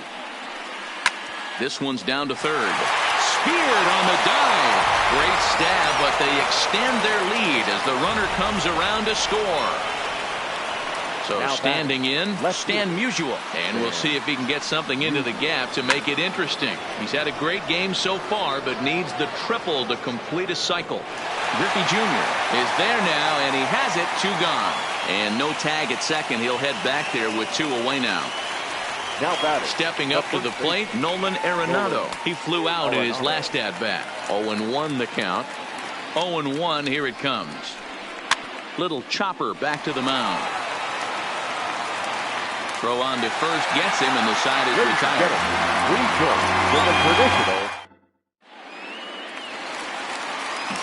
This one's down to third. Speared on the dive. Great stab, but they extend their lead as the runner comes around to score. So now standing in, Stan Musial. And we'll see if he can get something into the gap to make it interesting. He's had a great game so far, but needs the triple to complete a cycle. Griffey Jr. is there now, and he has it. 2 gone. And no tag at second. He'll head back there with 2 away now. Stepping up to the plate, Nolan Arenado. He flew out in his last at-bat. 0-1 the count. 0-1, here it comes. Little chopper back to the mound. Throw on to first, gets him, and the side is retired.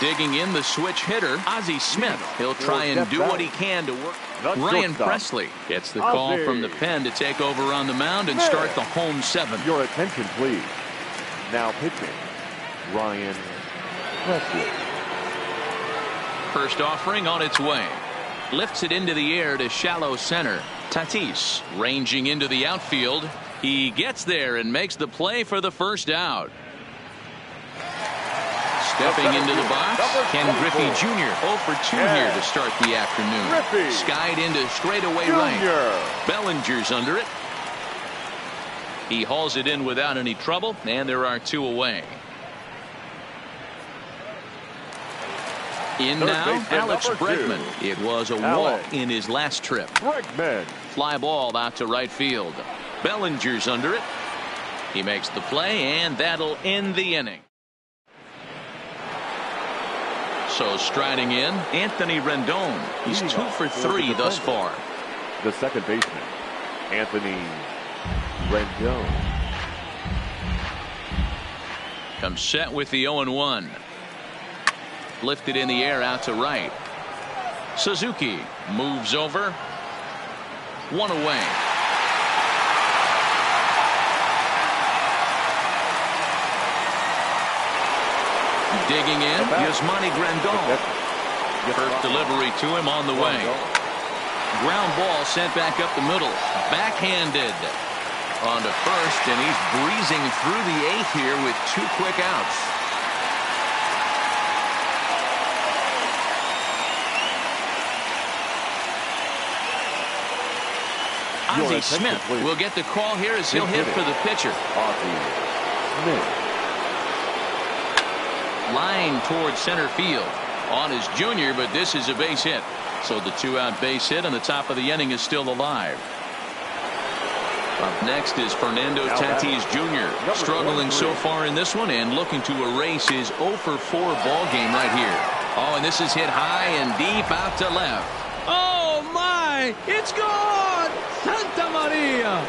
Digging in, the switch hitter, Ozzie Smith. He'll try and do what he can to work. Ryan Presley gets the call from the pen to take over on the mound and start the home 7th. Your attention, please. Now pitching, Ryan Presley. First offering on its way. Lifts it into the air to shallow center. Tatis ranging into the outfield. He gets there and makes the play for the first out. Stepping into the box, Ken Griffey Jr. 0 for 2 here to start the afternoon. Skied into straightaway right. Bellinger's under it. He hauls it in without any trouble, and there are 2 away. In now, Alex Bregman. It was a walk in his last trip. Bregman fly ball out to right field. Bellinger's under it. He makes the play, and that'll end the inning. So striding in, Anthony Rendon. He's 2 for 3 thus far. The second baseman, Anthony Rendon. Comes set with the 0-1. Lifted in the air out to right. Suzuki moves over. 1 away. Digging in, Yasmani Grandal. First delivery to him on the way. Ground ball sent back up the middle. Backhanded on to first, and he's breezing through the 8th here with 2 quick outs. Ozzie Smith will get the call here as he'll hit for the pitcher. Ozzie Smith. Line towards center field. On his junior, but this is a base hit. So the 2-out base hit on the top of the inning is still alive. Up next is Fernando Tatis Jr. Struggling so far in this one and looking to erase his 0 for 4 ball game right here. Oh, and this is hit high and deep out to left. Oh, my! It's gone! Santa Maria!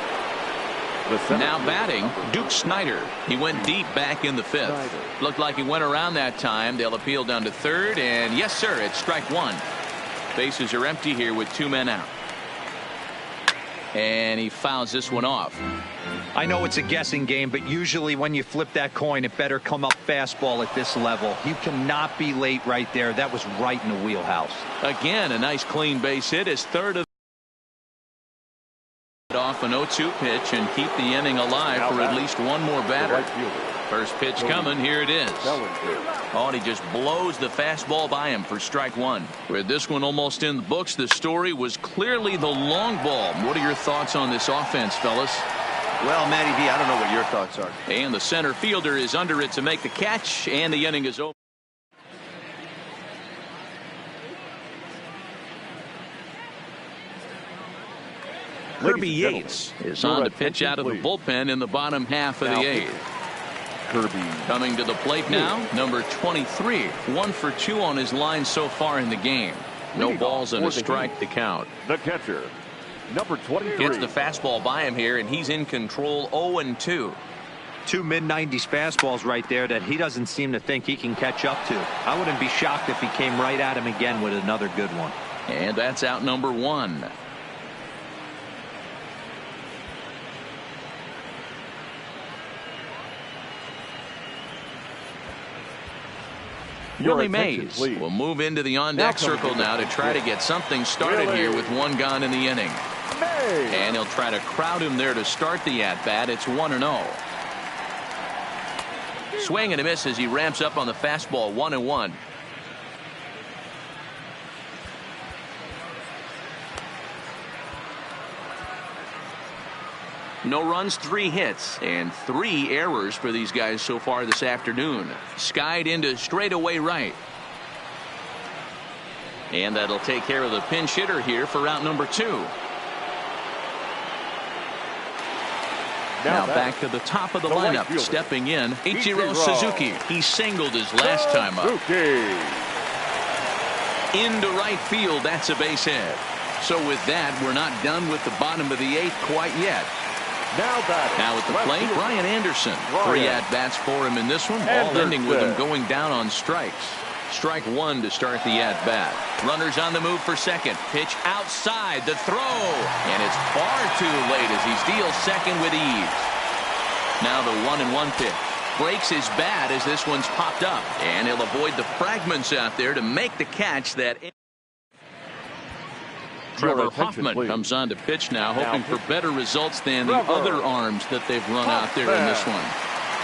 Now batting, Duke Snider. He went deep back in the 5th. Looked like he went around that time. They'll appeal down to 3rd, and yes, sir, it's strike 1. Bases are empty here with 2 men out. And he fouls this one off. I know it's a guessing game, but usually when you flip that coin, it better come up fastball at this level. You cannot be late right there. That was right in the wheelhouse. Again, a nice clean base hit. His 3rd of off an 0-2 pitch and keep the inning alive for at least one more batter. First pitch coming. Here it is. Oh, and he just blows the fastball by him for strike 1. With this one almost in the books, the story was clearly the long ball. What are your thoughts on this offense, fellas? Well, Matty V, I don't know what your thoughts are. And the center fielder is under it to make the catch, and the inning is over. Kirby Yates is on to pitch out of the bullpen in the bottom half of the 8th. Kirby coming to the plate now, number 23. 1 for 2 on his line so far in the game. No balls and a strike to count. The catcher, number 23. Gets the fastball by him here, and he's in control. 0-2. 2 mid-90s fastballs right there that he doesn't seem to think he can catch up to. I wouldn't be shocked if he came right at him again with another good one. And that's out number 1. Willie Mays will move into the on-deck circle now to try to get something started here with 1 gone in the inning. And he'll try to crowd him there to start the at-bat. It's 1-0. Swing and a miss as he ramps up on the fastball. 1-1. No runs, 3 hits, and 3 errors for these guys so far this afternoon. Skied into straightaway right. And that'll take care of the pinch hitter here for out number 2. Now back to the top of the lineup. Right, stepping in, Ichiro Suzuki. He singled his last time up. Into right field. That's a base hit. So with that, we're not done with the bottom of the 8th quite yet. Now at the plate, Brian Anderson. 3 at-bats for him in this one, all ending with him going down on strikes. Strike 1 to start the at-bat. Runners on the move for second. Pitch outside, the throw. And it's far too late as he steals second with ease. Now the 1-1 pitch. Breaks his bat as this one's popped up. And he'll avoid the fragments out there to make the catch that... Trevor Hoffman comes on to pitch now, hoping for better results than the other arms that they've run out there in this one.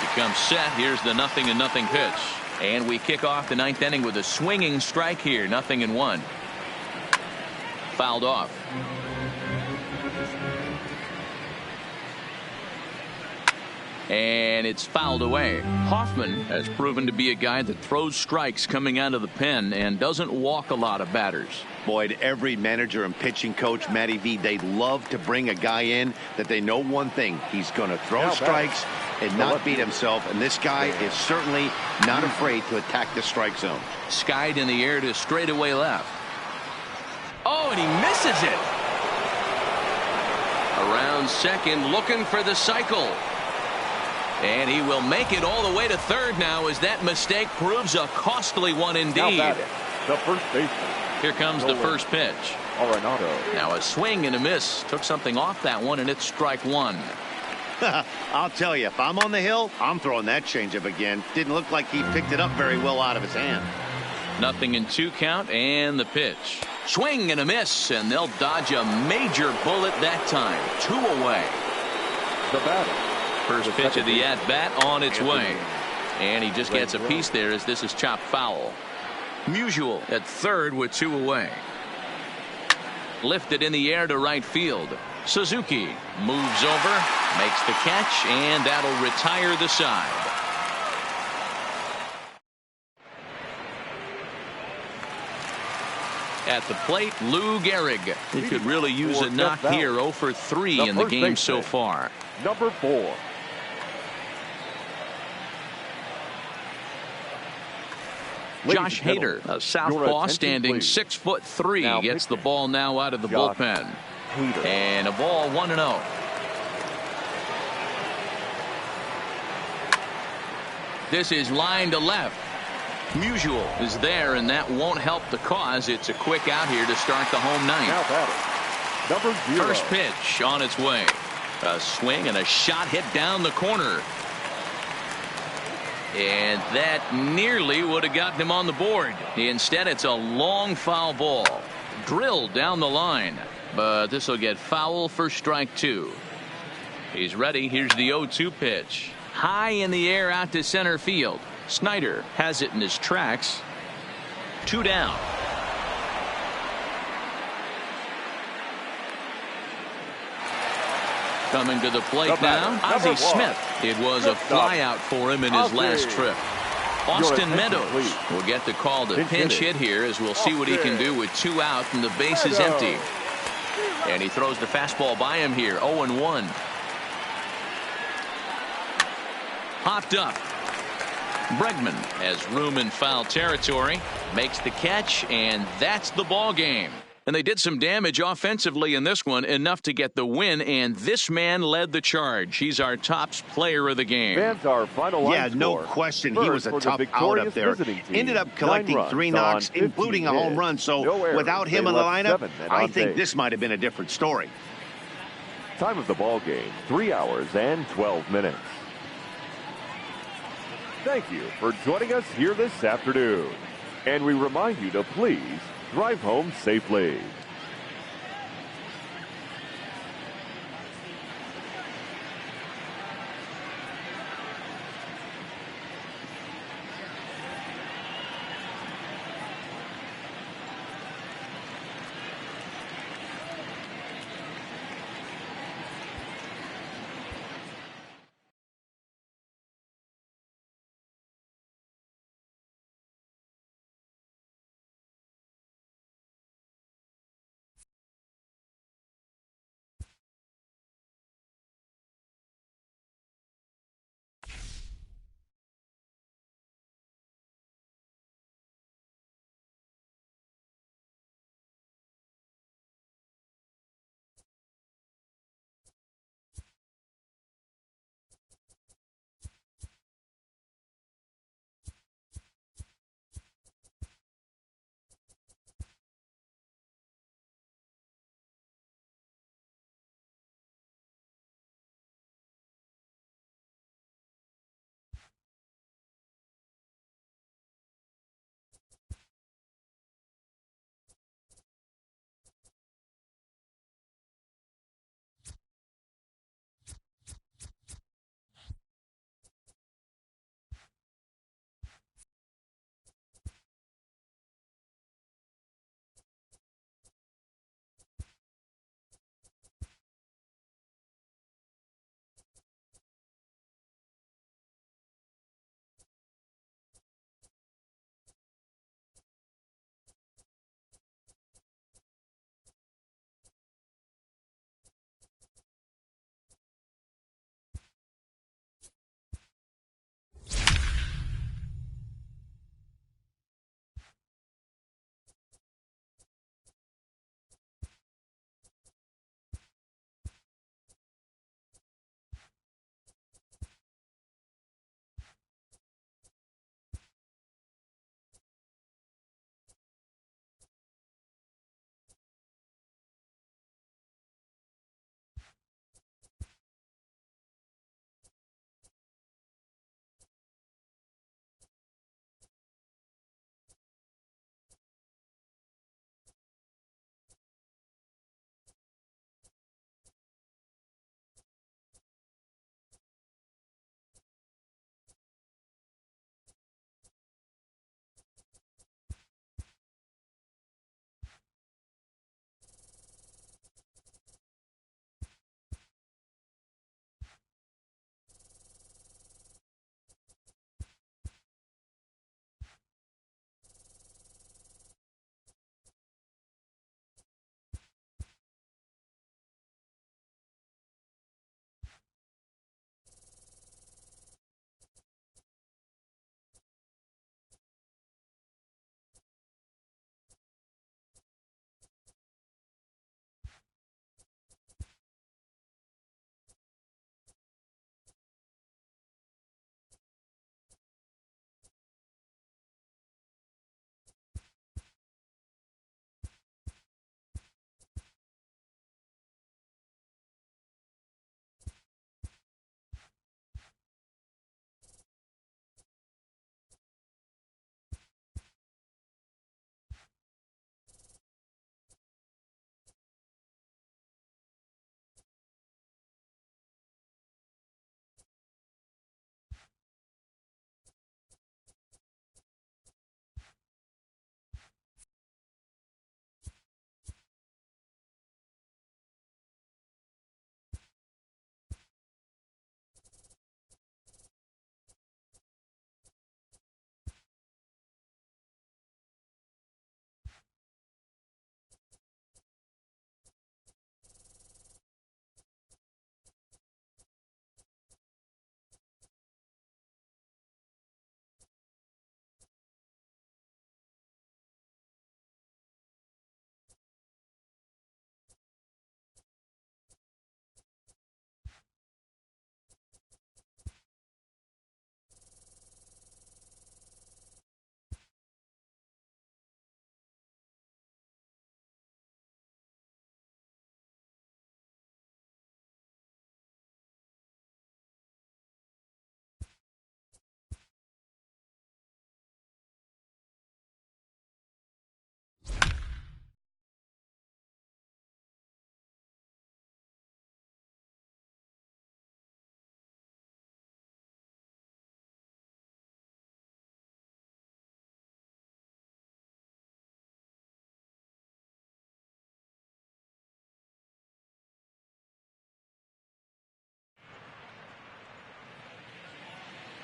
He comes set. Here's the 0-0 pitch. And we kick off the 9th inning with a swinging strike here. 0-1. Fouled off. And and it's fouled away. Hoffman has proven to be a guy that throws strikes coming out of the pen and doesn't walk a lot of batters. Boyd, every manager and pitching coach, Matty V, they love to bring a guy in that they know one thing. He's going to throw strikes and not beat himself, and this guy is certainly not afraid to attack the strike zone. Skied in the air to straightaway left. Oh, and he misses it. Around second, looking for the cycle. And he will make it all the way to third now, as that mistake proves a costly one indeed. The first baseman. Here comes the first pitch. Arenado. Now a swing and a miss. Took something off that one, and it's strike one. I'll tell you, if I'm on the hill, I'm throwing that changeup again. Didn't look like he picked it up very well out of his hand. Nothing in 2 count, and the pitch. Swing and a miss, and they'll dodge a major bullet that time. 2 away. The batter. First pitch of the at-bat on its way. And he just gets a piece there as this is chopped foul. Musial at third with 2 away. Lifted in the air to right field. Suzuki moves over, makes the catch, and that'll retire the side. At the plate, Lou Gehrig. He could really use a knock here. 0 for 3 in the game so far. Number 4. Josh Hader, a southpaw, standing 6'3", gets the ball now out of the bullpen. And a ball 1-0. This is line to left. Musial is there, and that won't help the cause. It's a quick out here to start the home ninth. Number 0. First pitch on its way. A swing and a shot hit down the corner. And that nearly would have gotten him on the board. Instead, it's a long foul ball. Drilled down the line. But this will get foul for strike 2. He's ready. Here's the 0-2 pitch. High in the air out to center field. Snyder has it in his tracks. 2 down. Coming to the plate now, Ozzie Smith. It was a flyout for him in his last trip. Austin Meadows will get the call to pinch hit here, as we'll see what he can do with 2 out and the base is empty. And he throws the fastball by him here. 0-1. Hopped up. Bregman has room in foul territory, makes the catch, and that's the ball game. And they did some damage offensively in this one, enough to get the win, and this man led the charge. He's our top player of the game. Fans, our final line score. No question. He was a tough out up there. Ended up collecting 3 knocks, including a home run. So without him in the lineup, I think this might have been a different story. Time of the ball game, 3 hours and 12 minutes. Thank you for joining us here this afternoon. And we remind you to please drive home safely.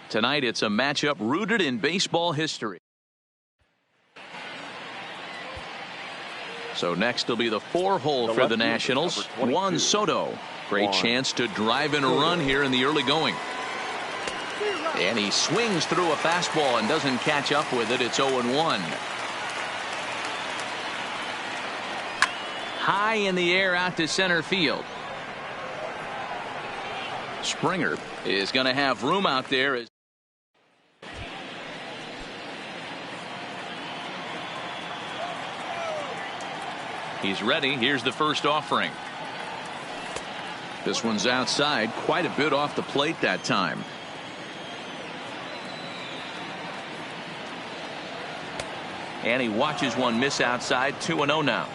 Tonight it's a matchup rooted in baseball history. So next will be the 4-hole for the Nationals. Juan Soto. Great chance to drive in a run here in the early going. And he swings through a fastball and doesn't catch up with it. It's 0-1. High in the air out to center field. Springer is going to have room out there. He's ready. Here's the first offering. This one's outside, quite a bit off the plate that time. And he watches one miss outside. 2-0 now.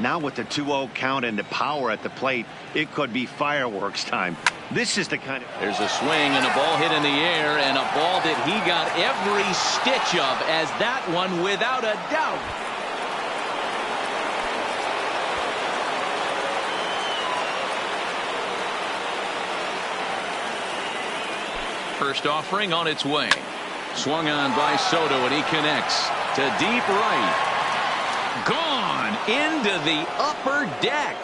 Now with the 2-0 count and the power at the plate, it could be fireworks time. This is the kind of... There's a swing and a ball hit in the air, and a ball that he got every stitch of, as that one without a doubt. First offering on its way. Swung on by Soto, and he connects to deep right. Gone into the upper deck.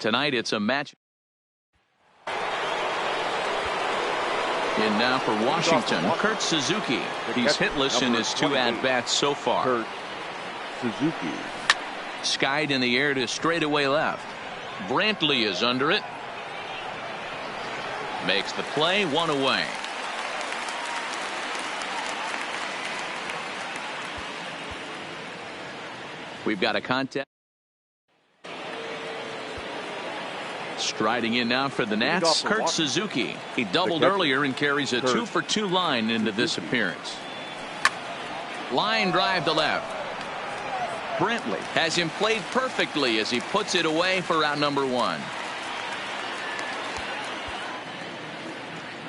Tonight it's a match. In now for Washington, Kurt Suzuki. He's hitless in his 2 at-bats so far. Kurt Suzuki. Skied in the air to straightaway left. Brantley is under it. Makes the play, 1 away. We've got a contest. Striding in now for the Nats, Kurt Suzuki. He doubled earlier and carries a 2-for-2 line into this appearance. Line drive to left. Brantley has him played perfectly as he puts it away for out number 1.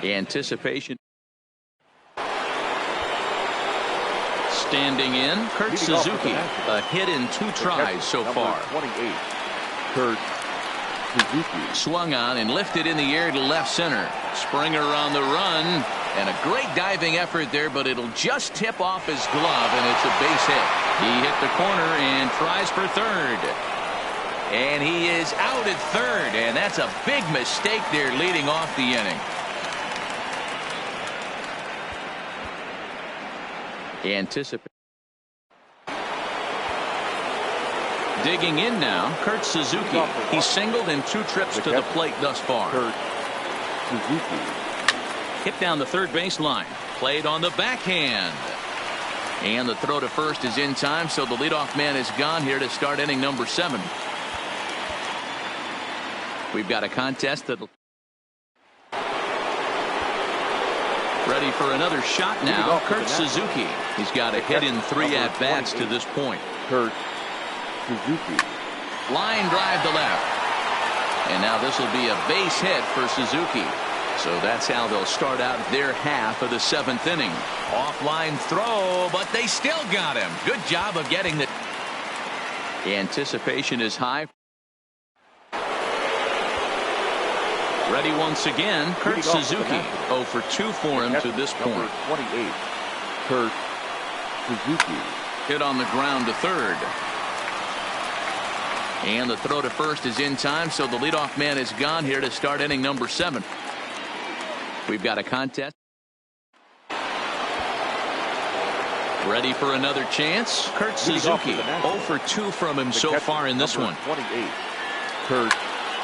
Anticipation. Standing in, Kurt Suzuki. A hit in 2 tries so far. 28. Kurt Suzuki. Swung on and lifted in the air to left center. Springer on the run, and a great diving effort there, but it'll just tip off his glove, and it's a base hit. He hit the corner and tries for third. And he is out at third, and that's a big mistake there leading off the inning. Anticipate. Digging in now, Kurt Suzuki. He singled in 2 trips to the plate thus far. Kurt Suzuki. Hit down the third baseline. Played on the backhand. And the throw to first is in time, so the leadoff man is gone here to start inning number 7. We've got a contest that'll... Ready for another shot now, Kurt Suzuki. He's got a hit in 3 at-bats to this point. Kurt Suzuki. Line drive to left. And now this will be a base hit for Suzuki. So that's how they'll start out their half of the 7th inning. Offline throw, but they still got him. Good job of getting the... Anticipation is high. Ready once again, Kurt Suzuki. 0 for 2 for him to this point. 28. Kurt Suzuki. Hit on the ground to third. And the throw to first is in time, so the leadoff man is gone here to start inning number 7. We've got a contest. Ready for another chance. Kurt Suzuki, 0 for 2 from him so far in this one. 28. Kurt.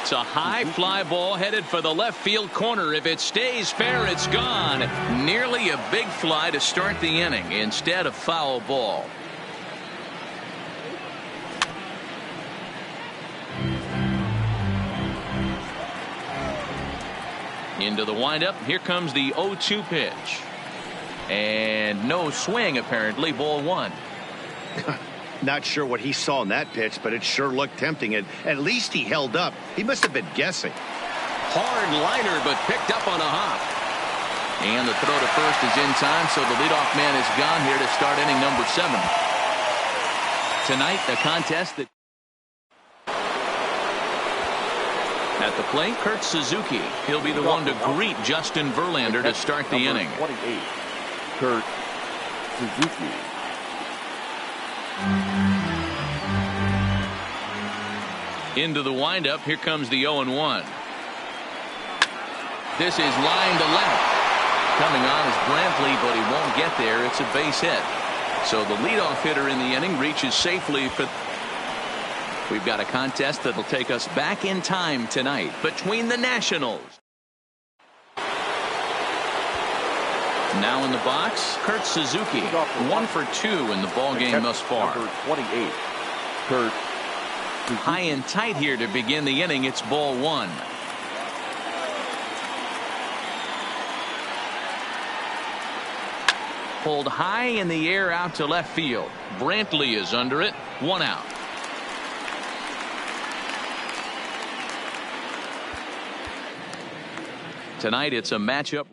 It's a high fly ball headed for the left field corner. If it stays fair, it's gone. Nearly a big fly to start the inning instead of foul ball. Into the windup. Here comes the 0-2 pitch. And no swing, apparently. Ball 1. Not sure what he saw in that pitch, but it sure looked tempting. And at least he held up. He must have been guessing. Hard liner, but picked up on a hop. And the throw to first is in time, so the leadoff man is gone here to start inning number 7. Tonight, a contest that... At the plate, Kurt Suzuki. He'll be the one to greet Justin Verlander to start the inning. 28. Kurt Suzuki. Into the windup. Here comes the 0-1. This is line to left. Coming on is Brantley, but he won't get there. It's a base hit. So the leadoff hitter in the inning reaches safely for... We've got a contest that'll take us back in time tonight between the Nationals. Now in the box, Kurt Suzuki, 1 for 2 in the ball game thus far. Number 28. Kurt Suzuki. High and tight here to begin the inning. It's ball 1. Pulled high in the air out to left field. Brantley is under it. 1 out. Tonight it's a matchup.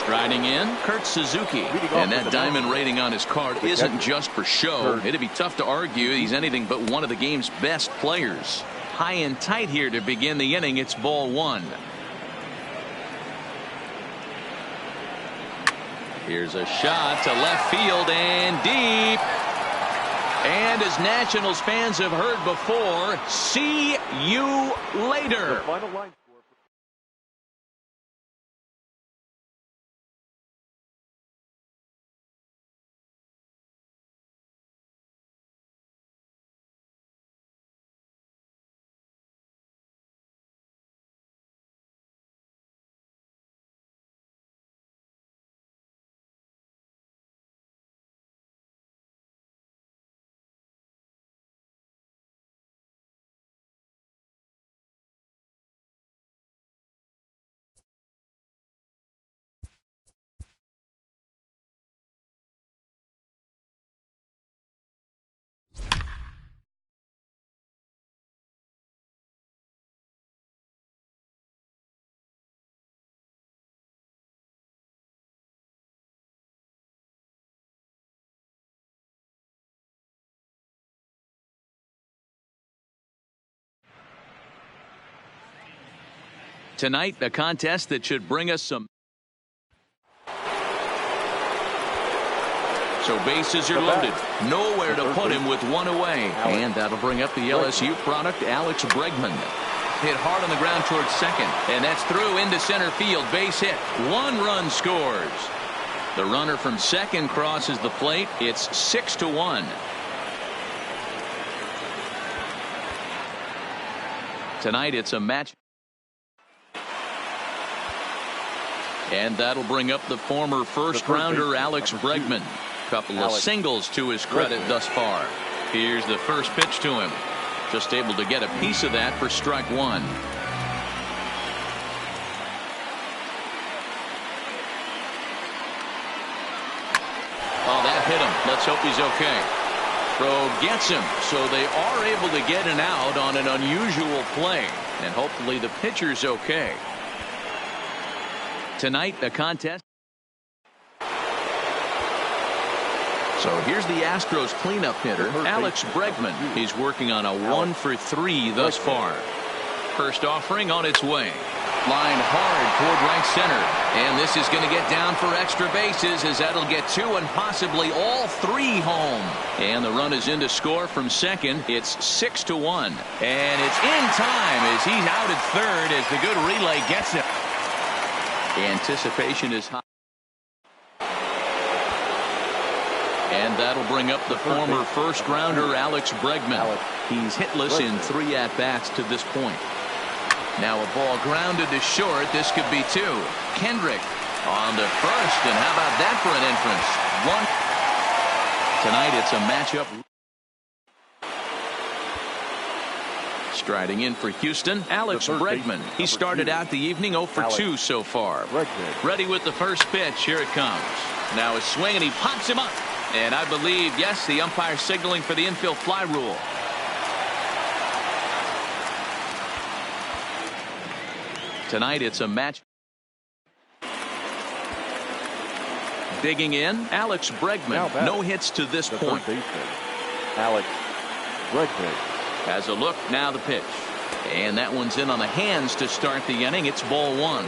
Striding in, Kurt Suzuki. And that diamond rating on his card isn't just for show. It'd be tough to argue he's anything but one of the game's best players. High and tight here to begin the inning. It's ball 1. Here's a shot to left field and deep. And as Nationals fans have heard before, see you later. The final line score. Tonight, a contest that should bring us some. So bases are loaded. Nowhere to put him with 1 away. And that'll bring up the LSU product, Alex Bregman. Hit hard on the ground towards second. And that's through into center field. Base hit. 1 run scores. The runner from second crosses the plate. It's 6-1. Tonight, it's a match. And that'll bring up the former first-rounder Alex Bregman. Couple of singles to his credit thus far. Here's the first pitch to him. Just able to get a piece of that for strike 1. Oh, that hit him. Let's hope he's okay. Throw gets him, so they are able to get an out on an unusual play. And hopefully the pitcher's okay. Tonight, a contest. So here's the Astros cleanup hitter, Alex Bregman. He's working on a 1 for 3 thus far. First offering on its way. Lined hard toward right center. And this is going to get down for extra bases as that'll get 2 and possibly all 3 home. And the run is in to score from second. It's 6-1. And it's in time as he's out at third as the good relay gets it. Anticipation is high. And that'll bring up the former first-rounder Alex Bregman. He's hitless in 3 at-bats to this point. Now a ball grounded to short. This could be 2. Kendrick on to first, and how about that for an entrance? Tonight it's a matchup. Striding in for Houston, Alex Bregman. He started out the evening 0 for 2 so far. Ready with the first pitch. Here it comes. Now a swing, and he pops him up. And I believe, yes, the umpire signaling for the infield fly rule. Tonight it's a match. Digging in, Alex Bregman. No hits to this point. Alex Bregman has a look. Now the pitch. And that one's in on the hands to start the inning. It's ball 1.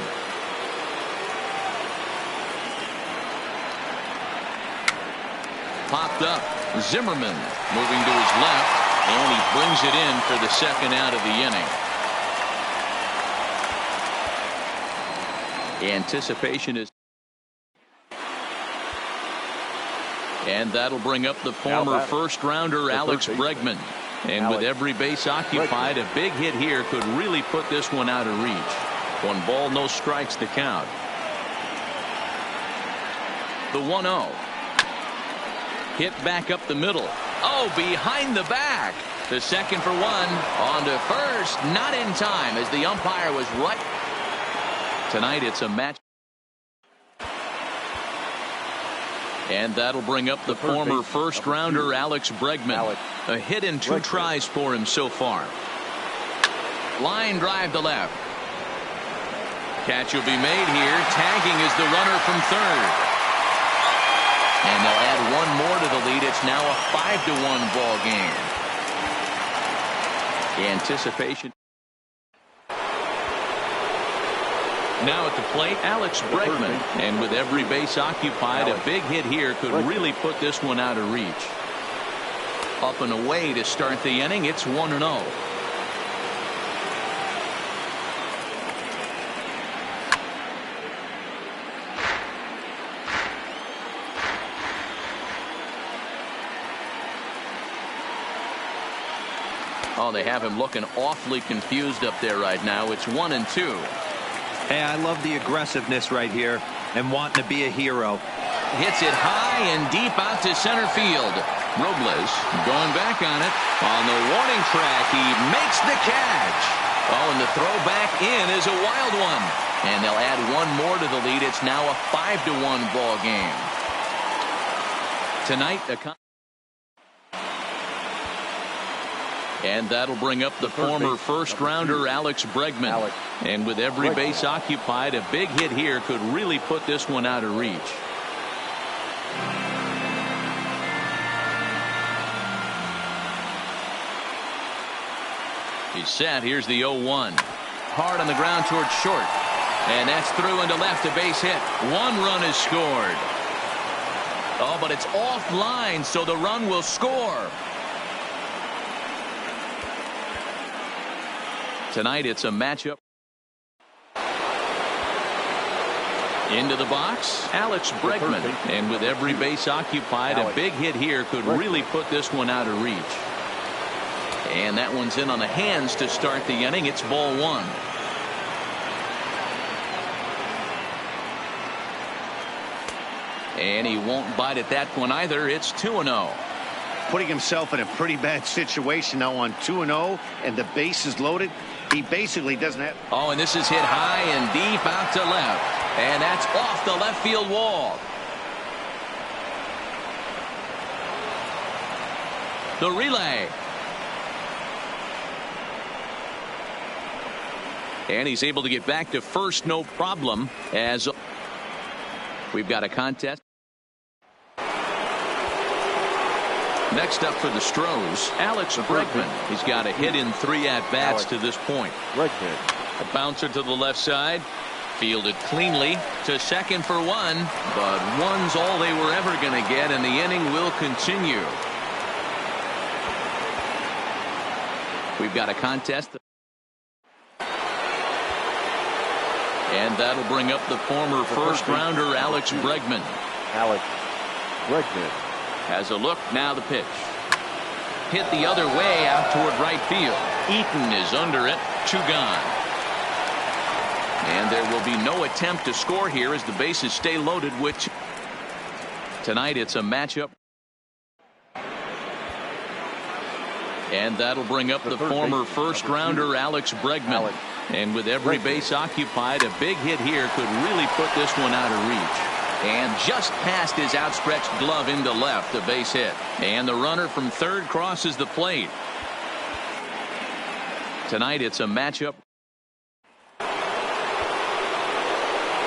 Popped up. Zimmerman moving to his left. And he brings it in for the second out of the inning. Anticipation is. And that'll bring up the former first-rounder Alex Bregman. And with every base occupied, a big hit here could really put this one out of reach. 1 ball, no strikes to count. The 1-0. Hit back up the middle. Oh, behind the back. The second for 1. On to first. Not in time as the umpire was right. Tonight it's a match. And that'll bring up the former first-rounder Alex Bregman. A hit in 2 tries for him so far. Line drive to left. Catch will be made here. Tagging is the runner from third. And they'll add 1 more to the lead. It's now a 5-1 ball game. Anticipation. Now at the plate, Alex Bregman. And with every base occupied, a big hit here could really put this one out of reach. Up and away to start the inning. It's 1-0. Oh, they have him looking awfully confused up there right now. It's 1-2. Hey, I love the aggressiveness right here and wanting to be a hero. Hits it high and deep out to center field. Robles going back on it. On the warning track, he makes the catch. Oh, and the throw back in is a wild one. And they'll add 1 more to the lead. It's now a 5-1 ball game. Tonight, and that'll bring up the former first-rounder Alex Bregman. And with every base occupied, a big hit here could really put this one out of reach. He's set. Here's the 0-1. Hard on the ground towards short. And that's through into left, a base hit. 1 run is scored. Oh, but it's offline, so the run will score. Tonight it's a matchup. Into the box, Alex Bregman. And with every base occupied, a big hit here could really put this one out of reach. And that one's in on the hands to start the inning. It's ball 1. And he won't bite at that one either. It's 2-0. Putting himself in a pretty bad situation now on 2-0 and the base is loaded. He basically doesn't have. Oh, and this is hit high and deep out to left. And that's off the left field wall. The relay. And he's able to get back to first, no problem, as we've got a contest. Next up for the Stros, Alex Bregman. He's got a hit in 3 at-bats to this point. A bouncer to the left side. Fielded cleanly to second for one, but one's all they were ever going to get, and the inning will continue. We've got a contest. And that'll bring up the former first-rounder Alex Bregman. Alex Bregman Has a look, now the pitch. Hit the other way out toward right field. Eaton is under it, 2 gone. And there will be no attempt to score here as the bases stay loaded, which tonight it's a matchup. And that'll bring up the former first-rounder Alex Bregman. And with every base occupied, a big hit here could really put this one out of reach. And just past his outstretched glove into left, a base hit. And the runner from third crosses the plate. Tonight it's a matchup.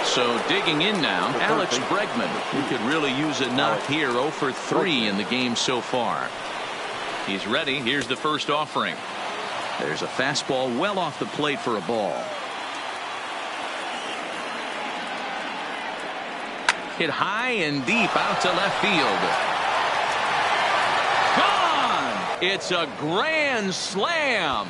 So digging in now, Alex Bregman, who could really use a knock here. 0 for 3 in the game so far. He's ready. Here's the first offering. There's a fastball well off the plate for a ball. Hit high and deep out to left field. Gone! It's a grand slam.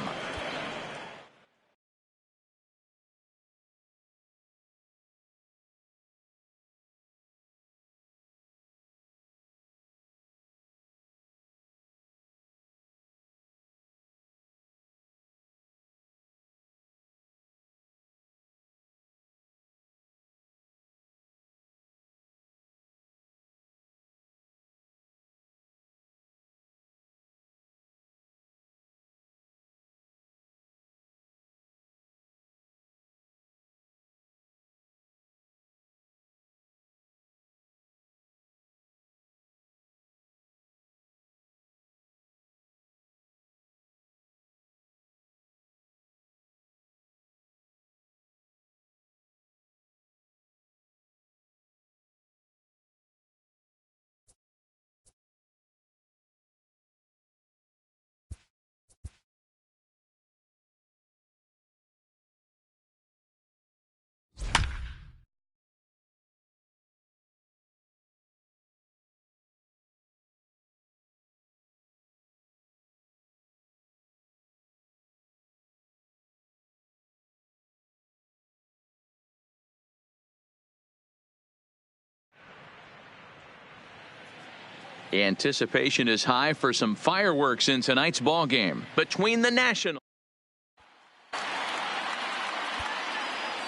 Anticipation is high for some fireworks in tonight's ball game between the Nationals.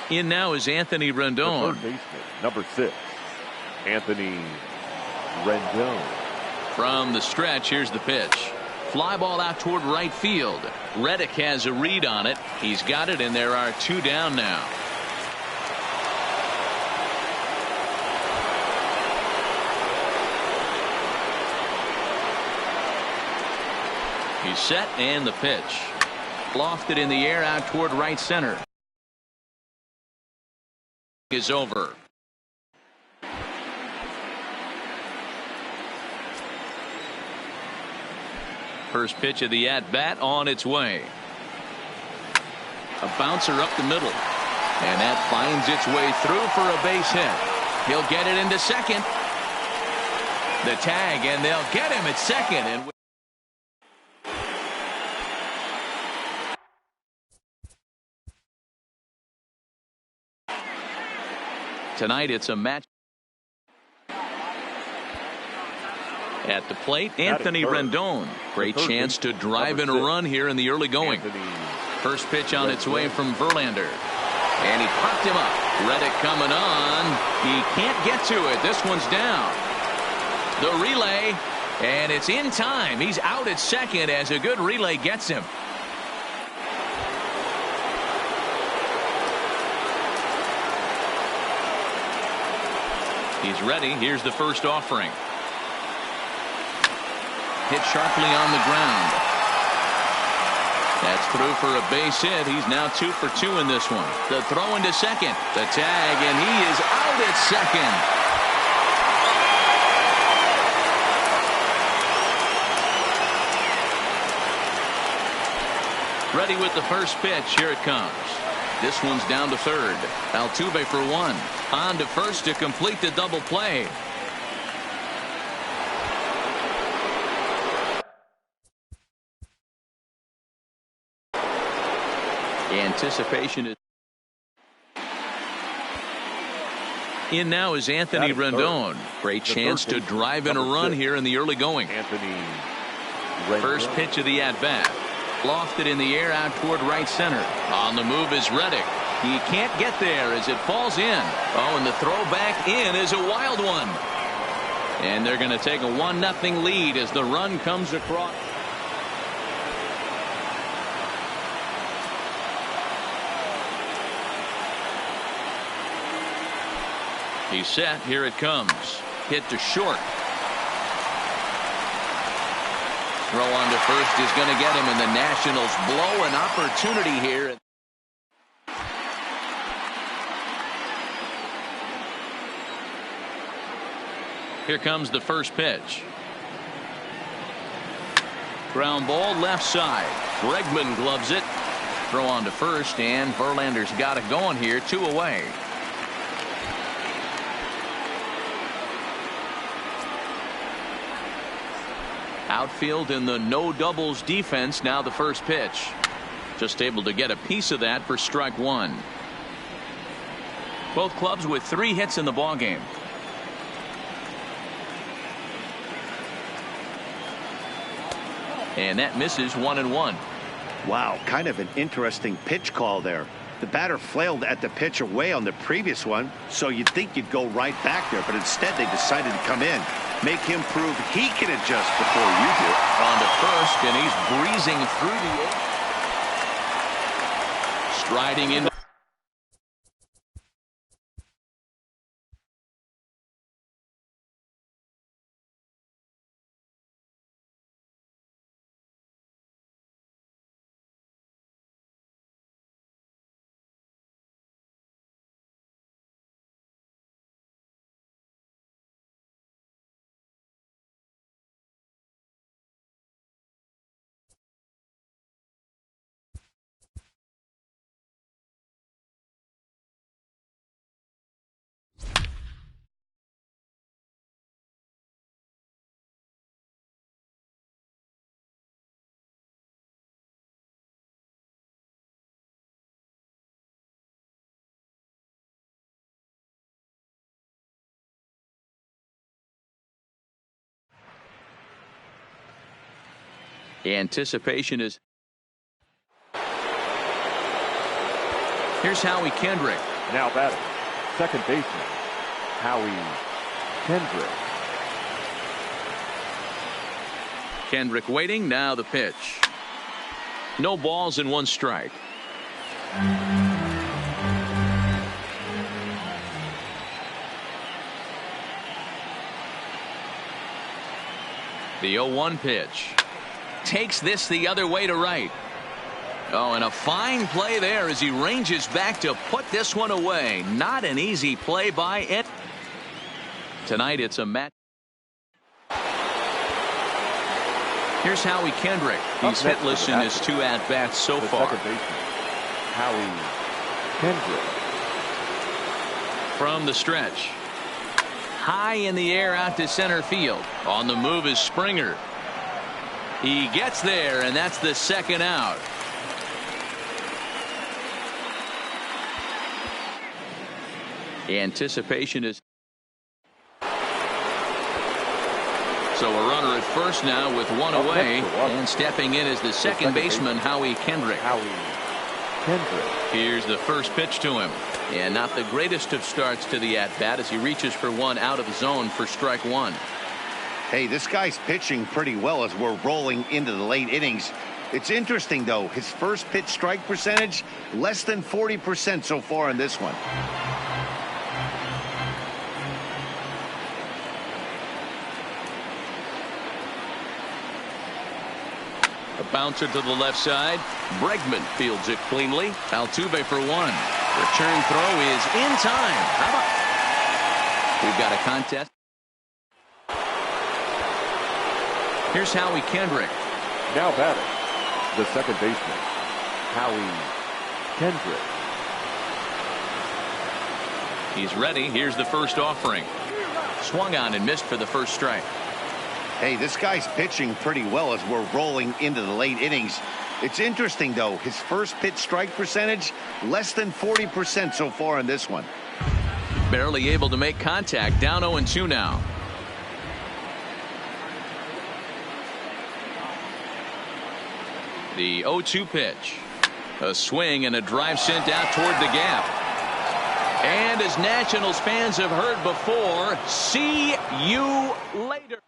In now is Anthony Rendon. Third baseman, number 6, Anthony Rendon. From the stretch, here's the pitch. Fly ball out toward right field. Reddick has a read on it. He's got it, and there are 2 down now. He's set, and the pitch. Lofted in the air out toward right center. Is over. First pitch of the at-bat on its way. A bouncer up the middle. And that finds its way through for a base hit. He'll get it into second. The tag, and they'll get him at second. And tonight it's a match. At the plate, Anthony Rendon. Great chance to drive in a run here in the early going. First pitch on its way from Verlander. And he popped him up. Reddick coming on. He can't get to it. This one's down. The relay. And it's in time. He's out at second as a good relay gets him. He's ready. Here's the first offering. Hit sharply on the ground. That's through for a base hit. He's now 2 for 2 in this one. The throw into second. The tag, and he is out at second. Ready with the first pitch. Here it comes. This one's down to third. Altuve for one. On to first to complete the double play. Anticipation is in now is Anthony Rendon. Great chance to drive in a run here in the early going. Anthony Rendon. First pitch of the at-bat. Lofted in the air out toward right center. On the move is Reddick. He can't get there as it falls in. Oh, and the throw back in is a wild one. And they're going to take a 1-0 lead as the run comes across. He's set. Here it comes. Hit to short. Throw on to first is going to get him, and the Nationals blow an opportunity here. Here comes the first pitch. Ground ball left side. Bregman gloves it. Throw on to first, and Verlander's got it going here. 2 away. Outfield in the no doubles defense. Now the first pitch. Just able to get a piece of that for strike one. Both clubs with 3 hits in the ballgame. And that misses 1-1. Wow, kind of an interesting pitch call there. The batter flailed at the pitch away on the previous one, so you'd think you'd go right back there, but instead they decided to come in. Make him prove he can adjust before you do. On to first, and he's breezing through the air. Striding in. The anticipation is. Here's Howie Kendrick. Now batting, second baseman, Howie Kendrick. Kendrick waiting. Now the pitch. No balls and 1 strike. The 0-1 pitch. Takes this the other way to right. Oh, and a fine play there as he ranges back to put this one away. Not an easy play by it. Tonight it's a match. Here's Howie Kendrick. He's hitless in his 2 at-bats so far. Howie Kendrick. From the stretch. High in the air out to center field. On the move is Springer. He gets there, and that's the second out. The anticipation is. So a runner at first now with 1 away, and stepping in is the second baseman, Howie Kendrick. Here's the first pitch to him, and not the greatest of starts to the at-bat as he reaches for 1 out of the zone for strike 1. Hey, this guy's pitching pretty well as we're rolling into the late innings. It's interesting, though. His first pitch strike percentage, less than 40% so far in this one. A bouncer to the left side. Bregman fields it cleanly. Altuve for 1. Return throw is in time. How about? We've got a contest. Here's Howie Kendrick. Now batting, the second baseman, Howie Kendrick. He's ready. Here's the first offering. Swung on and missed for the first strike. Hey, this guy's pitching pretty well as we're rolling into the late innings. It's interesting, though. His first pitch strike percentage, less than 40% so far in this one. Barely able to make contact. Down 0-2 now. The 0-2 pitch. A swing and a drive sent out toward the gap. And as Nationals fans have heard before, see you later.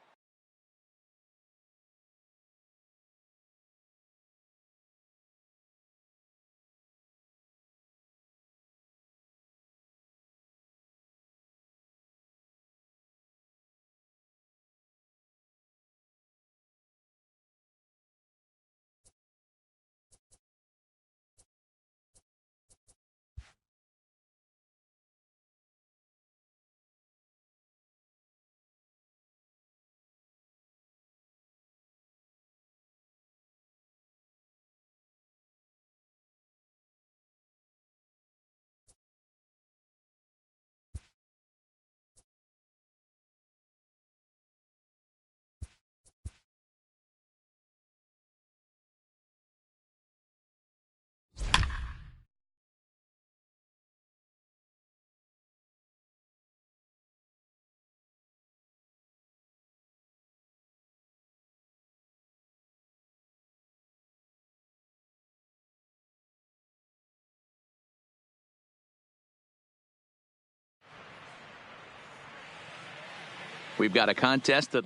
We've got a contest that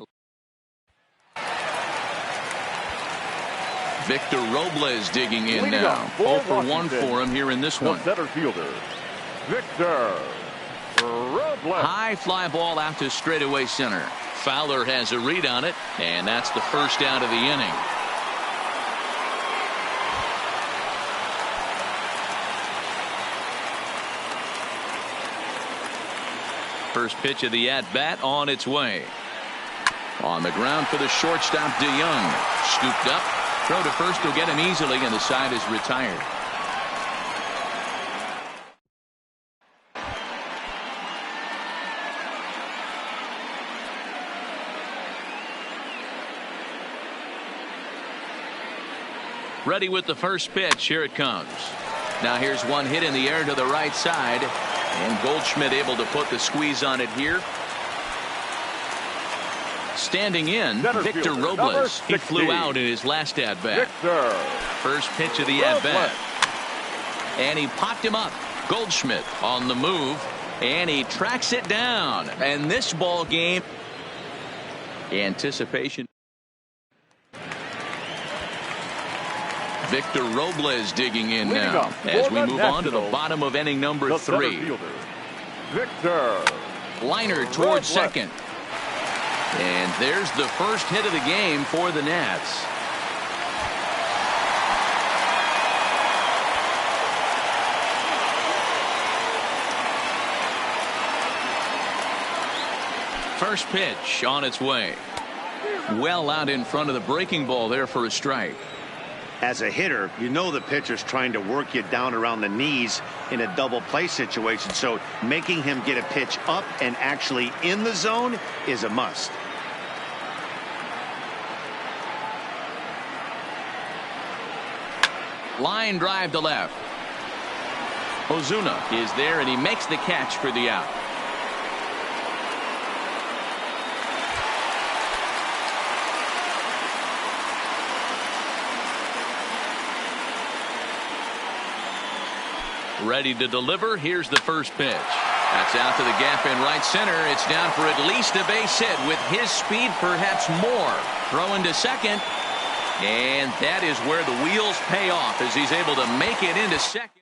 Victor Robles digging in now. 0 for 1 for him here in this one. Center fielder, Victor Robles. High fly ball out to straightaway center. Fowler has a read on it, and that's the first out of the inning. First pitch of the at-bat on its way. On the ground for the shortstop, DeYoung. Scooped up. Throw to first will get him easily, and the side is retired. Ready with the first pitch. Here it comes. Now here's one hit in the air to the right side. And Goldschmidt able to put the squeeze on it here. Standing in, Victor Robles. He flew out in his last at-bat. First pitch of the at-bat. And he popped him up. Goldschmidt on the move. And he tracks it down. And this ball game, anticipation. Victor Robles digging in now as we move on to the bottom of inning number 3. Victor Liner towards second. And there's the first hit of the game for the Nats. First pitch on its way. Well out in front of the breaking ball there for a strike. As a hitter, you know the pitcher's trying to work you down around the knees in a double play situation, so making him get a pitch up and actually in the zone is a must. Line drive to left. Ozuna is there, and he makes the catch for the out. Ready to deliver. Here's the first pitch. That's out to the gap in right center. It's down for at least a base hit. With his speed, perhaps more. Throwing to second. And that is where the wheels pay off as he's able to make it into second.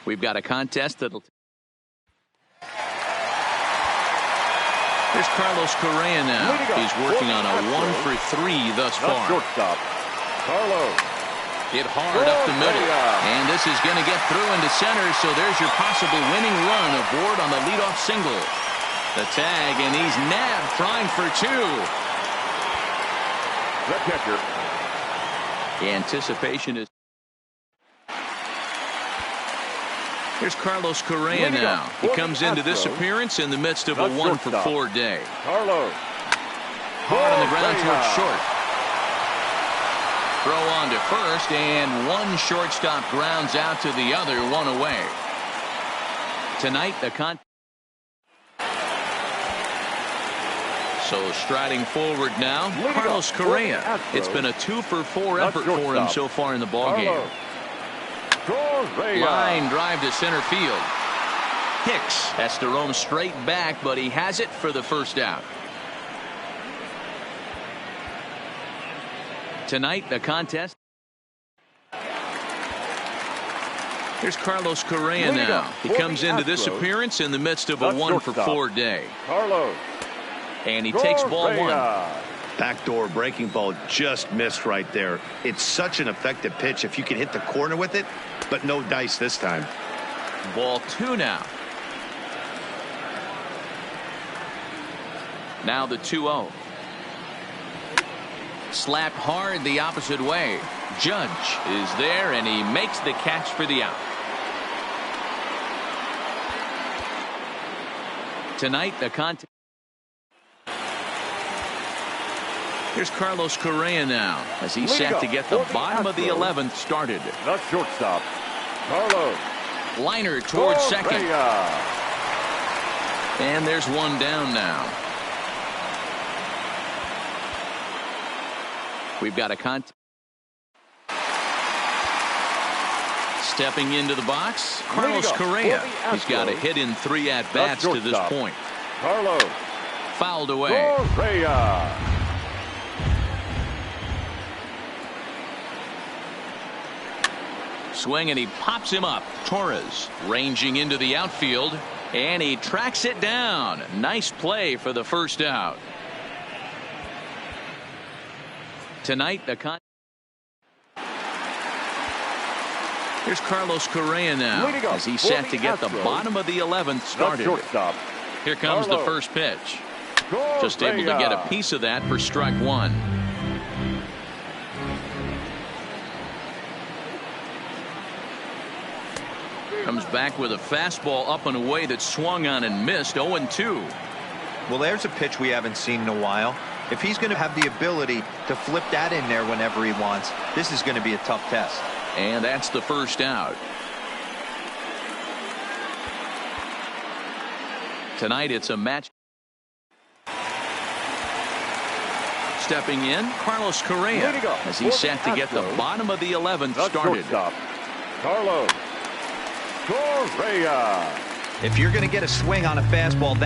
We've got a contest that'll... Here's Carlos Correa now. He's working on a 1-for-3 thus far. Shortstop, Carlos. Hit hard up the middle. And this is going to get through into center, so there's your possible winning run aboard on the leadoff single. The tag, and he's nabbed, trying for 2. The catcher. The anticipation is... Here's Carlos Correa now. He comes into this appearance in the midst of a 1-for-4 day. Carlos. Hard on the ground towards short. Throw on to first, and one shortstop grounds out to the other, 1 away. Tonight, the So striding forward now, Carlos Correa. It's been a 2-for-4 effort for him so far in the ballgame. Line drive to center field. Hicks has to roam straight back, but he has it for the first out. Tonight, the contest. Here's Carlos Correa now. He comes into this appearance in the midst of a 1-for-4 day. Carlos. And he takes ball 1. Backdoor breaking ball just missed right there. It's such an effective pitch if you can hit the corner with it, but no dice this time. Ball 2 now. Now the 2-0. Slapped hard the opposite way. Judge is there, and he makes the catch for the out. Tonight, the contest. Here's Carlos Correa now as he's set to get the bottom of the 11th started. The shortstop, Carlos. Liner towards second. And there's one down now. We've got a contest. Stepping into the box, Carlos Correa. He's got a hit in 3 at-bats to this point. Carlos. Fouled away. Correa. Swing, and he pops him up. Torres ranging into the outfield, and he tracks it down. Nice play for the first out. Tonight, the Here's Carlos Correa now as he's set to get the bottom of the 11th started. Here comes the first pitch. Just able to get a piece of that for strike 1. Comes back with a fastball up and away that swung on and missed. 0-2. Well, there's a pitch we haven't seen in a while. If he's going to have the ability to flip that in there whenever he wants, this is going to be a tough test. And that's the first out. Tonight it's a match. Stepping in, Carlos Correa as he's set to get the bottom of the 11th started. Carlos Correa. If you're going to get a swing on a fastball,